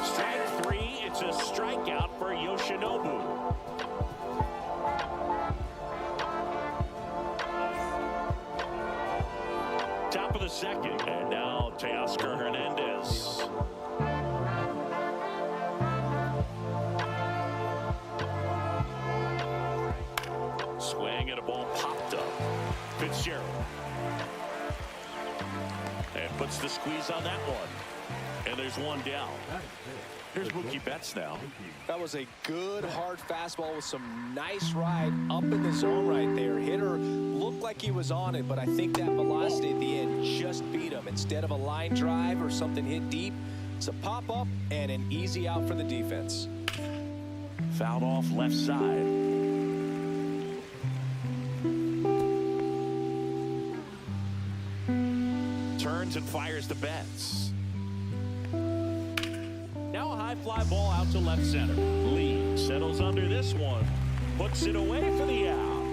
Strike 3, it's a strikeout for Yoshinobu. Top of the second, and now Teoscar Hernandez. Swing and a ball popped up. Fitzgerald. And puts the squeeze on that one. And there's one down. Here's Mookie Betts now. That was a good, hard fastball with some nice ride up in the zone right there. Hitter looked like he was on it, but I think that velocity at the end just beat him. Instead of a line drive or something hit deep, it's a pop-up and an easy out for the defense. Fouled off left side. Turns and fires to Betts. Now a high fly ball out to left center. Lee settles under this one. Puts it away for the out.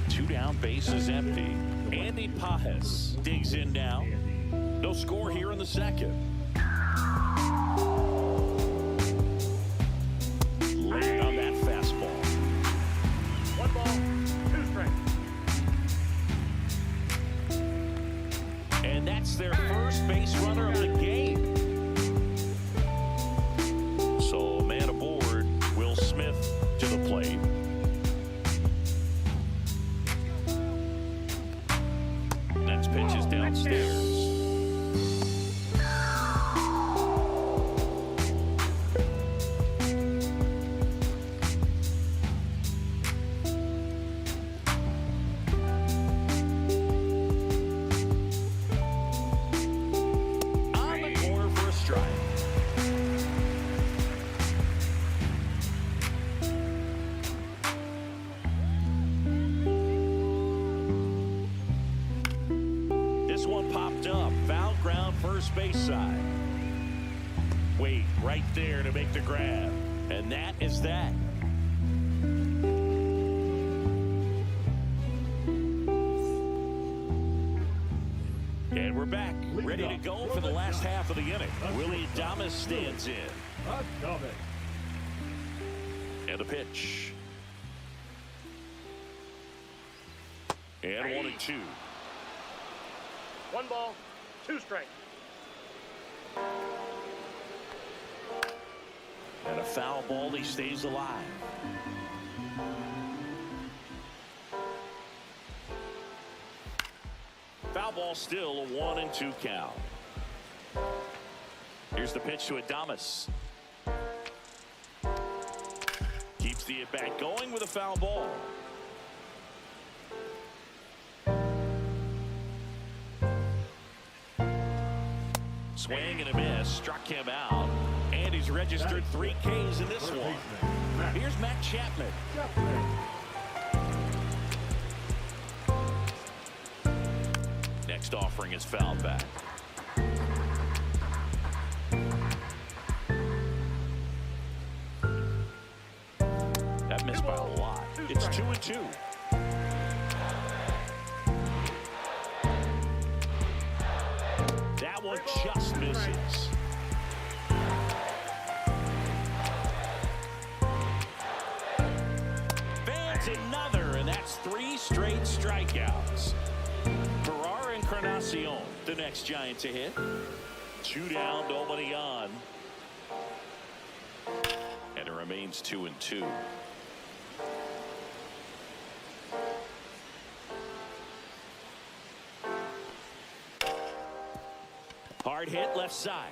2 down, bases empty. Andy Pajes digs in now. No score here in the second. Laying on that fastball. 1 ball, 2 strikes. And that's their first base runner of the game. So man aboard, Will Smith to the plate. Next pitch is downstairs. On the corner for a strike. This one popped up. Foul ground, first base side. Wait, right there to make the grab. And that is that. And we're back, ready to go for the last half of the inning. Willie Adames stands in. And the pitch. And 1-2. 1 ball, 2 strikes. And a foul ball, he stays alive. Foul ball, still a 1-2 count. Here's the pitch to Adames. Keeps the at-bat going with a foul ball. Swing and a miss, struck him out. And he's registered 3 Ks in this one. Here's Matt Chapman. Next offering is fouled back. That missed by a lot. It's 2-2. That one just misses. Fans another, and that's 3 straight strikeouts. Ferrar Encarnacion, the next Giant to hit. 2 down, nobody on. And it remains 2-2. Hard hit left side.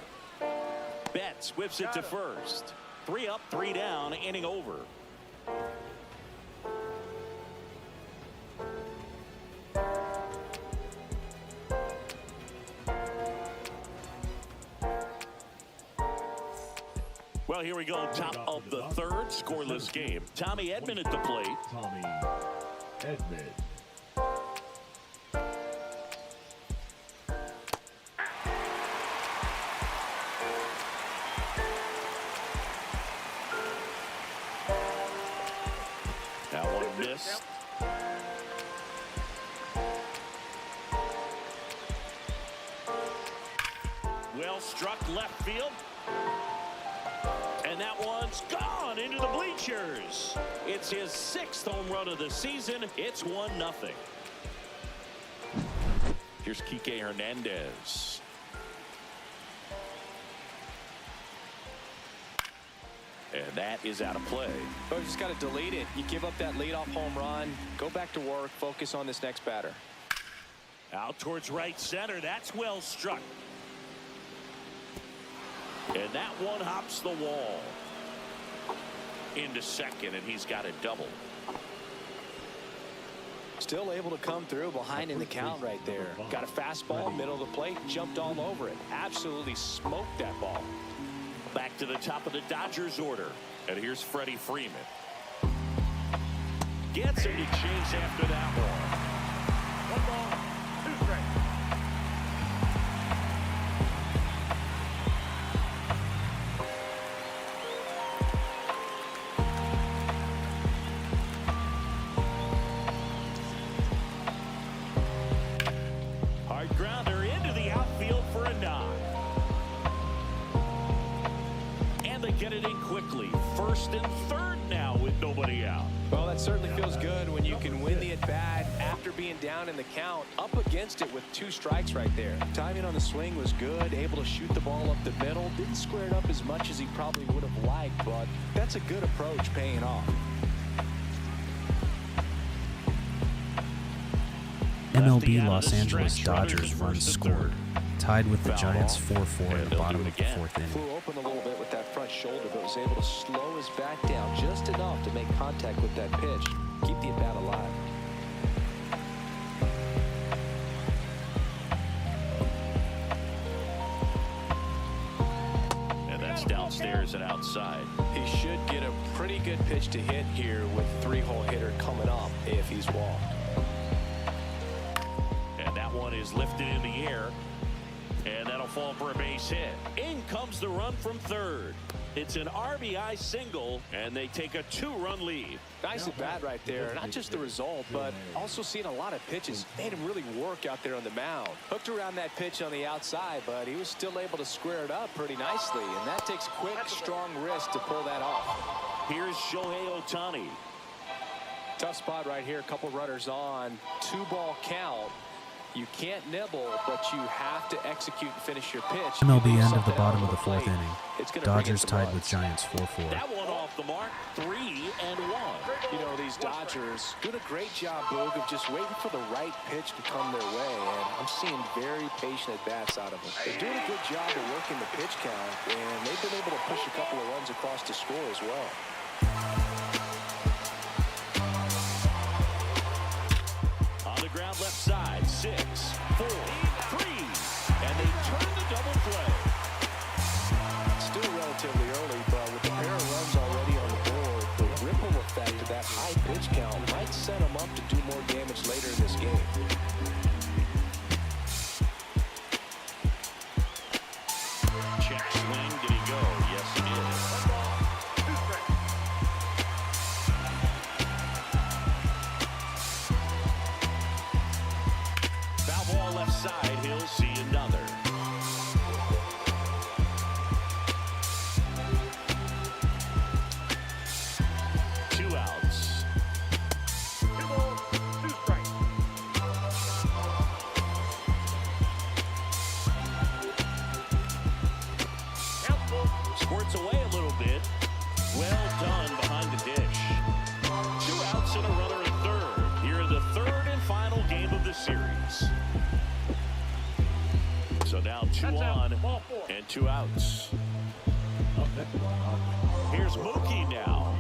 Betts whips it to first. 3 up, 3 down, inning over. Well, here we go. Top of the third, scoreless game. Tommy Edman at the plate. Tommy Edman. That one missed. Well struck left field. And that one's gone into the bleachers. It's his 6th home run of the season. It's 1-0. Here's Kike Hernandez. And that is out of play. Oh, you just got to delete it. You give up that leadoff home run. Go back to work. Focus on this next batter. Out towards right center. That's well struck. And that one hops the wall. Into second, and he's got a double. Still able to come through behind in the count right there. Got a fastball, middle of the plate, jumped all over it. Absolutely smoked that ball. Back to the top of the Dodgers order. And here's Freddie Freeman. Gets him to chase after that one. 1 ball, 2 strikes. Hard grounder into the outfield for a knock. And they get it in quickly. 1st and 3rd now with nobody out. Well, that certainly feels good when you can win the at-bat after being down in the count, up against it with 2 strikes right there. Timing on the swing was good, able to shoot the ball up the middle. Didn't square it up as much as he probably would have liked, but that's a good approach paying off. MLB Los Angeles Dodgers runs scored. Tied with the Giants 4-4 at the bottom of the 4th inning. Flew open a little bit with that front shoulder, but was able to slow his back down just enough to make contact with that pitch. Keep the at-bat alive. And that's downstairs and outside. He should get a pretty good pitch to hit here with 3-hole hitter coming up if he's walked. And that one is lifted in the air. And that'll fall for a base hit. In comes the run from 3rd. It's an RBI single, and they take a 2-run lead. Nice at bat right there. Not just the result, but also seeing a lot of pitches. Made him really work out there on the mound. Hooked around that pitch on the outside, but he was still able to square it up pretty nicely. And that takes quick, strong wrist to pull that off. Here's Shohei Ohtani. Tough spot right here. A couple runners on. 2-ball count. You can't nibble, but you have to execute and finish your pitch. MLB end of the bottom of the 4th inning. Dodgers tied with Giants 4-4. That one off the mark. 3-1. You know, these Dodgers doing a great job, Boog, of just waiting for the right pitch to come their way, and I'm seeing very patient at-bats out of them. They're doing a good job of working the pitch count, and they've been able to push a couple of runs across the score as well. On the ground left side, 6, 4, 3, and they turn the double play. Still relatively early, but with the pair of runs already on the board, the ripple effect of that high pitch count might set them up to do more damage later in this game. Check swing, did he go? Yes, he did. 1 ball, 2 strikes. Foul ball left side, he'll see another. Two outs. 2 balls, 2 strikes. Count full. Squirts away a little bit. Well done behind the dish. 2 outs and a runner at 3rd. Here in the 3rd and final game of the series. So now 2 That's out. on Ball 4. and 2 outs. Here's Mookie now.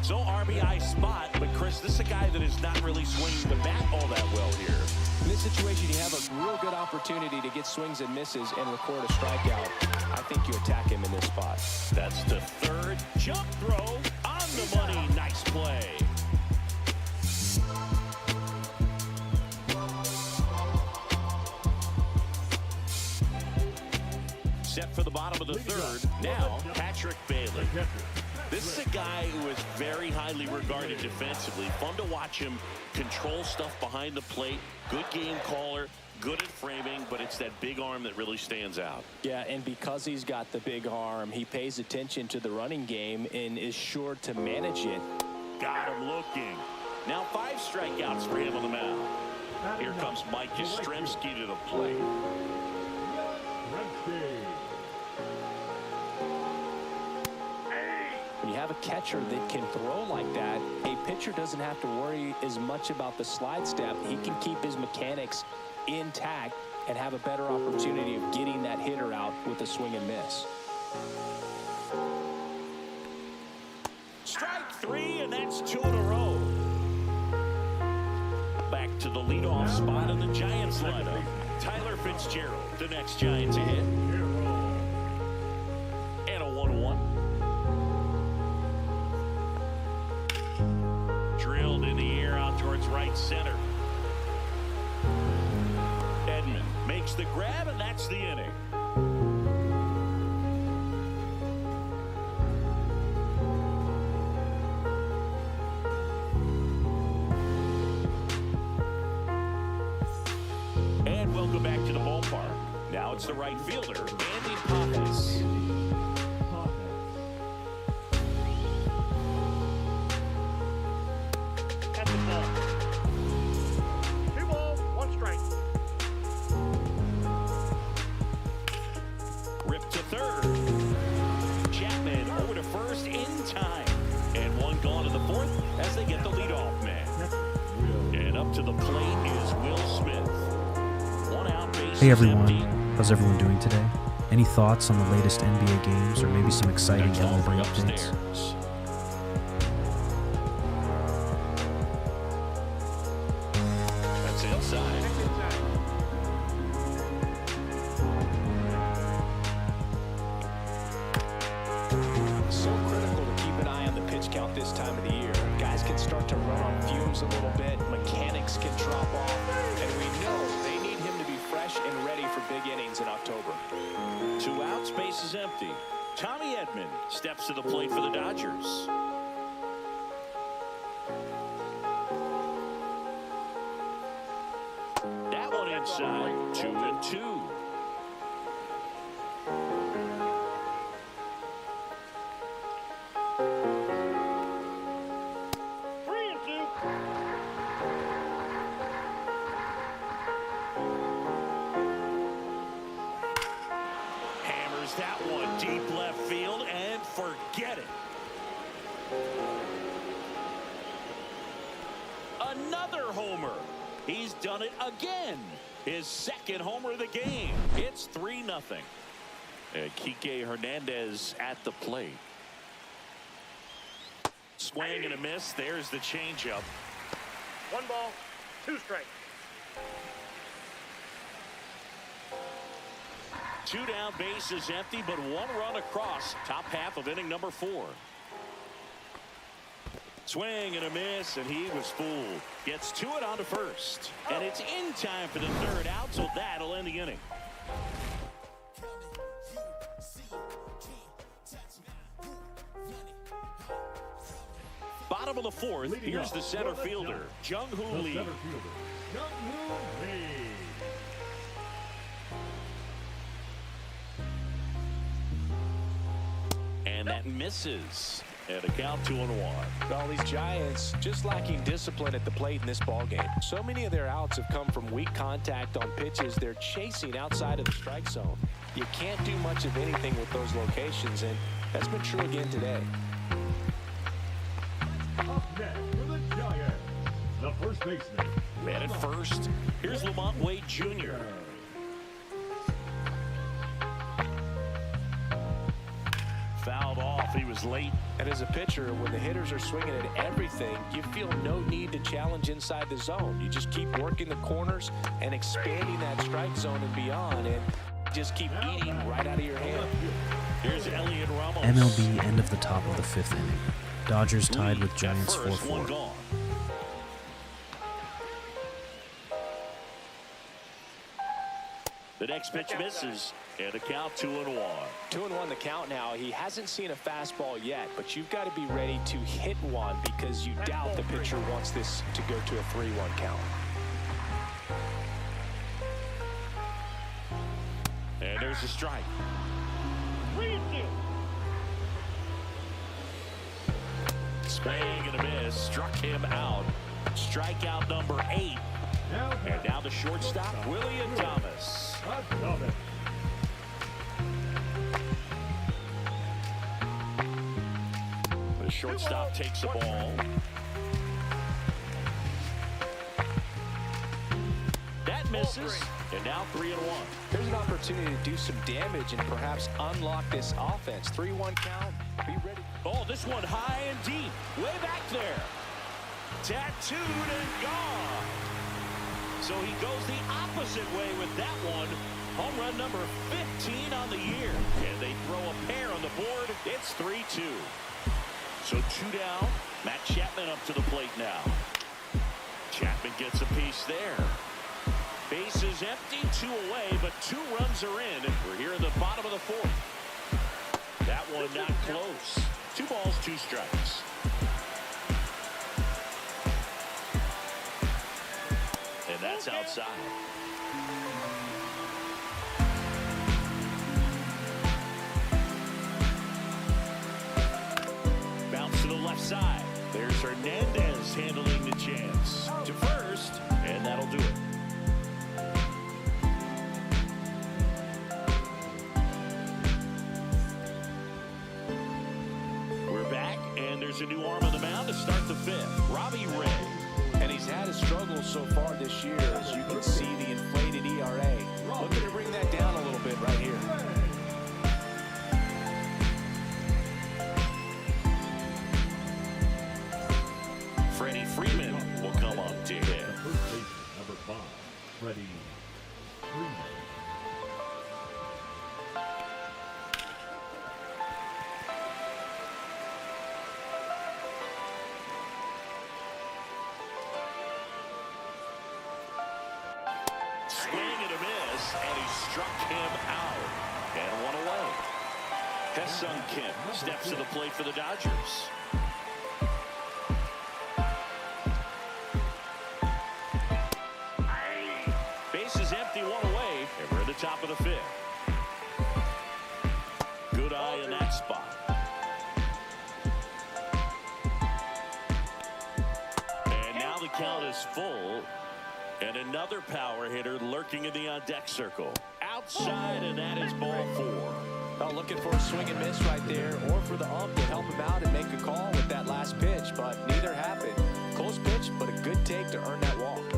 So RBI spot, but Chris, this is a guy that is not really swinging the bat all that well here. In this situation, you have a real good opportunity to get swings and misses and record a strikeout. I think you attack him in this spot. That's the third. Jump throw on the money. Nice play. Set for the bottom of the third. Now, Patrick Bailey. This is a guy who is very highly regarded defensively. Fun to watch him control stuff behind the plate. Good game caller, good at framing, but it's that big arm that really stands out. Yeah, and because he's got the big arm, he pays attention to the running game and is sure to manage it. Got him looking. Now 5 strikeouts for him on the mound. Here comes Mike Yastrzemski to the plate. When you have a catcher that can throw like that, a pitcher doesn't have to worry as much about the slide step. He can keep his mechanics intact and have a better opportunity of getting that hitter out with a swing and miss. Strike 3, and that's 2 in a row. Back to the leadoff spot in the Giants lineup. Tyler Fitzgerald, the next Giant to hit. And a 1-1. Drilled in the air out towards right center. Edman makes the grab, and that's the inning. And welcome back to the ballpark. Now it's the right fielder, Andy Pappas. At the ball. 2 balls, 1 strike. Ripped to third. Chapman over to first in time. And 1 gone to the 4th as they get the leadoff man. And up to the plate is Will Smith. 1 out, base Hey everyone, empty. how's everyone doing today? Any thoughts on the latest NBA games or maybe some exciting Next MLB offering updates? upstairs. That's inside. Next inside. So critical to keep an eye on the pitch count this time of the year. Guys can start to run on fumes a little bit. Mechanics can drop off. And we know they need him to be fresh and ready for big innings in October. 2 outs, base is empty. Tommy Edman steps to the plate for the Dodgers. That one inside, 2-2. Three and two. Hammers that one deep left field and forget it. Another homer. He's done it again. His 2nd homer of the game. It's 3-0. Kike Hernandez at the plate. Swing and a miss. There's the changeup. 1 ball, 2 strikes. 2 down, base is empty, but 1 run across. Top half of inning number 4. Swing and a miss, and he was fooled. Gets to it on to first. And it's in time for the 3rd out, so that'll end the inning. Bottom of the 4th, here's the center fielder, Jung-Hoo Lee. And that misses. And a count 2-1. All these Giants just lacking discipline at the plate in this ballgame. So many of their outs have come from weak contact on pitches they're chasing outside of the strike zone. You can't do much of anything with those locations, and that's been true again today. Up next for the Giants, the first baseman. Man at first, here's Lamont Wade Jr. Fouled off Lofi was late. And as a pitcher, when the hitters are swinging at everything, you feel no need to challenge inside the zone. You just keep working the corners and expanding that strike zone and beyond, and just keep eating right out of your hand. Here's Elliot Ramos. MLB end of the top of the 5th inning. Dodgers tied with Giants 4-4. The next pitch misses, and a count 2-1. 2-1 the count now. He hasn't seen a fastball yet, but you've got to be ready to hit one because you doubt the pitcher wants this to go to a 3-1 count. And there's a strike. 3-2. Swing and a miss, struck him out. Strikeout number 8. And now the shortstop, William Thomas. The shortstop takes the ball. That misses, and now 3-1. Here's an opportunity to do some damage and perhaps unlock this offense. 3-1 count. Be ready. Oh, this one high and deep, way back there. Tattooed and gone. So he goes the opposite way with that one. Home run number 15 on the year. And they throw a pair on the board. It's 3-2. So 2 down. Matt Chapman up to the plate now. Chapman gets a piece there. Base is empty, 2 away, but 2 runs are in. We're here in the bottom of the 4th. That one not close. 2 balls, 2 strikes. And that's outside. Bounce to the left side. There's Hernandez handling the chance. To first, and that'll do it. We're back, and there's a new arm on the mound to start the 5th. Robbie Ray. And he's had a struggle so far this year, as you can see the inflated ERA. Looking to bring that down a little bit right here. Freddie Freeman will come up to hit. First baseman, number 5, Freddie Freeman. Swing and a miss, and he struck him out. And 1 away. Ha-Sung Kim steps to the plate for the Dodgers. Base is empty, 1 away, and we're at the top of the 5th. Good eye in that spot. And now the count is full. And another power hitter lurking in the on-deck circle. Outside, and that is ball 4. Oh, looking for a swing and miss right there, or for the ump to help him out and make a call with that last pitch, but neither happened. Close pitch, but a good take to earn that walk.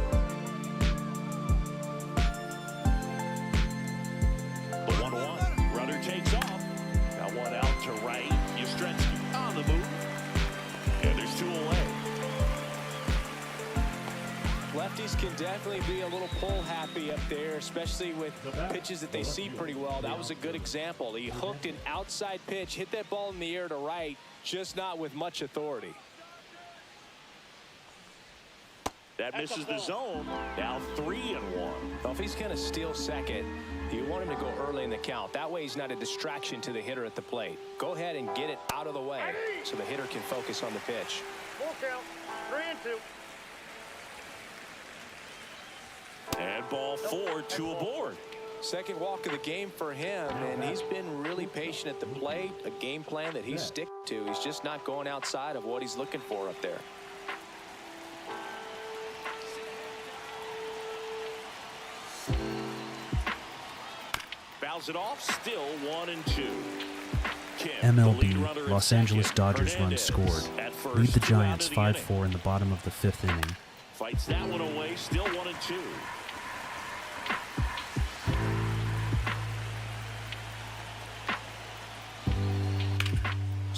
The 1-1. Runner takes off. Now one out to right. Yastrzemski on the move. And there's 2 away. Lefties can definitely be a little pull happy up there, especially with pitches that they see pretty well. That was a good example. He hooked an outside pitch, hit that ball in the air to right, just not with much authority. That misses the zone. Now 3-1. Well, if he's going to steal second, you want him to go early in the count. That way he's not a distraction to the hitter at the plate. Go ahead and get it out of the way so the hitter can focus on the pitch. Full count. 3-2. And ball 4, 2 aboard. Second walk of the game for him, and he's been really patient at the plate. A game plan that he's sticking to. He's just not going outside of what he's looking for up there. Fouls it off, still 1-2. Kim, MLB, Los Angeles Dodgers run scored. Lead the Giants 5-4 in the bottom of the 5th inning. Fights that one away, still 1-2.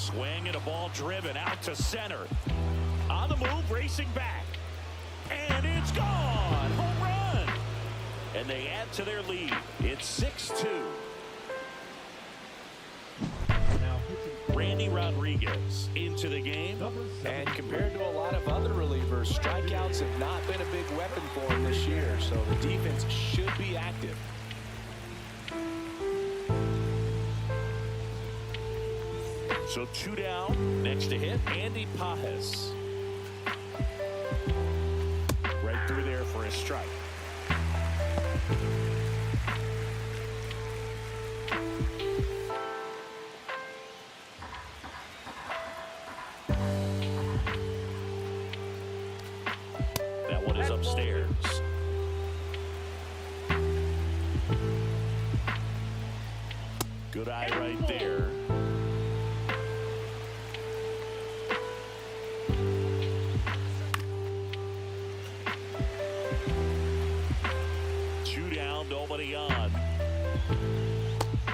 Swing and a ball driven out to center. On the move, racing back. And it's gone. Home run. And they add to their lead. It's 6-2. Now pitching Randy Rodriguez into the game. number 7. And compared to a lot of other relievers, strikeouts have not been a big weapon for him this year, so the defense should be active. So 2 down. Next to hit, Andy Pajes. Right through there for a strike. That one is upstairs. Good eye right there. Two down, nobody on.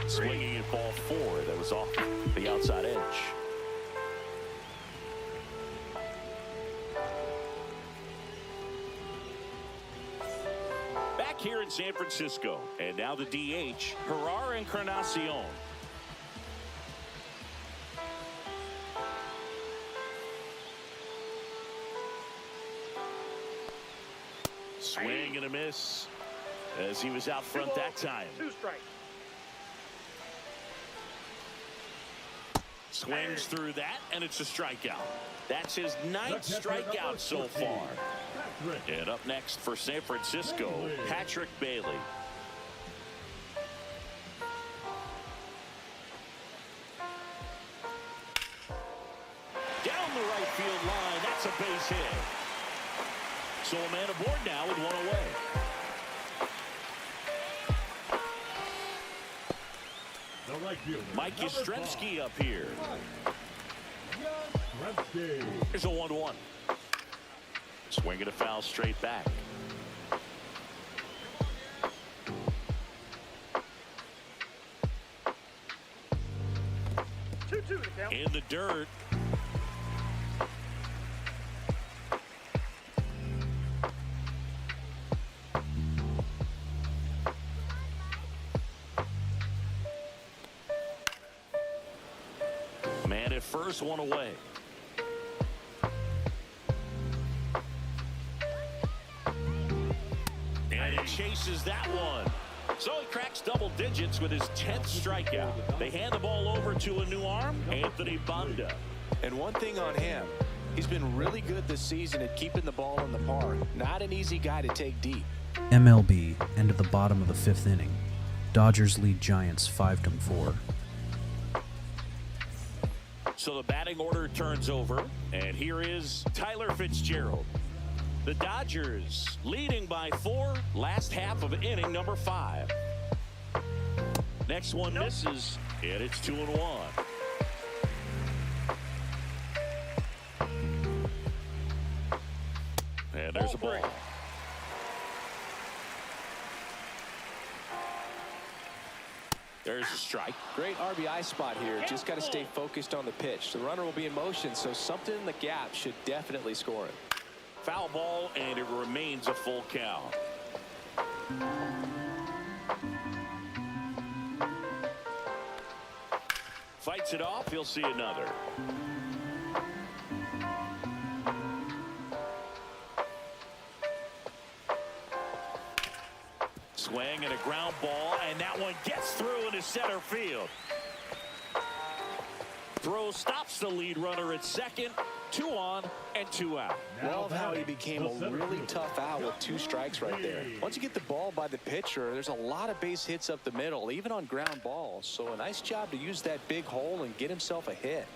Swinging at ball 4 that was off the outside edge. Back here in San Francisco, and now the DH, Gerard Encarnacion. Swing and a miss as he was out front that time. 2 strikes. Swings through that, and it's a strikeout. That's his 9th strikeout so far. Patrick. And up next for San Francisco, Patrick Bailey. Down the right field line, that's a base hit. So a man aboard now with 1 away. The right fielder, Mike number 5. Yastrzemski up here. Yastrzemski. Here's a 1-1. Swing and a foul straight back. Two to count. In the dirt. Man at first, 1 away. And he chases that one. So he cracks double digits with his 10th strikeout. They hand the ball over to a new arm, Anthony Banda. And one thing on him, he's been really good this season at keeping the ball in the park. Not an easy guy to take deep. MLB, end of the bottom of the 5th inning. Dodgers lead Giants 5-4. So the batting order turns over, and here is Tyler Fitzgerald. The Dodgers leading by 4, last half of inning number 5. Next one misses, and it's 2-1. And there's a ball. There's a strike. Great RBI spot here. Just got to stay focused on the pitch. The runner will be in motion, so something in the gap should definitely score him. Foul ball, and it remains a full count. Fights it off. He'll see another. Swing and a ground ball, and that one gets through into center field. Throw stops the lead runner at second. 2 on and 2 out. Love how he became a really tough out with 2 strikes right there. Once you get the ball by the pitcher, there's a lot of base hits up the middle, even on ground balls. So a nice job to use that big hole and get himself a hit.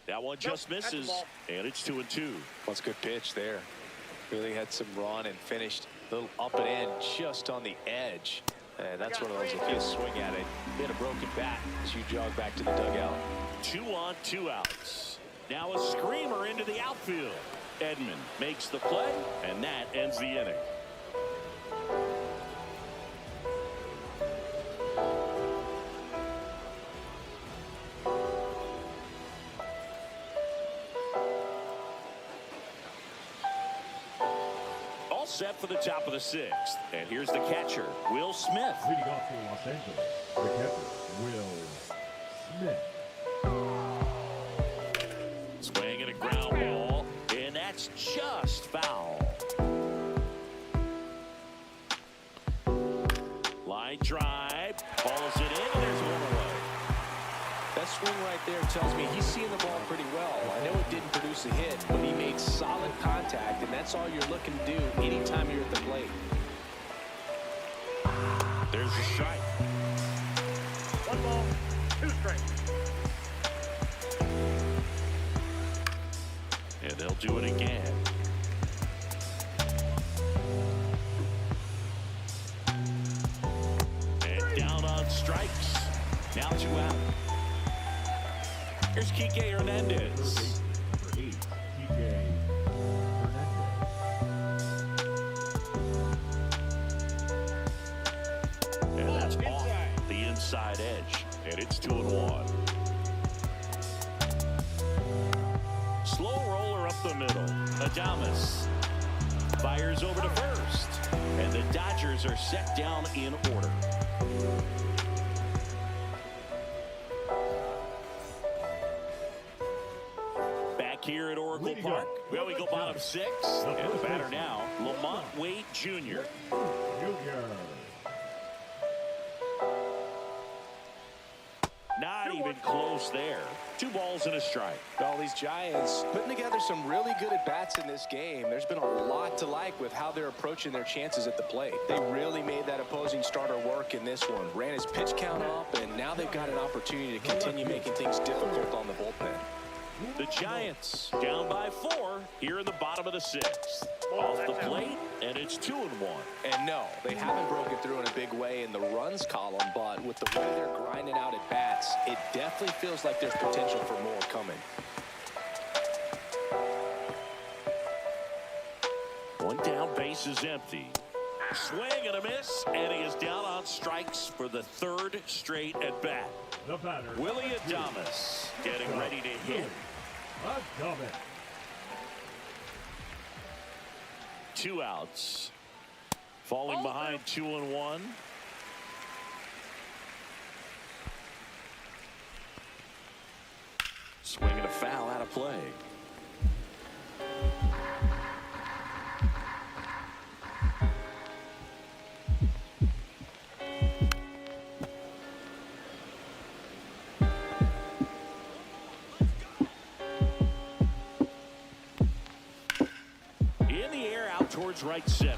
That one just misses, and it's 2-2. That's a good pitch there. Really had some run and finished a little up and in just on the edge. And that's one of those, if you swing at it, hit a broken bat as you jog back to the dugout. 2 on, 2 outs. Now a screamer into the outfield. Edman makes the play, and that ends the inning. set for the top of the 6th. And here's the catcher, Will Smith. Leading off for Los Angeles, the catcher, Will Smith. Swing and a ground ball, and that's just foul. Line drive, balls it in, and there's one away. That swing right there tells me he's seeing the ball pretty well. I know it didn't produce a hit, but he made solid contact, and that's all you're looking to do anytime you're at the plate. There's a strike. 1 ball, 2 strikes. And they'll do it again. And down on strikes. Now 2 out. Here's Kike Hernandez. Number 8, Kike Hernandez. And that's off the inside edge. And it's 2-1. Slow roller up the middle. Adames fires over to first. And the Dodgers are set down in order. Back here at Oracle Park. Well, we go bottom 6. And the batter now, Lamont Wade Jr. Not even close there. 2 balls and a strike. Well, these Giants putting together some really good at-bats in this game. There's been a lot to like with how they're approaching their chances at the plate. They really made that opposing starter work in this one. Ran his pitch count up, and now they've got an opportunity to continue making things difficult on the bullpen. The Giants down by 4 here in the bottom of the 6th. Off the plate, and it's 2-1. And no, they haven't broken through in a big way in the runs column, but with the way they're grinding out at bats, it definitely feels like there's potential for more coming. 1 down, base is empty. Swing and a miss, and he is down on strikes for the 3rd straight at bat. The batter, Willie Adames getting ready to hit. Adames. 2 outs. Falling behind 2-1. Swing and a foul out of play. In the air, out towards right center.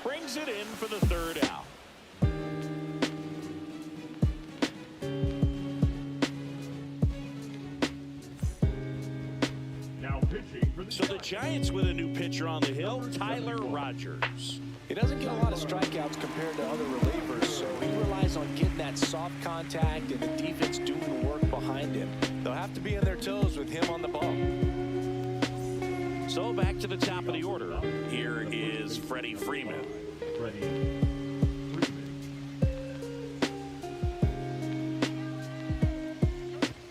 Brings it in for the 3rd out. Now pitching for the So the Giants with a new pitcher on the hill, Tyler Rogers. He doesn't get a lot of strikeouts compared to other relievers, so he relies on getting that soft contact and the defense doing the work behind him. They'll have to be on their toes with him on the bump. So back to the top of the order. Here is Freddie Freeman. Freddie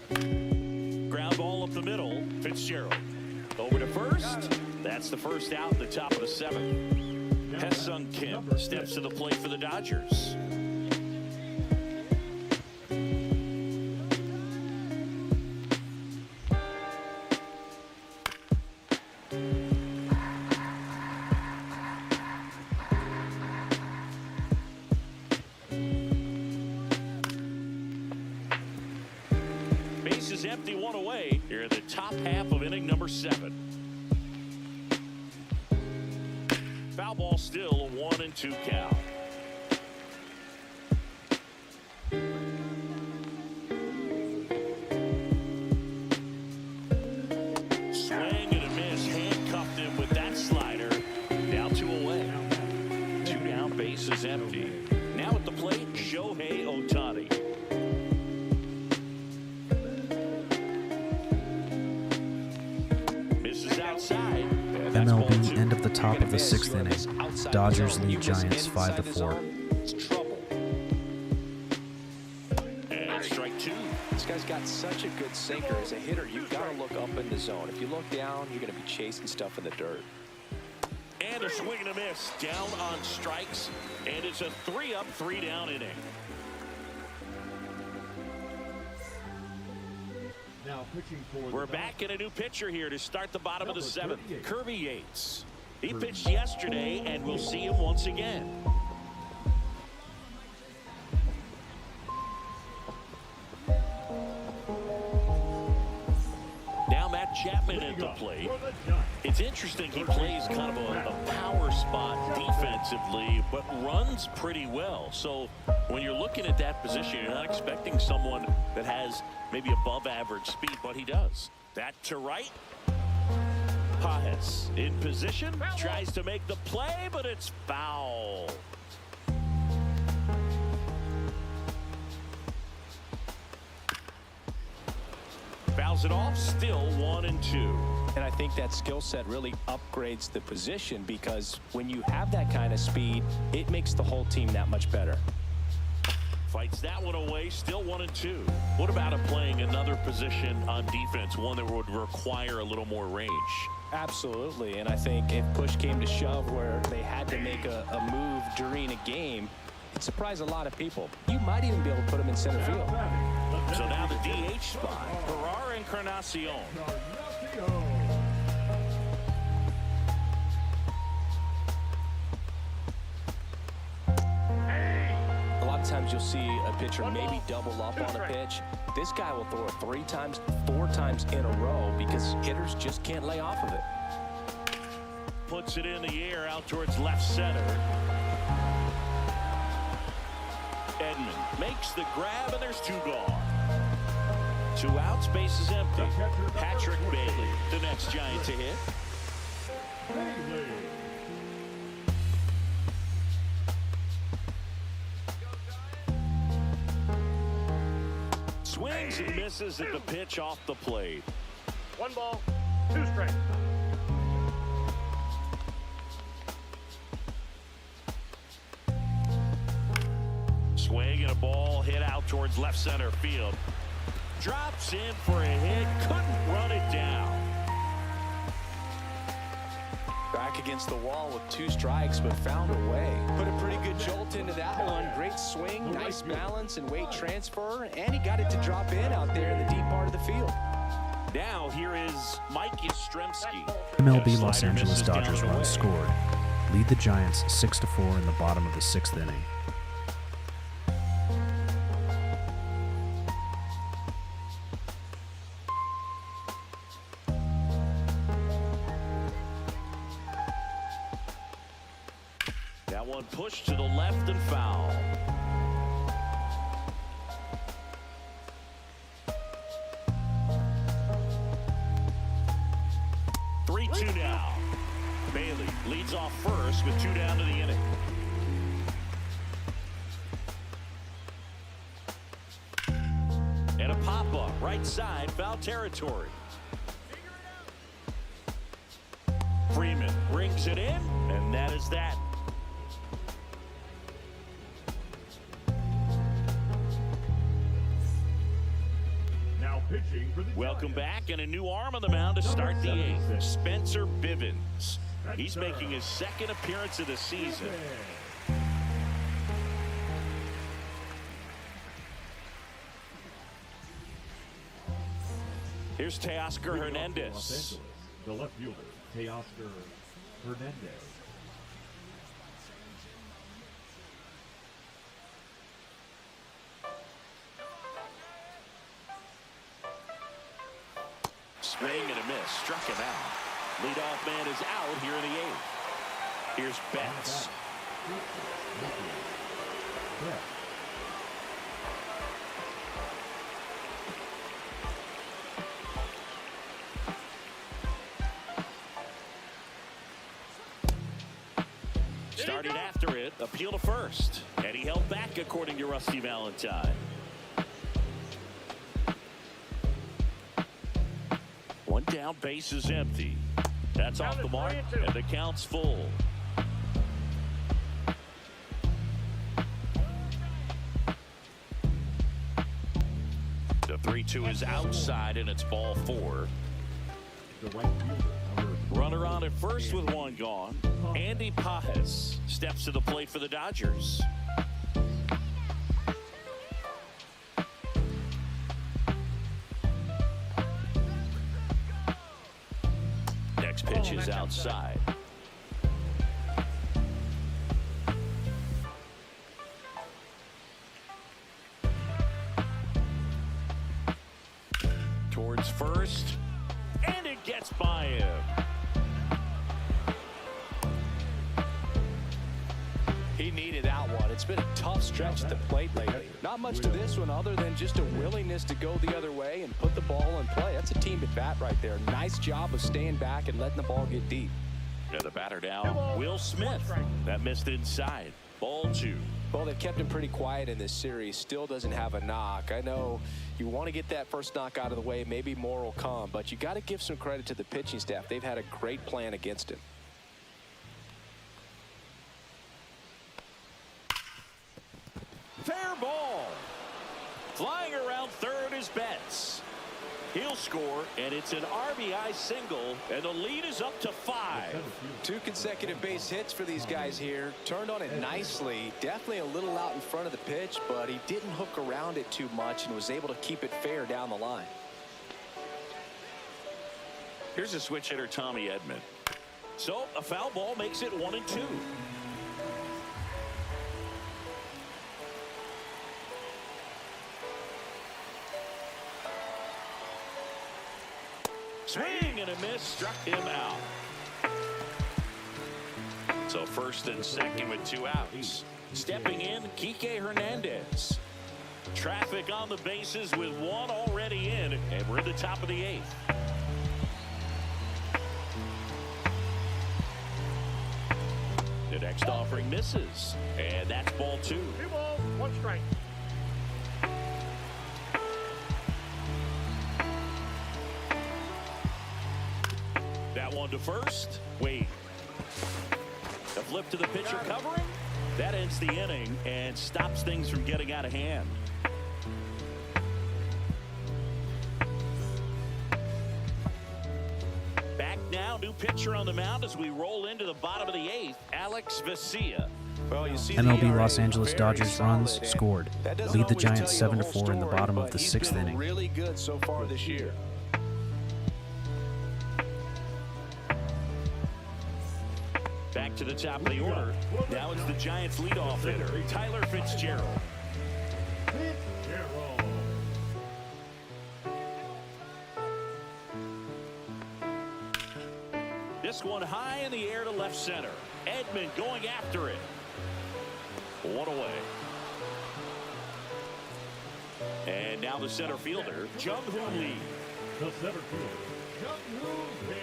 Freeman. Ground ball up the middle. Fitzgerald. Over to first. That's the 1st out, the top of the 7th. Hesung Kim steps to the plate for the Dodgers. Base is empty, 1 away. Here in the top half of inning number 7. Foul ball still, a 1-2 count. Swing and a miss. Handcuffed him with that slider. Now 2 away. 2 down, base is empty. Now at the plate, Shohei Ohtani. Misses outside. MLB end of the top of the 6th inning. Dodgers lead Giants 5-4. And strike 2. This guy's got such a good sinker. As a hitter, you've got to look up in the zone. If you look down, you're going to be chasing stuff in the dirt. And a swing and a miss. Down on strikes. And it's a 3-up, 3-down inning. Now pitching for We're back in a new pitcher here to start the bottom of the 7th. Kirby Yates. He pitched yesterday, and we'll see him once again. Now Matt Chapman at the plate. It's interesting, he plays kind of a power spot defensively, but runs pretty well. So when you're looking at that position, you're not expecting someone that has maybe above average speed, but he does. That to right. Pajes in position, tries to make the play, but it's foul. Fouls it off, still 1-2. And I think that skill set really upgrades the position, because when you have that kind of speed, it makes the whole team that much better. Fights that one away, still 1-2. What about him playing another position on defense, one that would require a little more range? Absolutely, and I think if push came to shove where they had to make a move during a game, it surprised a lot of people. You might even be able to put him in center field. So now the DH spot, Ferrar Encarnacion. A lot of times you'll see a pitcher maybe double up on a pitch. This guy will throw it 3 times, 4 times in a row because hitters just can't lay off of it. Puts it in the air out towards left center. Edman makes the grab, and there's 2 gone. 2 outs, base is empty. Patrick Bailey, the next Giant to hit. Swings and misses at the pitch off the plate. 1 ball, 2 strikes. Swing and a ball hit out towards left center field. Drops in for a hit, couldn't run it down. Back against the wall with 2 strikes, but found a way. Put a pretty good jolt into that one. Great swing, nice balance and weight transfer, and he got it to drop in out there in the deep part of the field. Now here is Mike Yastrzemski. MLB Los Angeles Dodgers runs scored. Lead the Giants 6-4 in the bottom of the 6th inning. That one pushed to the left and foul. Now Bailey leads off first with 2 down to the inning. And a pop-up right side, foul territory. Freeman brings it in, and that is that. Welcome back, and a new arm on the mound to start the 8th. Spencer Bivens. He's making his 2nd appearance of the season. Here's Teoscar Hernandez. The left fielder, Teoscar Hernandez. Swing and a miss, struck him out. Leadoff man is out here in the 8th. Here's Betts. Started after it, appeal to first. And he held back according to Rusty Valentine. One down, base is empty. That's off the mark, and the count's full. The 3-2 is outside, and it's ball 4. The right fielder, Runner Runner on at first with one gone. Andy Pajes steps to the plate for the Dodgers. Next pitch is outside. Towards first, and it gets by him. He needed that one. It's been a tough stretch at the plate lately. Not much to this one other than just a willingness to go the other way and put the ball in play. That's a team at bat right there. Nice job of staying back and letting the ball get deep. And the batter now, Will Smith. That missed inside. Ball 2. Well, they've kept him pretty quiet in this series. Still doesn't have a knock. I know you want to get that first knock out of the way. Maybe more will come, but you got to give some credit to the pitching staff. They've had a great plan against him. Fair ball. Flying around third is Betts. He'll score, and it's an RBI single, and the lead is up to 5. 2 consecutive base hits for these guys here. Turned on it nicely. Definitely a little out in front of the pitch, but he didn't hook around it too much and was able to keep it fair down the line. Here's a switch hitter, Tommy Edman. So a foul ball makes it 1-2. Swing and a miss, struck him out. So first and second with 2 outs. Stepping in, Kike Hernandez. Traffic on the bases with 1 already in, and we're at the top of the 8th. The next offering misses, and that's ball 2. 2 balls, 1 strike. That one to first. Wait. The flip to the pitcher covering. That ends the inning and stops things from getting out of hand. Back now, new pitcher on the mound as we roll into the bottom of the 8th. Alex Vesia. Well, you see MLB Los Angeles Dodgers runs scored. Lead the Giants 7-4 in the bottom of the 6th inning. Really good so far this year. Back to the top of the order. Now it's the Giants leadoff hitter, Tyler Fitzgerald. This one high in the air to left center. Edman going after it. 1 away. And now the center fielder, Jung-Hoo Lee. The center fielder, Jung-Hoo Lee.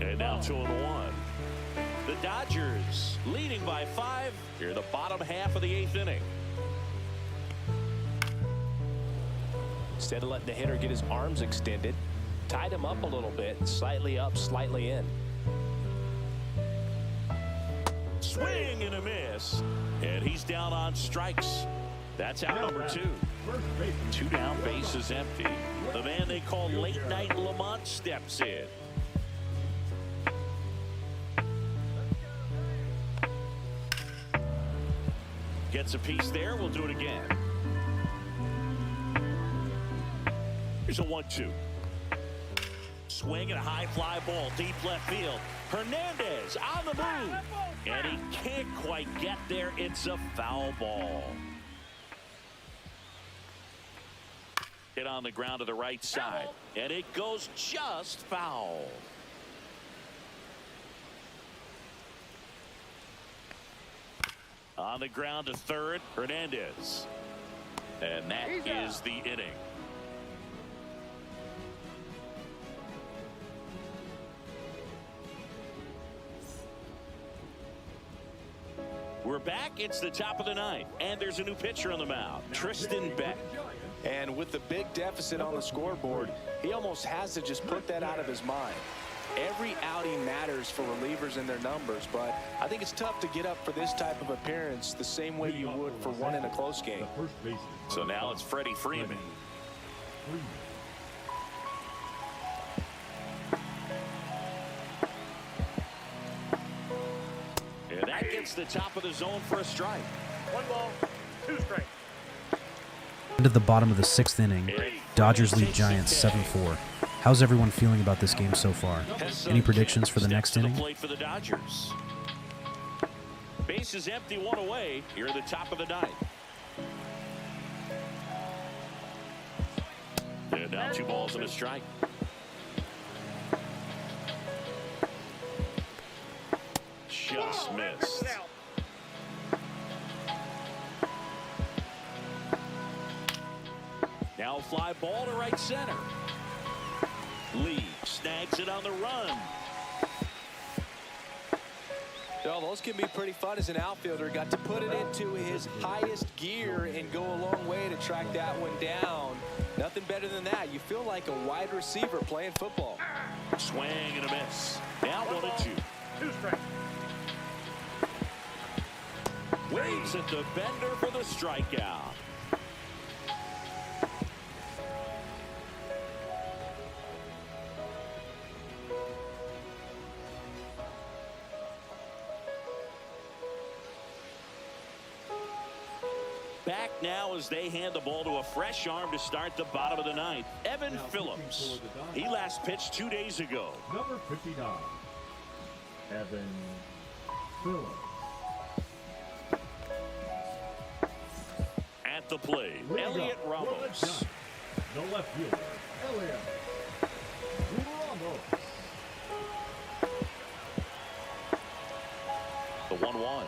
And now 2-1. The Dodgers leading by 5 here in the bottom half of the 8th inning. Instead of letting the hitter get his arms extended, tied him up a little bit, slightly up, slightly in. Swing and a miss, and he's down on strikes. That's out number 2. 2 down, bases empty. The man they call Late Night Lamont steps in. Gets a piece there. We'll do it again. Here's a 1-2. Swing and a high fly ball deep left field. Hernandez on the move, and he can't quite get there. It's a foul ball. Hit on the ground to the right side, and it goes just foul. On the ground to third, Hernandez. And that is the inning. We're back. It's the top of the 9th, and there's a new pitcher on the mound, Tristan Beck. And with the big deficit on the scoreboard, he almost has to just put that out of his mind. Every outing matters for relievers and their numbers, but I think it's tough to get up for this type of appearance the same way you would for one in a close game. So now it's Freddie Freeman. And that gets the top of the zone for a strike. 1 ball, 2 strikes. Into the bottom of the 6th inning, Dodgers lead Giants 7-4. How's everyone feeling about this game so far? Any predictions for the next inning? Plate for the Dodgers. Base is empty, 1 away. Here at the top of the 9th. And now 2 balls and a strike. Just missed. Now fly ball to right center. Lee snags it on the run. Well, those can be pretty fun as an outfielder. Got to put it into his highest gear and go a long way to track that one down. Nothing better than that. You feel like a wide receiver playing football. Swing and a miss. Now 1-2. 2 strikes. Waves at the bender for the strikeout. Back now as they hand the ball to a fresh arm to start the bottom of the 9th. Evan Phillips. He last pitched 2 days ago. Number 59, Evan Phillips. At the plate, Elliot Ramos. The left fielder, Elliot Ramos. The 1-1.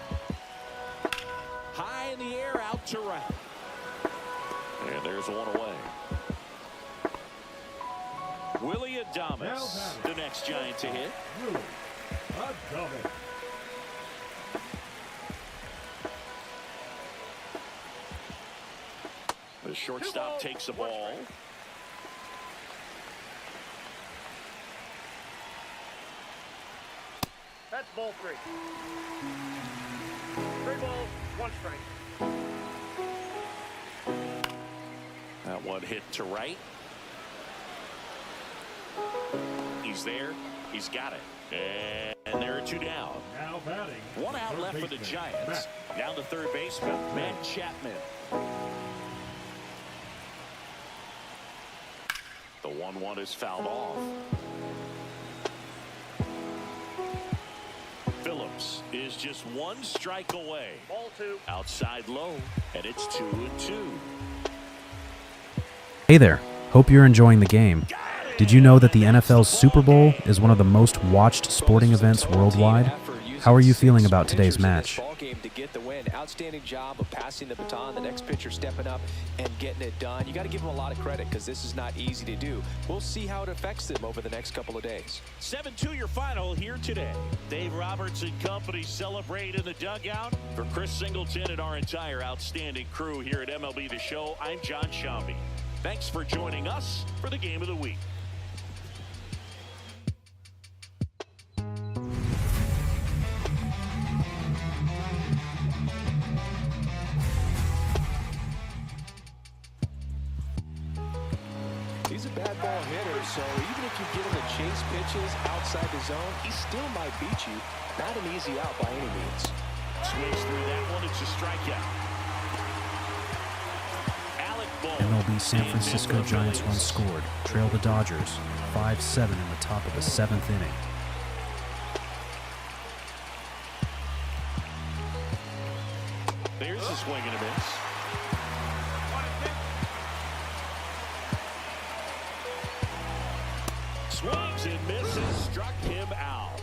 High in the air, out to right. And there's 1 away. Willie Adames, the next Giant to hit. Willie Adames. The shortstop takes the ball. That's ball 3. 3 balls, 1 strike. That one hit to right. He's there. He's got it. And there are 2 down. Now batting. 1 out left for the Giants. Down to third baseman, Matt Chapman. The 1-1 is fouled off. Phillips is just 1 strike away. Ball 2. Outside low, and it's 2-2. Hey there, hope you're enjoying the game. Did you know that the NFL's Super Bowl is one of the most watched sporting events worldwide? How are you feeling about today's match? To get the win. Outstanding job of passing the baton. The next pitcher stepping up and getting it done. You got to give him a lot of credit because this is not easy to do. We'll see how it affects them over the next couple of days. 7-2 your final here today. Dave Roberts and company celebrate in the dugout. For Chris Singleton and our entire outstanding crew here at MLB The Show, I'm John Shambi. Thanks for joining us for the Game of the Week. He's a bad ball hitter, so even if you get him to chase pitches outside the zone, he still might beat you. Not an easy out by any means. Swings through that one. It's a strikeout. Alec Ball. MLB San Francisco Giants run scored. Trail the Dodgers 5-7 in the top of the 7th inning. There's a swing and a miss. Swings and misses, struck him out.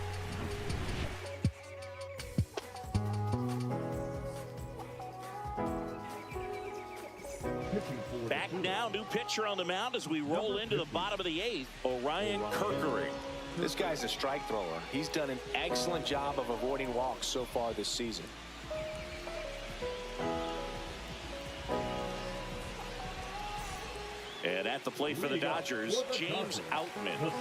Back now, new pitcher on the mound as we roll into the bottom of the 8th, Orion Kerkering. This guy's a strike thrower. He's done an excellent job of avoiding walks so far this season. And at the plate for the Dodgers, James Outman.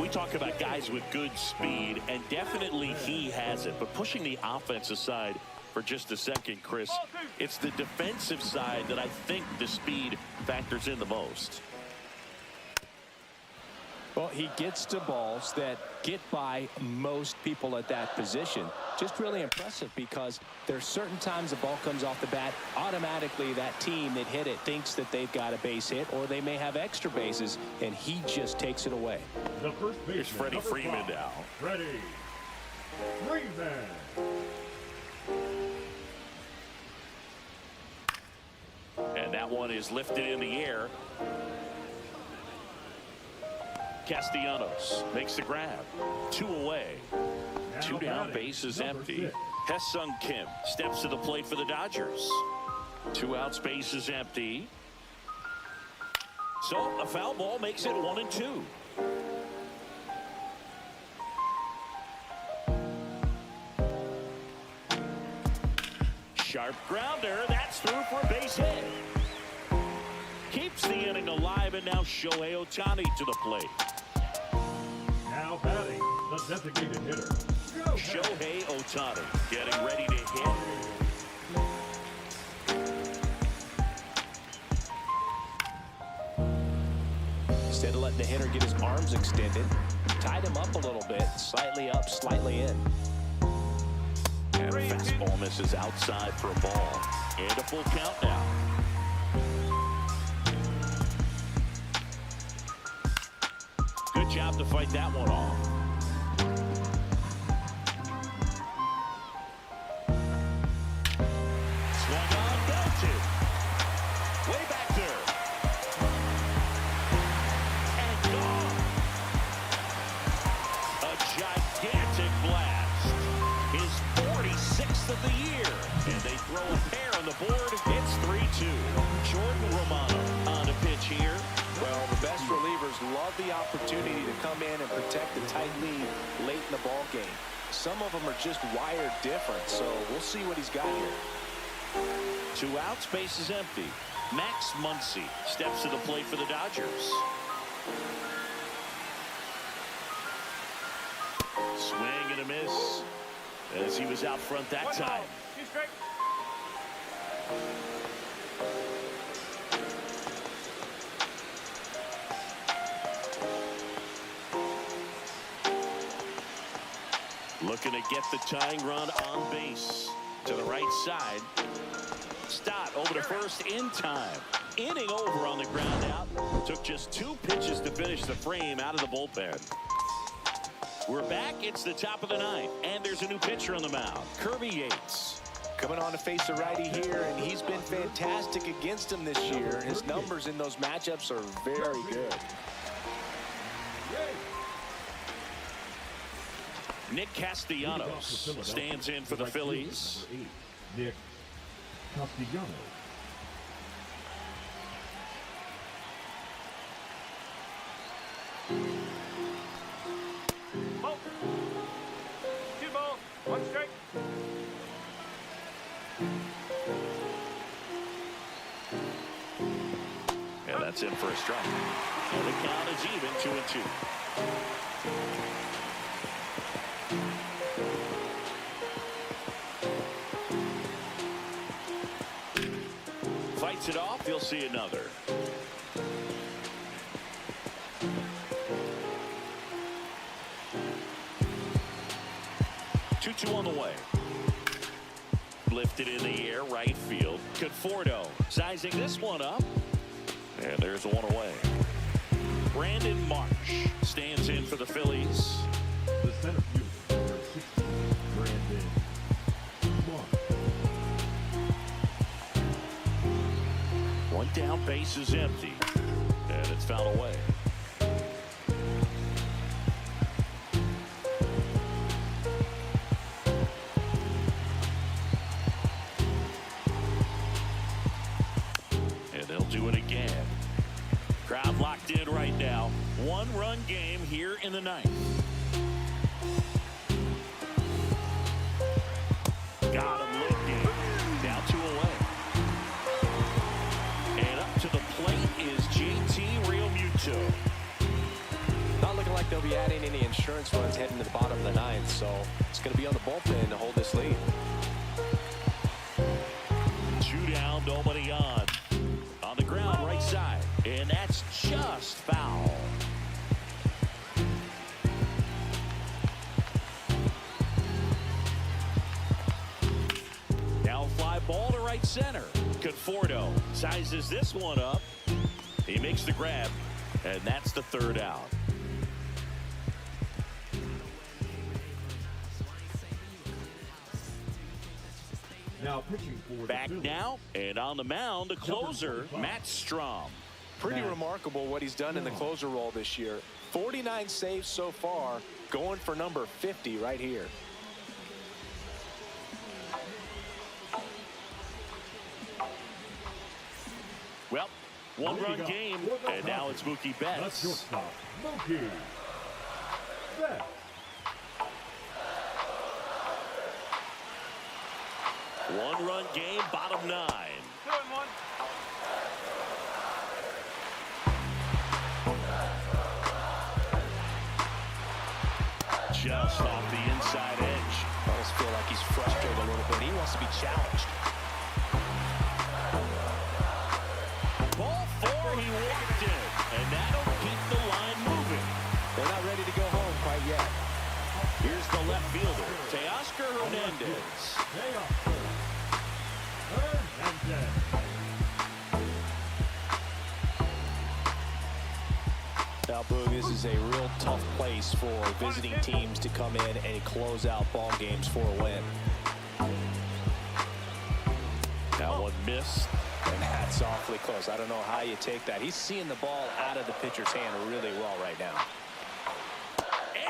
We talk about guys with good speed, and definitely he has it. But pushing the offense aside for just a second, Chris, it's the defensive side that I think the speed factors in the most. Well, he gets to balls that get by most people at that position. Just really impressive because there's certain times the ball comes off the bat, automatically that team that hit it thinks that they've got a base hit or they may have extra bases, and he just takes it away. The first Here's Freddie Freeman now. Freddie Freeman. And that one is lifted in the air. Castellanos makes the grab. 2 away. 2 down, bases empty. Hesung Kim steps to the plate for the Dodgers. 2 outs, bases empty. So a foul ball makes it 1-2. Sharp grounder. That's through for a base hit. Keeps the inning alive, and now Shohei Ohtani to the plate. Now batting, the designated hitter, Shohei Ohtani getting ready to hit. Instead of letting the hitter get his arms extended, tied him up a little bit, slightly up, slightly in. And a fastball misses outside for a ball. And a full count now. Good job to fight that one off. Swung on, belted. Way back there. And gone. A gigantic blast. His 46th of the year. And they throw a pair on the board. It's 3-2. Jordan Romano on the pitch here. Well, the best relievers love the opportunity to come in and protect the tight lead late in the ball game. Some of them are just wired different, so we'll see what he's got here. 2 outs, bases empty. Max Muncy steps to the plate for the Dodgers. Swing and a miss as he was out front that time. 2 strike. Looking to get the tying run on base. To the right side. Stott over to first in time. Inning over on the ground out. Took just 2 pitches to finish the frame out of the bullpen. We're back. It's the top of the 9th. And there's a new pitcher on the mound. Kirby Yates. Coming on to face a righty here, and he's been fantastic against him this year. His numbers in those matchups are very good. Nick Castellanos stands in for the Phillies. Nick Castellanos. Ball. 2 balls, 1 strike. And that's in for a strike. And the count is even 2-2. Fights it off. You'll see another. 2-2 on the way. Lifted in the air, right field. Conforto sizing this one up. And there's one away. Brandon Marsh stands in for the Phillies. The center fielder, number 16, Brandon Marsh. 1 down, base is empty. And it's fouled away. And they'll do it again. Crowd locked in right now. 1-run game here in the 9th. Got him looking. Now 2 away. And up to the plate is JT insurance runs heading to the bottom of the ninth, so it's going to be on the bullpen to hold this lead. 2 down, nobody on. On the ground, right side, and that's just foul. Now fly ball to right center. Conforto sizes this one up. He makes the grab, and that's the 3rd out. Now pitching for Back the Phillies. now, and on the mound, the closer, Matt Strom. Pretty remarkable what he's done in the closer role this year. 49 saves so far, going for number 50 right here. Well, 1-run game, and now it's Mookie That's Betts. shortstop, Mookie Betts. 1-run game, bottom 9. Doing one. Just off the inside edge. I almost feel like he's frustrated a little bit. He wants to be challenged. Ball 4, he walked it, and that'll keep the line moving. They're not ready to go home quite yet. Here's the left fielder, Teoscar Hernandez. Now, Boog, this is a real tough place for visiting teams to come in and close out ball games for a win. That one missed. And that's awfully close. I don't know how you take that. He's seeing the ball out of the pitcher's hand really well right now.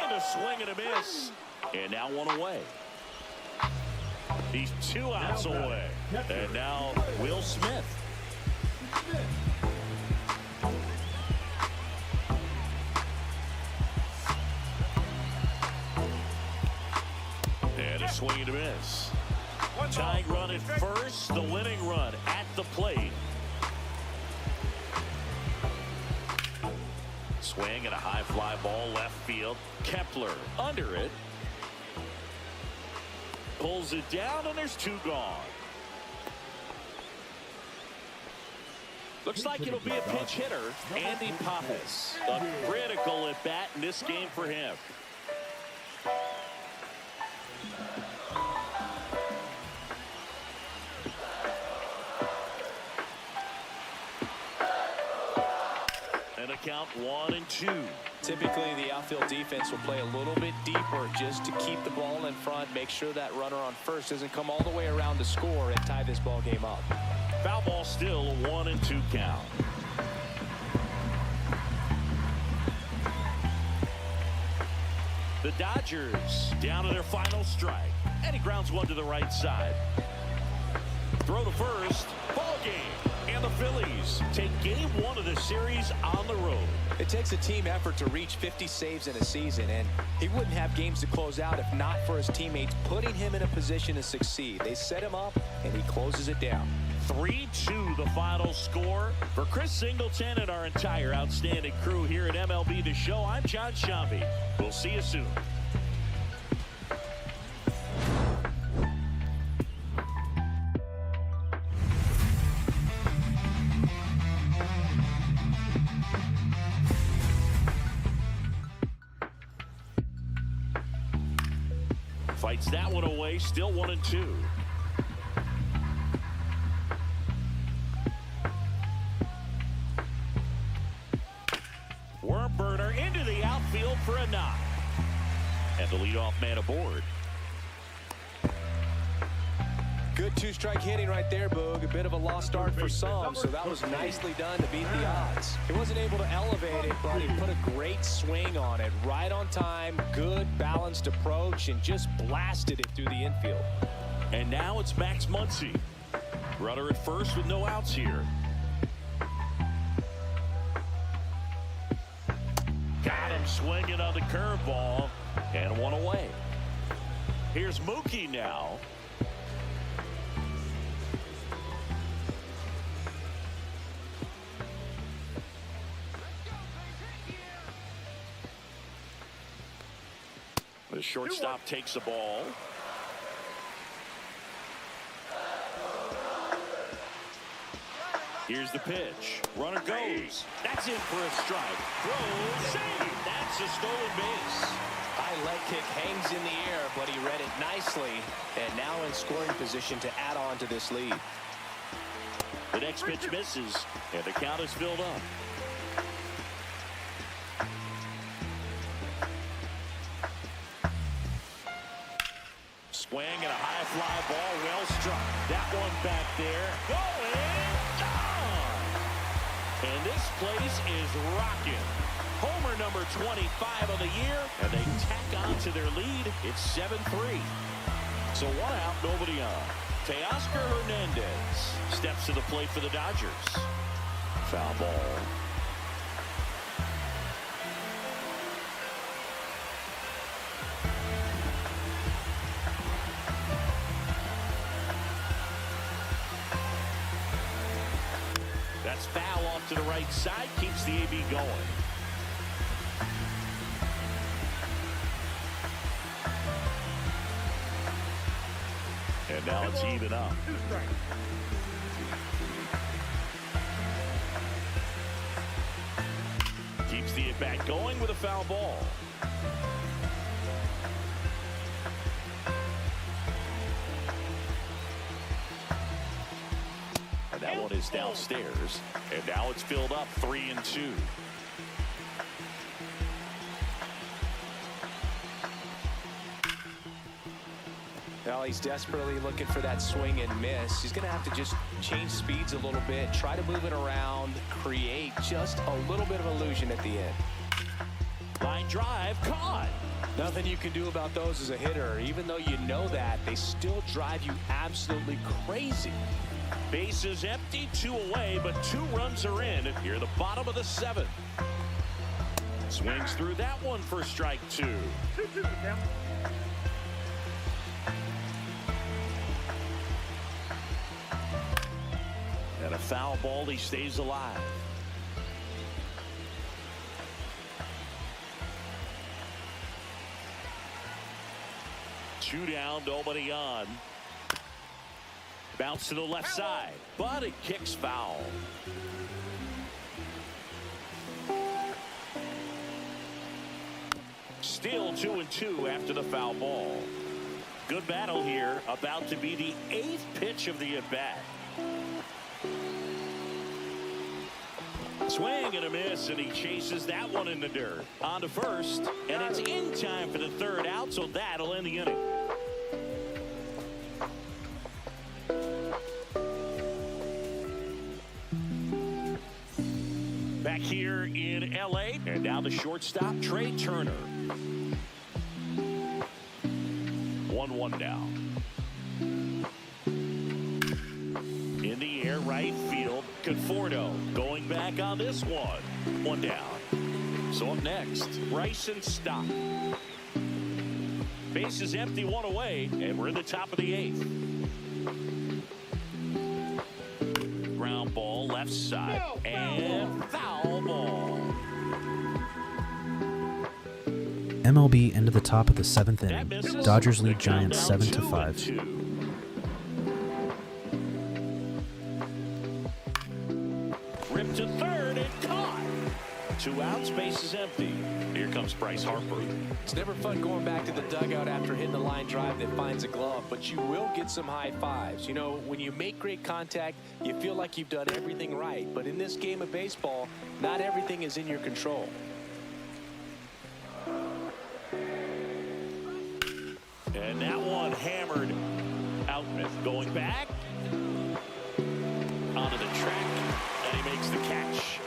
And a swing and a miss. And now 1 away. He's 2 outs away. And now Will Smith. And a swing and a miss. Tying run at first, the winning run at the plate. Swing and a high fly ball left field. Kepler under it. Pulls it down, and there's 2 gone. Looks like it'll be a pinch hitter, Andy Pappas. A critical at bat in this game for him. And a count 1-2. Typically, the outfield defense will play a little bit deeper just to keep the ball in front, make sure that runner on first doesn't come all the way around to score and tie this ball game up. Foul ball still, a 1-2 count. The Dodgers down to their final strike. And he grounds one to the right side. Throw to first. Ball game. And the Phillies take game 1 of the series on the road. It takes a team effort to reach 50 saves in a season, and he wouldn't have games to close out if not for his teammates putting him in a position to succeed. They set him up, and he closes it down. 3-2 the final score. For Chris Singleton and our entire outstanding crew here at MLB The Show, I'm John Shambi. We'll see you soon. Fights that one away, still 1-2. Worm burner into the outfield for a knock. And the leadoff man aboard. Good 2-strike hitting right there, Boog. A bit of a lost start for some, so that was nicely done to beat the odds. He wasn't able to elevate it, but he put a great swing on it. Right on time, good balanced approach, and just blasted it through the infield. And now it's Max Muncy. Runner at first with no outs here. Got him swinging on the curveball, and one away. Here's Mookie now. The shortstop takes the ball. Here's the pitch. Runner goes. That's in for a strike. Throw, save. That's a stolen base. High leg kick hangs in the air, but he read it nicely, and now in scoring position to add on to this lead. The next pitch misses, and the count is filled up. Swing and a high fly ball, well struck. That one back there, going down. And this place is rocking. Homer number 25 of the year, and they tack on to their lead. It's 7-3. So one out, nobody on. Teoscar Hernandez steps to the plate for the Dodgers. Foul ball. That's foul off to the right side, keeps the AB going. And now it's even up. 2 strikes. Keeps the at-bat going with a foul ball. And that one is downstairs. And now it's filled up 3-2. Well, he's desperately looking for that swing and miss. He's going to have to just change speeds a little bit, try to move it around, create just a little bit of illusion at the end. Line drive, caught. Nothing you can do about those as a hitter. Even though you know that, they still drive you absolutely crazy. Base is empty, 2 away, but 2 runs are in. Here, the bottom of the 7th. Swings through that one for strike 2. 2-2 the count. And a foul ball, he stays alive. Two down, nobody on. Bounce to the left side, but it kicks foul. Still 2-2 after the foul ball. Good battle here, about to be the 8th pitch of the at-bat. Swing and a miss, and he chases that one in the dirt. On to first, and it's in time for the 3rd out, so that'll end the inning. Back here in L.A., and now the shortstop, Trey Turner. 1-1 down. In the air, right field, Conforto going back on this one. 1 down. So up next, Bryson Stott. Base is empty, 1 away, and we're in the top of the 8th. Ground ball, left side, and foul ball. MLB into the top of the 7th inning. Dodgers lead Giants 7-5. Ripped to third and caught. 2 outs, base is empty. Here comes Bryce Harper. It's never fun going back to the dugout after hitting a line drive that finds a glove, but you will get some high fives. You know, when you make great contact, you feel like you've done everything right. But in this game of baseball, not everything is in your control. And that one hammered. Outmouth going back. Onto the track, and he makes the catch.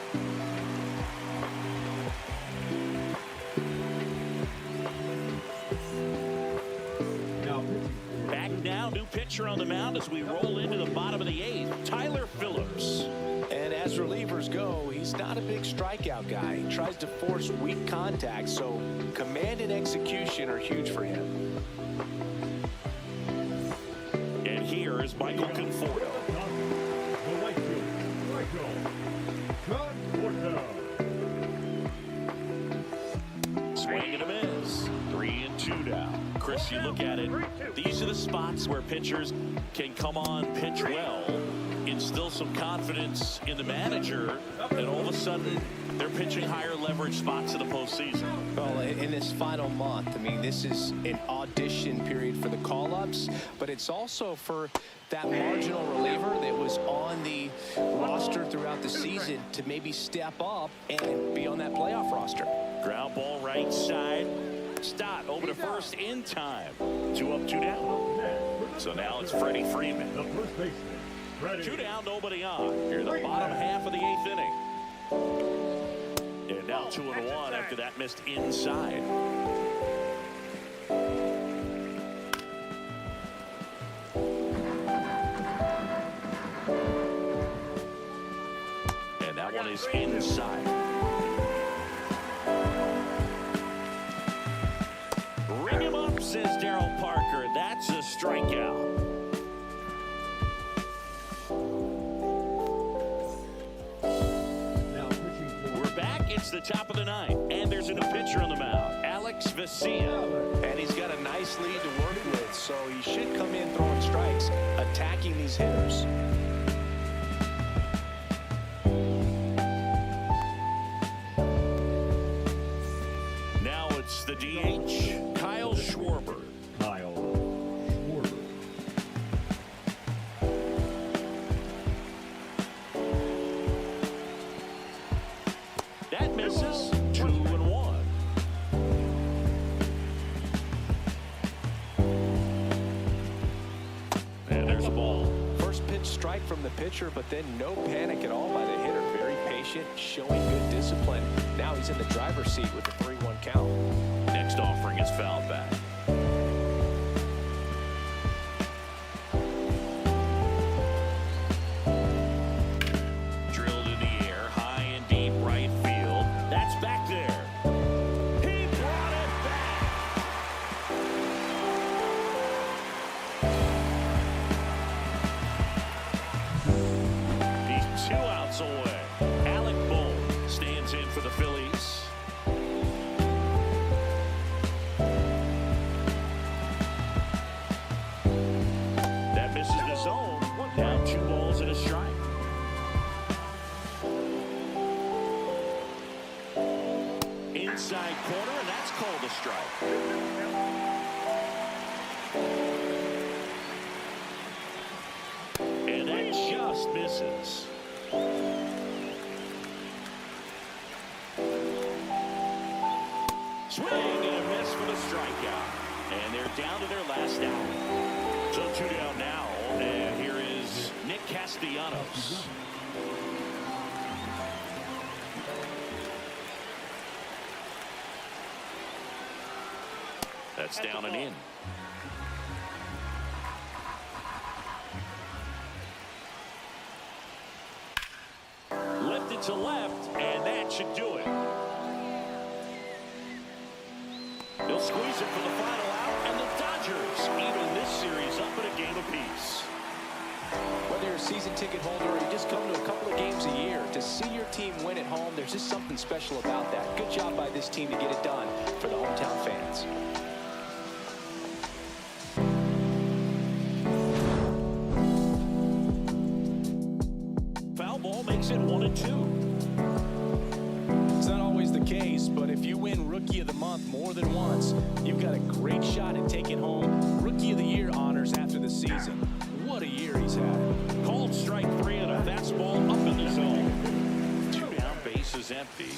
Back now, new pitcher on the mound as we roll into the bottom of the 8th, Tyler Phillips. And as relievers go, he's not a big strikeout guy. He tries to force weak contact, so command and execution are huge for him. And here is Michael Conforto. The right field, Conforto. Swing and a miss. 3-2. 2 down. Chris, you look at it, these are the spots where pitchers can come on, pitch well, instill some confidence in the manager, and all of a sudden they're pitching higher leverage spots in the postseason. Well, in this final month, I mean, this is an audition period for the call-ups, but it's also for that marginal reliever that was on the roster throughout the season to maybe step up and be on that playoff roster. Ground ball right side. Stott over to first in time. 2 up, 2 down. So now it's Freddie Freeman. The first baseman, Freddie. 2 down, nobody on. Here in the bottom half of the 8th inning. And now 2-1 after that missed inside. And that one is inside. Ring him up, says Darryl Parker. That's a strikeout. We're back. It's the top of the 9th, and there's a new pitcher on the mound, Alex Vesia. And he's got a nice lead to work with, so he should come in throwing strikes, attacking these hitters. Now it's the DH, Kyle Schwarber. Kyle Schwarber. That misses. 2-1. And there's a ball. First pitch strike from the pitcher, but then no panic at all by the hitter. Very patient, showing good discipline. Now he's in the driver's seat with the 3-1 count. Next offering is fouled back. Drilled in the air, high and deep right field. That's back there. He brought it back. He's 2 outs away. Alec Bohm stands in for the Phillies. That misses the zone. Down 2 balls and a strike. Inside corner, and that's called a strike. And that just misses. Swing and a miss for the strikeout. And they're down to their last out. So 2 down now, and here is Nick Castellanos. That's down and in. Lifted to left, and that should do it. They'll squeeze it for the final out, and the Dodgers even this series up at a game apiece. Whether you're a season ticket holder or you just come to a couple of games a year, to see your team win at home, there's just something special about that. Good job by this team to get it done for the hometown fans. Foul ball makes it 1-2. It's not always the case, but if you win Rookie of the Month more than once, you've got a great shot at taking home Rookie of the Year honors after the season. What a year he's had. Called strike 3 and a fastball up in the zone. 2 down, bases empty.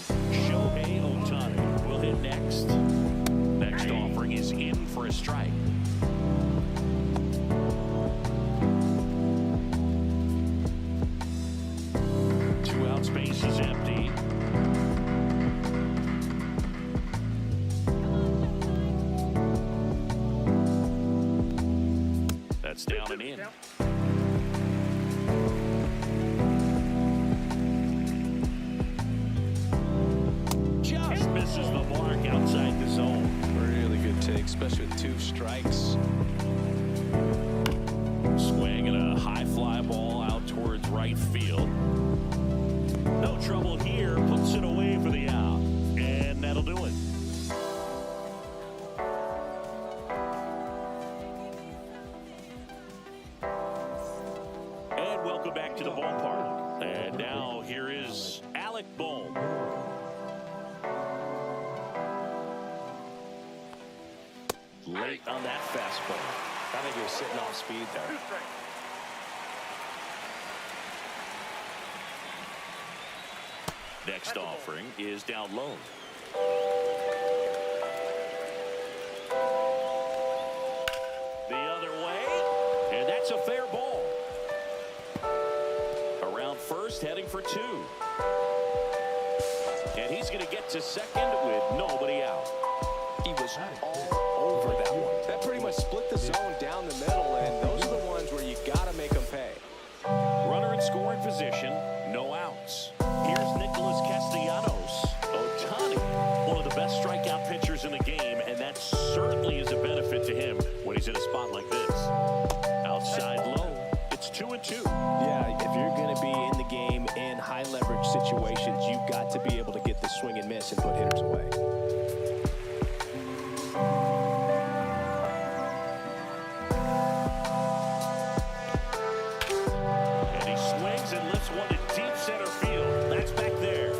Shohei Ohtani will hit next. Next offering is in for a strike. Space is empty. That's down and in. Just misses the mark outside the zone. Really good take, especially with 2 strikes. Swing and a high fly ball out towards right field. No trouble here, puts it away for the out, and that'll do it. And welcome back to the ballpark. And now here is Alec Bohm. Late on that fastball. I think he was sitting off speed there. 2 strikes. Next offering is down low. The other way, and that's a fair ball. Around first, heading for 2. And he's going to get to second with nobody out. He was all over that one. That pretty much split the zone down the middle, and those are the ones where you got to make them pay. Runner in scoring position, no outs. Here's Nicholas Castellanos. Ohtani, one of the best strikeout pitchers in the game, and that certainly is a benefit to him when he's in a spot like this. Outside low, it's 2-2. Yeah, if you're going to be in the game in high leverage situations, you've got to be able to get the swing and miss and put hitters away. And he swings and lifts one to deep center field. That's back there.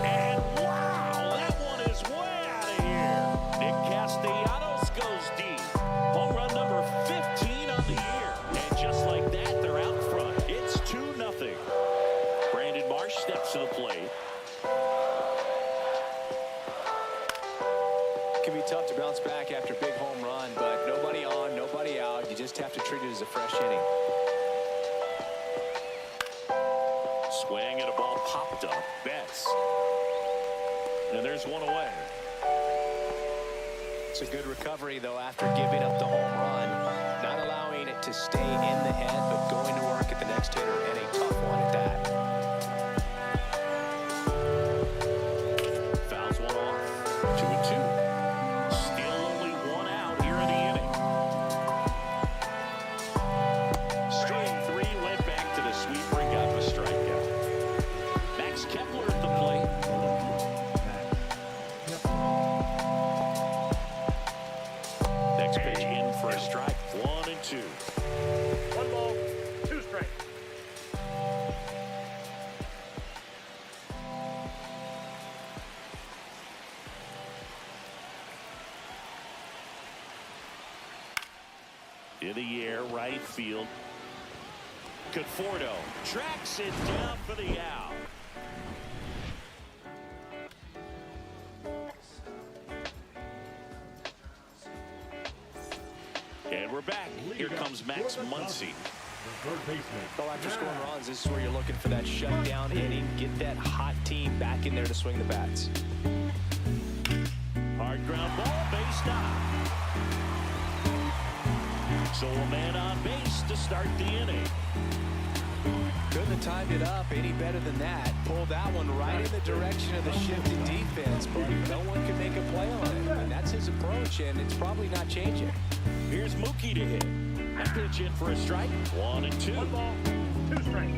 And wow, that one is way out of here. Nick Castellanos goes deep. Home run number 15 on the year. And just like that, they're out front. It's 2-0. Brandon Marsh steps to the plate. It can be tough to bounce back after a big home run, but nobody on, nobody out. You just have to treat it as a fresh inning. Swing and a ball popped up. Betts. And there's one away. It's a good recovery, though, after giving up the home run. Not allowing it to stay in the head, but going to work at the next hitter, and a tough one at that. Fouls one off. 2-2. Still only one out here in the inning. Strike 3 went back to the sweeper and got the strikeout. Max Kepler at the plate. Next pitch in for a strike. 1-2. 1 ball, 2 strikes. In the air, right field. Conforto tracks it down for the out. And we're back. Here comes Max Muncy. The third baseman. Well, after scoring runs, this is where you're looking for that shutdown inning. Get that hot team back in there to swing the bats. Hard ground ball, base stop. So a man on base to start the inning. Couldn't have timed it up any better than that. Pulled that one right in the direction of the shifting defense, but no one could make a play on it. And that's his approach, and it's probably not changing. Here's Mookie to hit. That pitch in for a strike. 1-2. 1 ball, 2 strikes.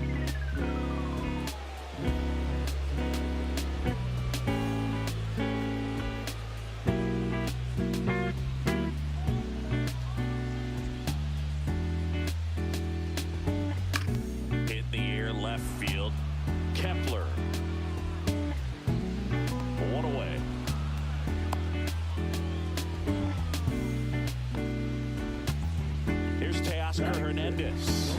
Hit in the air, left field. Kepler. 1 away. Here's Teoscar Hernandez.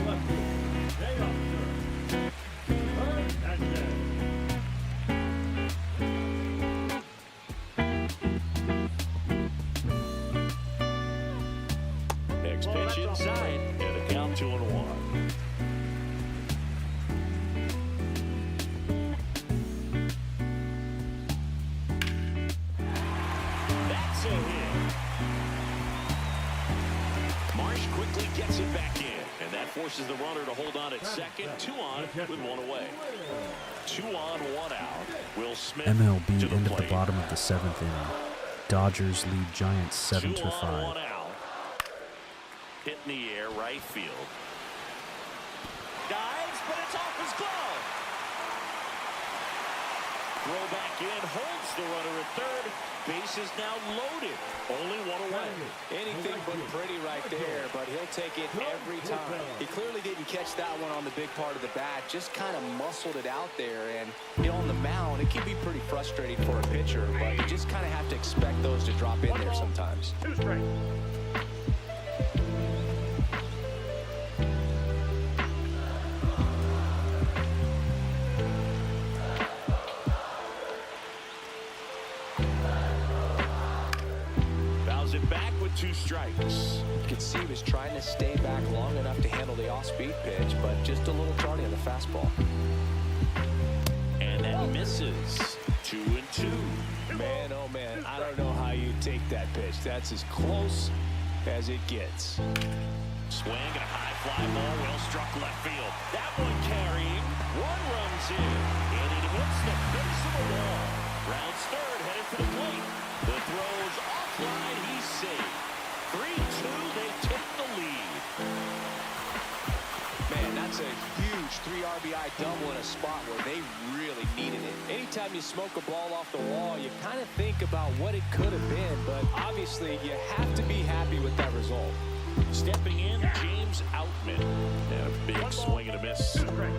Next pitch inside, and a count 2-1. That's a hit. Marsh quickly gets it back in, and that forces the runner to hold on at second. 2 on with 1 away. 2 on, 1 out. Will Smith MLB to the ended the plate. bottom of the 7th inning. Dodgers lead Giants 2 on, 7-5. 1 out. Hit in the air, right field. Dives, but it's off his glove. throw back in, holds the runner at third. Base is now loaded. Only one away. Anything but pretty right there, but he'll take it every time. He clearly didn't catch that one on the big part of the bat, just kind of muscled it out there. And you know, on the mound, it can be pretty frustrating for a pitcher, but you just kind of have to expect those to drop in there sometimes. 2 strikes. It back with 2 strikes. You could see he was trying to stay back long enough to handle the off-speed pitch, but just a little tardy on the fastball. And that misses. 2-2. Man, oh man, I don't know how you take that pitch. That's as close as it gets. Swing and a high fly ball, well struck left field. That one carrying. 1 runs in, and it hits the face of the wall. Rounds third, headed for the plate. The throw's offline, he's safe. 3-2, they take the lead. Man, that's a huge 3 RBI double in a spot where they really needed it. Anytime you smoke a ball off the wall, you kind of think about what it could have been, but obviously you have to be happy with that result. Stepping in, James Outman. And a big swing and a miss. 2 strikes.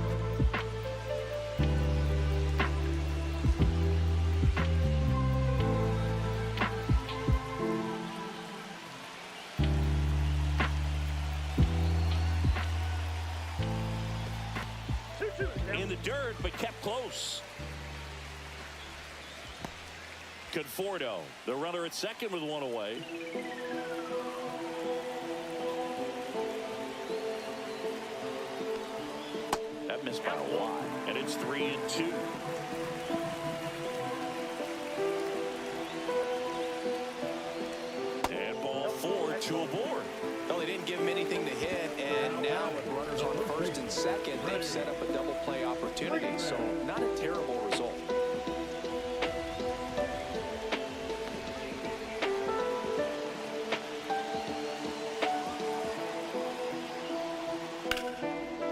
In the dirt, but kept close. Conforto, the runner at second with 1 away. That missed by a lot, and it's 3-2. And ball 4, 2 aboard. Well, they didn't give him anything to hit, and now with runners on first and second, they've set up a double play opportunity, so not a terrible result.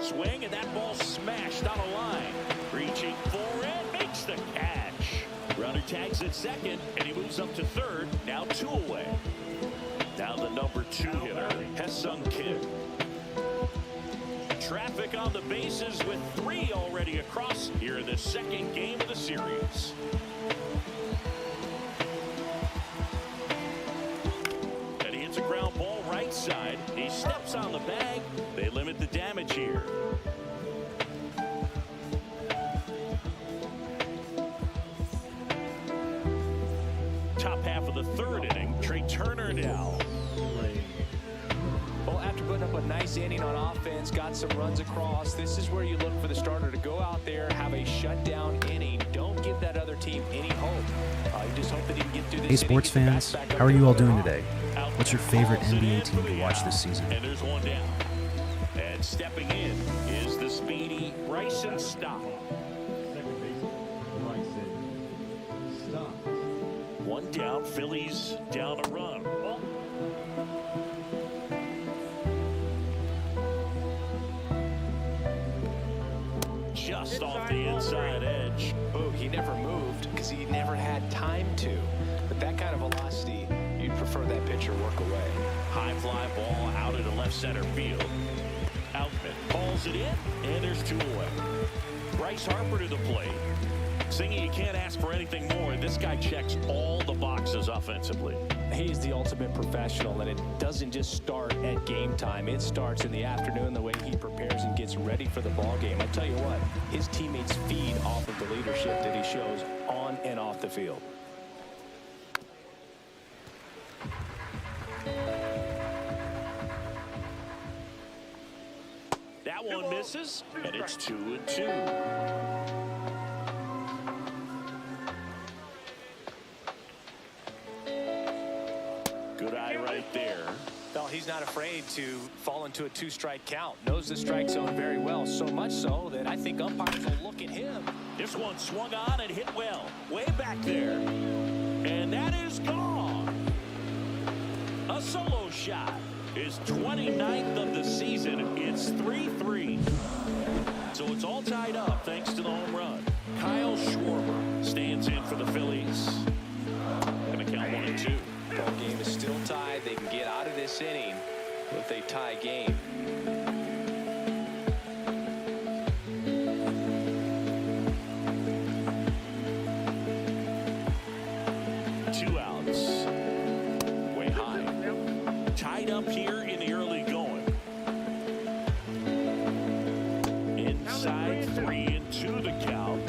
Swing, and that ball smashed on a line. Reaching for it, makes the catch. Runner tags at second, and he moves up to third. Now 2 away. Now the number 2 hitter, Ha-Seong Kim. Traffic on the bases with 3 already across here in the second game of the series. And he hits a ground ball right side. He steps on the bag. They limit the damage here. Top half of the third inning, Trey Turner now. Well, after putting up a nice inning on offense, got some runs across, this is where you look for the starter to go out there, have a shutdown inning. Don't give that other team any hope. You just hope that he can get through this. Hey, sports fans, how are you all doing today? What's your favorite NBA team to watch this season? And there's 1 down. And stepping in is the speedy Bryson Stott. Second baseman, Bryson Stott. 1 down, Phillies down a run. Just off the inside edge. Oh, he never moved because he never had time to. But that kind of velocity, you'd prefer that pitcher work away. High fly ball out into left center field. Outman calls it in, and there's 2 away. Bryce Harper to the plate. Singy, you can't ask for anything more. This guy checks all the boxes offensively. He's the ultimate professional, and it doesn't just start at game time. It starts in the afternoon, the way he prepares and gets ready for the ball game. I tell you what, his teammates feed off of the leadership that he shows on and off the field. That one misses, and it's 2-2. Good eye right there. Well, he's not afraid to fall into a 2-strike count. Knows the strike zone very well, so much so that I think umpires will look at him. This one swung on and hit well, way back there. And that is gone. A solo shot. His 29th of the season. It's 3-3. So it's all tied up thanks to the home run. Kyle Schwarber stands in for the Phillies. Going to count 1-2. Ball game is still tied. They can get out of this inning with a tie game. Two outs. Way high. Tied up here in the early going. Inside 3-2 the count.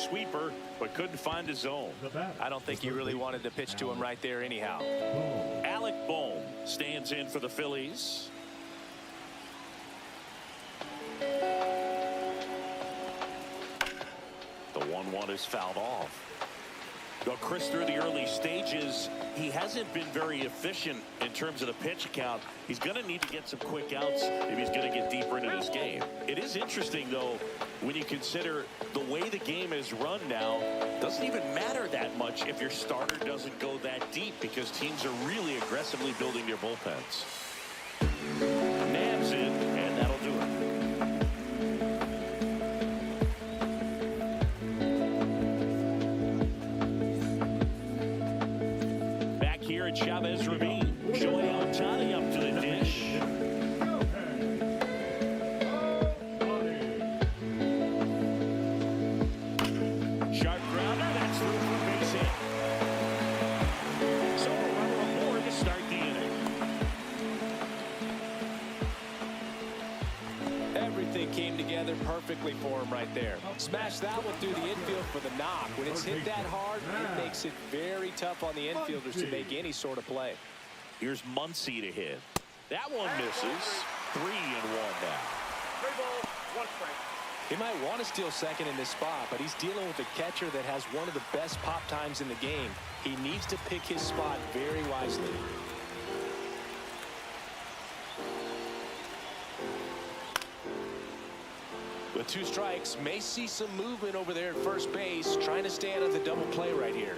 Sweeper, but couldn't find his zone. I don't think you really wanted to pitch to him right there anyhow. Alec Bohm stands in for the Phillies. The 1-1 is fouled off. Though Chris, through the early stages, he hasn't been very efficient in terms of the pitch count. He's going to need to get some quick outs if he's going to get deeper into this game. It is interesting, though, when you consider the way the game is run now. Doesn't even matter that much if your starter doesn't go that deep, because teams are really aggressively building their bullpens. Nabs in, and that'll do it. Chavez Ravine. Shohei Ohtani up to the dish. Sharp grounder. That's through for a base hit. So a runner aboard to start the inning. Everything came together perfectly for him right there. Smash that one through the infield for the knock. When it's hit that hard, it makes it very tough on the infielders to make any sort of play. Here's Muncy to hit. That one misses. 3-1 now. 3 balls, 1 strike. He might want to steal second in this spot, but he's dealing with a catcher that has one of the best pop times in the game. He needs to pick his spot very wisely. With 2 strikes, may see some movement over there at first base, trying to stay out of the double play right here.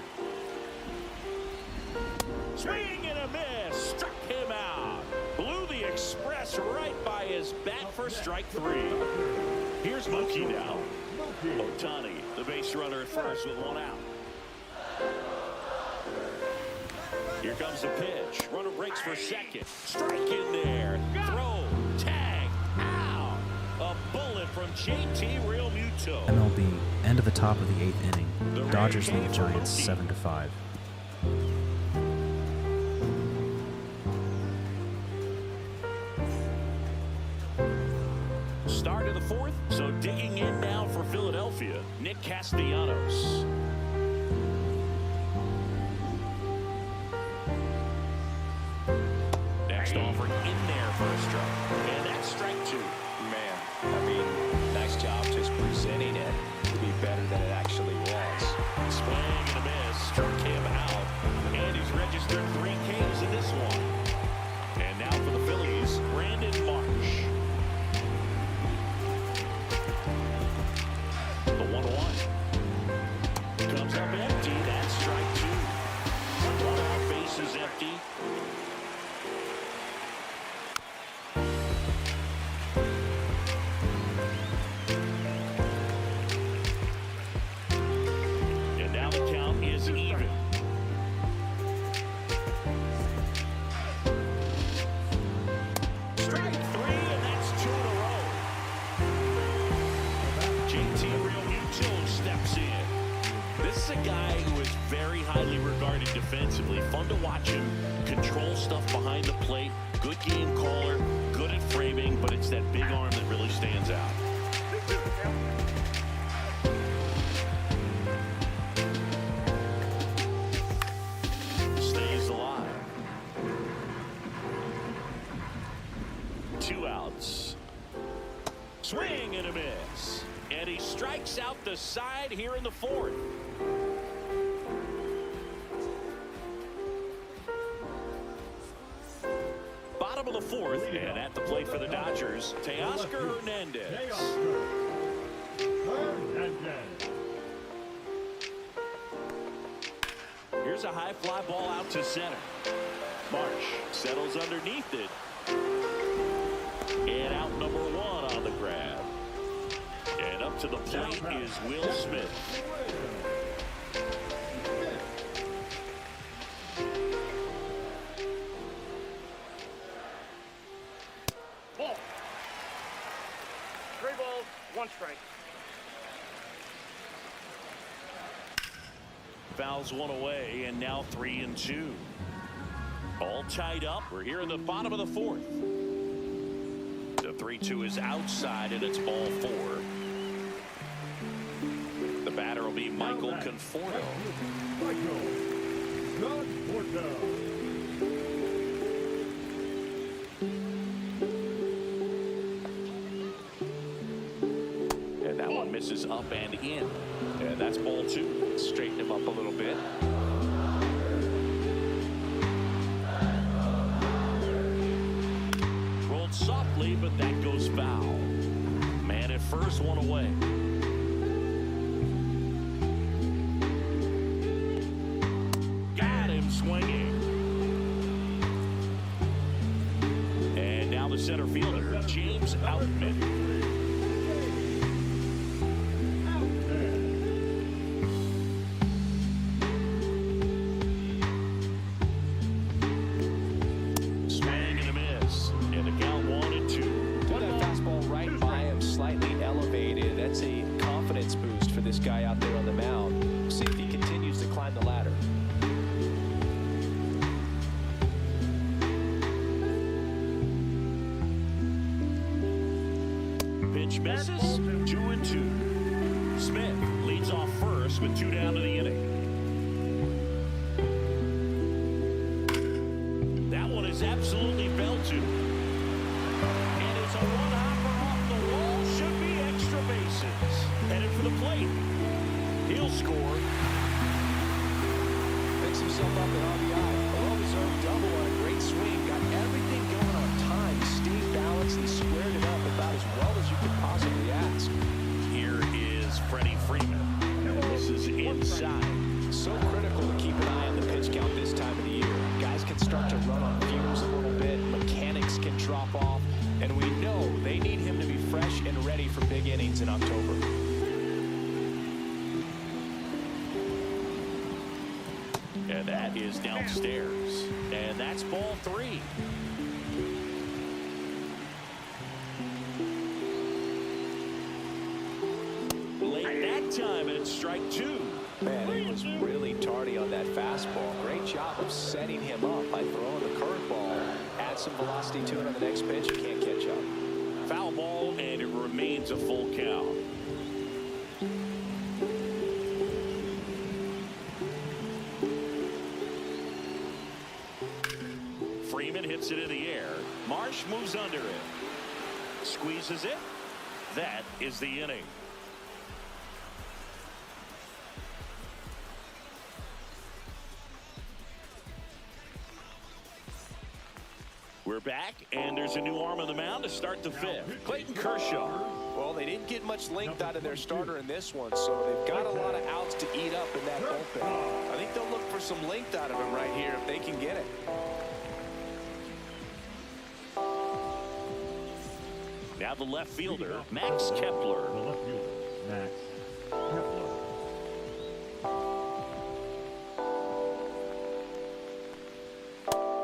Swing and a miss. Struck him out. Blew the express right by his bat for strike 3. Here's Mookie now. Ohtani, the base runner at first with 1 out. Here comes the pitch. Runner breaks for second. Strike in there. Throw. Tag. Out. A bullet from JT Realmuto. MLB, end of the top of the 8th inning. Dodgers lead the Giants 7-5. Start of the 4th, so digging in now for Philadelphia, Nick Castellanos. Next offering in there for a strike, and that's strike 2. Man, I mean, nice job just presenting it to be better than it actually was. Swing and a miss, struck him out, and he's registered 3 Ks in this one. And now for the Phillies, Brandon Marsh. The 1-1 comes up empty. That's strike 2. 1 out, base is empty. And now the count is even. Strike 3, and that's 2 in a row. JT Realmuto steps in. This is a guy who is very highly regarded defensively. Fun to watch him control stuff behind the plate. Good game caller, good at framing, but it's that big arm that really stands out. 2-2 the count. Stays alive. 2 outs. Swing and a miss. And he strikes out the side here in the 4th. Bottom of the 4th, and at the plate for the Dodgers, Teoscar Hernandez. Here's a high fly ball out to center. Marsh settles underneath it. And out number 1 on the grab. And up to the plate is Will Smith. Ball. 3 balls, 1 strike. Fouls 1 away, and now 3-2. All tied up. We're here in the bottom of the 4th. The 3-2 is outside, and it's ball 4. The batter will be Michael Conforto. And that one misses up and in. And that's ball 2. Straighten him up a little bit. Rolled softly, but that goes foul. Man at first, 1 away. Got him swinging. And now the center fielder, James Outman. Guy out there on the mound. We'll see if he continues to climb the ladder. Pitch misses. 2-2. Smith leads off first with 2 down to the inning. That one is absolutely fell to. And it's a one-hopper off the wall. Should be extra bases. Headed for the plate. He'll score. Picks himself up at RBI. A well-deserved double on a great swing. Got everything going on time. Stayed balanced and squared it up about as well as you could possibly ask. Here is Freddie Freeman. This is inside. So critical to keep an eye on the pitch count this time of the year. Guys can start to run on fumes a little bit. Mechanics can drop off. And we know they need him to be fresh and ready for big innings in October. And that is downstairs. And that's ball 3. Late that time, and it's strike 2. Man, he was really tardy on that fastball. Great job of setting him up by throwing the curveball. Add some velocity to it on the next pitch. You can't catch up. Foul ball, and it remains a full count. Freeman hits it in the air. Marsh moves under it. Squeezes it. That is the inning. We're back, and there's a new arm on the mound to start the 5th. Clayton Kershaw. Well, they didn't get much length out of their starter in this one, so they've got a lot of outs to eat up in that bullpen. I think they'll look for some length out of him right here if they can get it. Now the left fielder, Max Kepler. The left fielder, Max Kepler.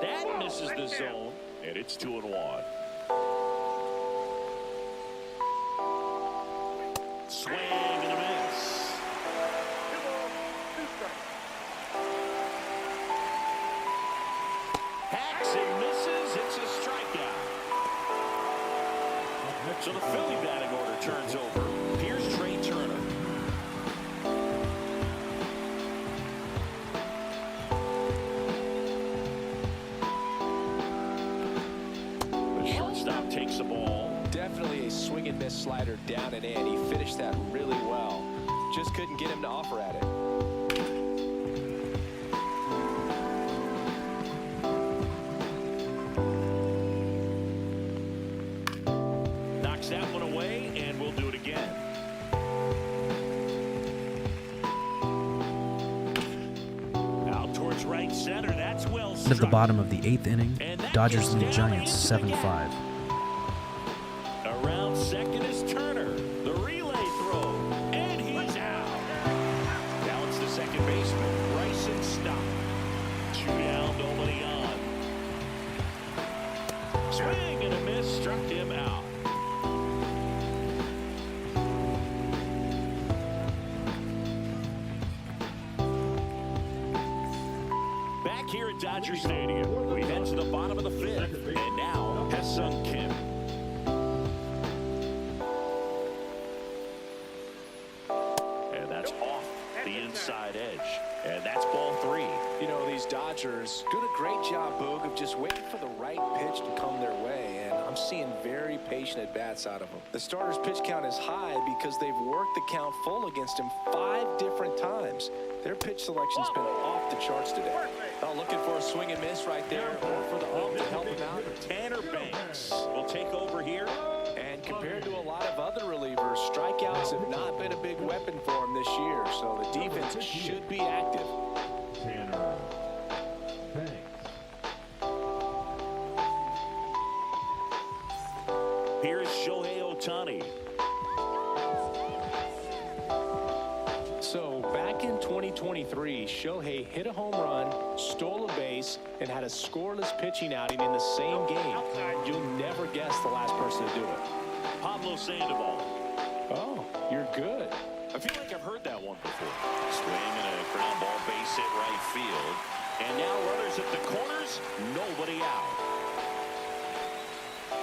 That misses the zone, and it's 2-1. Swing and a miss. 2 balls, 2 strikes. Hacks and misses. It's a strikeout. So the Philly batting order turns over. Here's Trey Turner. The shortstop takes the ball. Definitely a swing and miss slider down and in. He finished that really well. Just couldn't get him to offer at it. Knocks that one away, and we'll do it again. Out toward And at the bottom of the 8th inning, Dodgers lead Giants 7-5. Around second is Turner. The relay throw. And he's out. Now it's the second baseman, Bryson Stott. 2 down, nobody on. Swing and a miss, struck him out. Back here at Dodger Stadium, we head to the bottom of the 5th. And now, Ha-Seong Kim. And that's off the inside edge. And that's ball 3. You know, these Dodgers doing a great job, Boog, of just waiting for the right pitch to come their way, and I'm seeing very patient at-bats out of them. The starter's pitch count is high because they've worked the count full against him 5 different times. Their pitch selection's been off the charts today. Oh, looking for a swing and miss right there, or for the ump to help him out. Tanner Banks will take over here. And compared to a lot of other relievers, strikeouts have not been a big weapon for him this year, so the defense should be active. Tanner Banks. Here's Shohei Ohtani. So back in 2023, Shohei hit a home run, stole a base, and had a scoreless pitching outing in the same game. You'll never guess the last person to do it. Pablo Sandoval. Oh, you're good. I feel like I've heard that one before. Swing and a ground ball, base hit right field. And now runners at the corners, nobody out.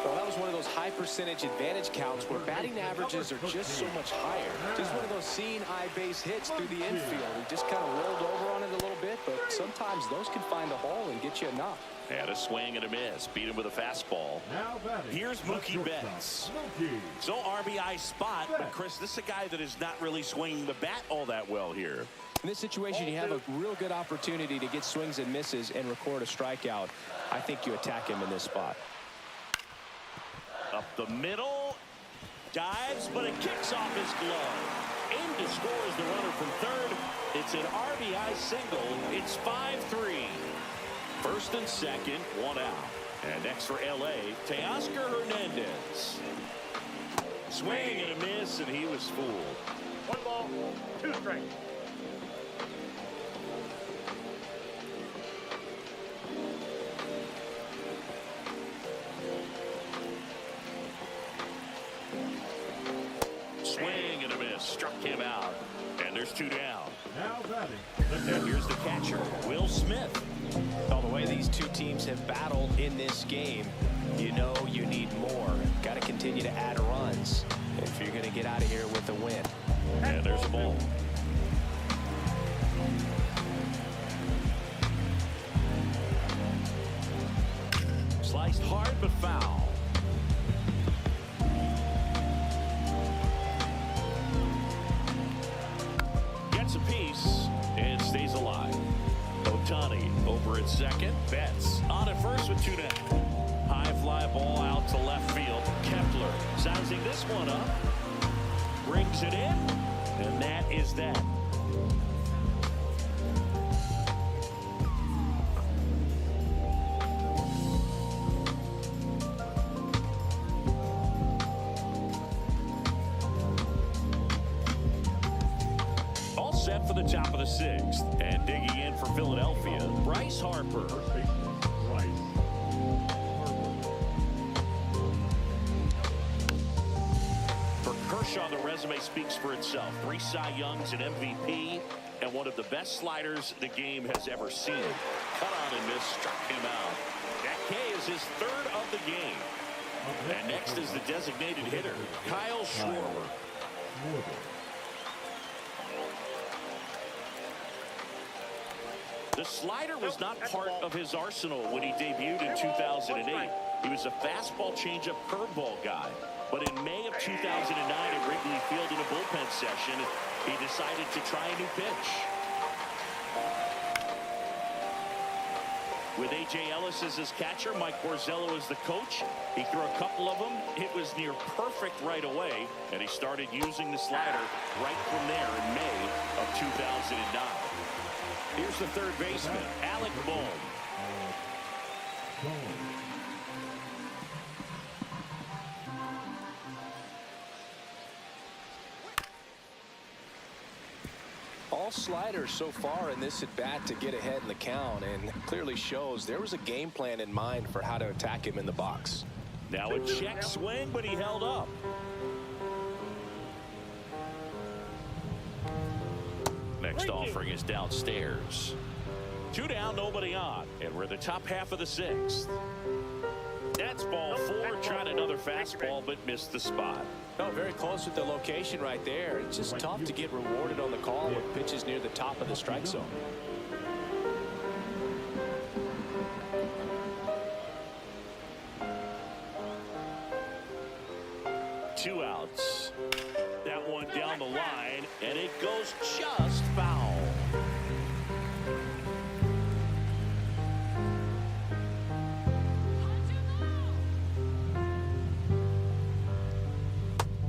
Well, that was one of those high percentage advantage counts where batting averages are just so much higher. Just one of those seeing eye base hits through the infield. He just kind of rolled over on it a little bit, but sometimes those can find a hole and get you a knock. And a swing and a miss. Beat him with a fastball. Now batting. Here's Mookie Betts. Mookie. So RBI spot, but Chris, this is a guy that is not really swinging the bat all that well here. In this situation, you have a real good opportunity to get swings and misses and record a strikeout. I think you attack him in this spot. Up the middle, dives, but it kicks off his glove. In to score is the runner from third. It's an RBI single. It's 5-3. First and second, 1 out. And next for LA, Teoscar Hernandez. Swing and a miss, and he was fooled. 1 ball, 2 strikes. Swing and a miss, struck him out. And there's 2 down. Now batting. And here's the catcher, Will Smith. Oh, the way these two teams have battled in this game, you know you need more. Got to continue to add runs if you're going to get out of here with a win. And there's a ball. Sliced hard but foul. Gets a piece and stays alive. Ohtani over at second. Betts on at first with 2 down. High fly ball out to left field. Kepler sizing this one up. Brings it in. And that is that. All set for the top of the 6th. And digging in for Philadelphia, Bryce Harper. Right. For Kershaw, the resume speaks for itself. 3 Cy Youngs, an MVP, and one of the best sliders the game has ever seen. Cut on and miss, struck him out. That K is his 3rd of the game. And next is the designated hitter, Kyle Schwarber. The slider was not part of his arsenal when he debuted in 2008. He was a fastball changeup curveball guy. But in May of 2009 at Wrigley Field in a bullpen session, he decided to try a new pitch. With A.J. Ellis as his catcher, Mike Borzello as the coach, he threw a couple of them. It was near perfect right away, and he started using the slider right from there in May of 2009. Here's the third baseman, Alec Bohm. All sliders so far in this at bat to get ahead in the count, and clearly shows there was a game plan in mind for how to attack him in the box. Now a check swing, but he held up. Next offering is downstairs. 2 down, nobody on, and we're in the top half of the 6th. That's ball 4. Tried another fastball, but missed the spot. No, very close with the location right there. It's just tough to get rewarded on the call with pitches near the top of the strike zone. Two outs. That one down the line, and it goes just foul.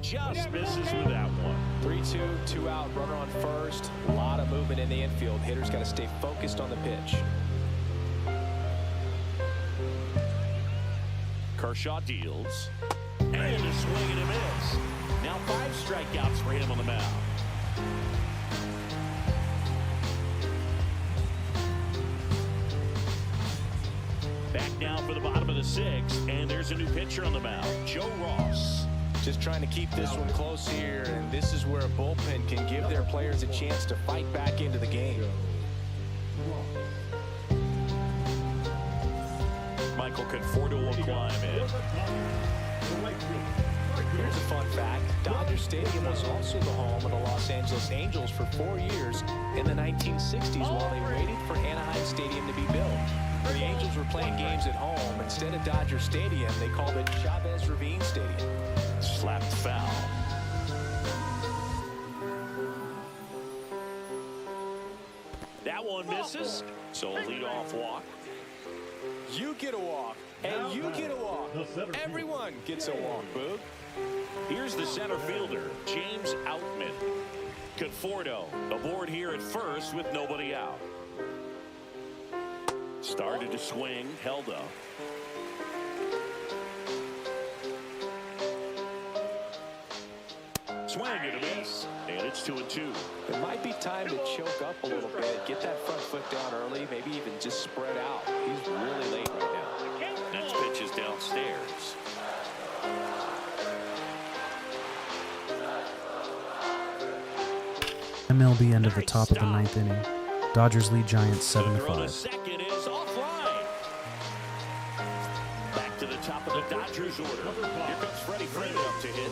Just misses with that one. 3-2, 2 out, runner on first. A lot of movement in the infield. Hitter's got to stay focused on the pitch. Kershaw deals. And a swing and a miss. Now 5 strikeouts for him on the mound. Back now for the bottom of the 6th, and there's a new pitcher on the mound, Joe Ross. Just trying to keep this one close here, and this is where a bullpen can give their players a chance to fight back into the game. Michael Conforto will climb in. Here's a fun fact. Dodger Stadium was also the home of the Los Angeles Angels for 4 years in the 1960s while they waited for Anaheim Stadium to be built. When the Angels were playing games at home, instead of Dodger Stadium, they called it Chavez Ravine Stadium. Slapped foul. That one misses, so a leadoff walk. You get a walk, and you get a walk. Everyone gets a walk, Boog. Here's the center fielder, James Outman. Conforto aboard here at first with nobody out. Started to swing, held up. Swing and a miss, and it's 2-2. It might be time to choke up a little bit, get that front foot down early, maybe even just spread out. He's really late right now. Next pitch is downstairs. MLB end of the top of the 9th inning. Dodgers lead Giants The throw to 7-5. second is offline. Back to the top of the Dodgers order. Here comes Freddie Freeman up to hit.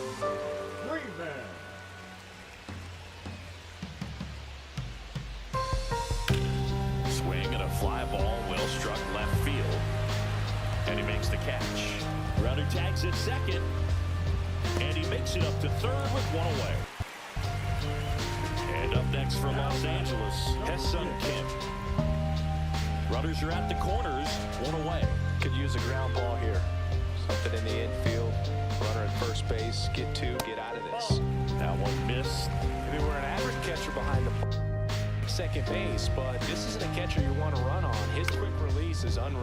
Swing and a fly ball, well struck left field. And he makes the catch. Runner tags at second. And he makes it up to third with one away. And up next for Los Angeles, Hessun Kim. Runners are at the corners, one away. Could use a ground ball here. Something in the infield. Runner at first base. Get 2, get out of this. That one missed. Maybe we're an average catcher behind the second base, but this isn't a catcher you want to run on. His quick release is unreal.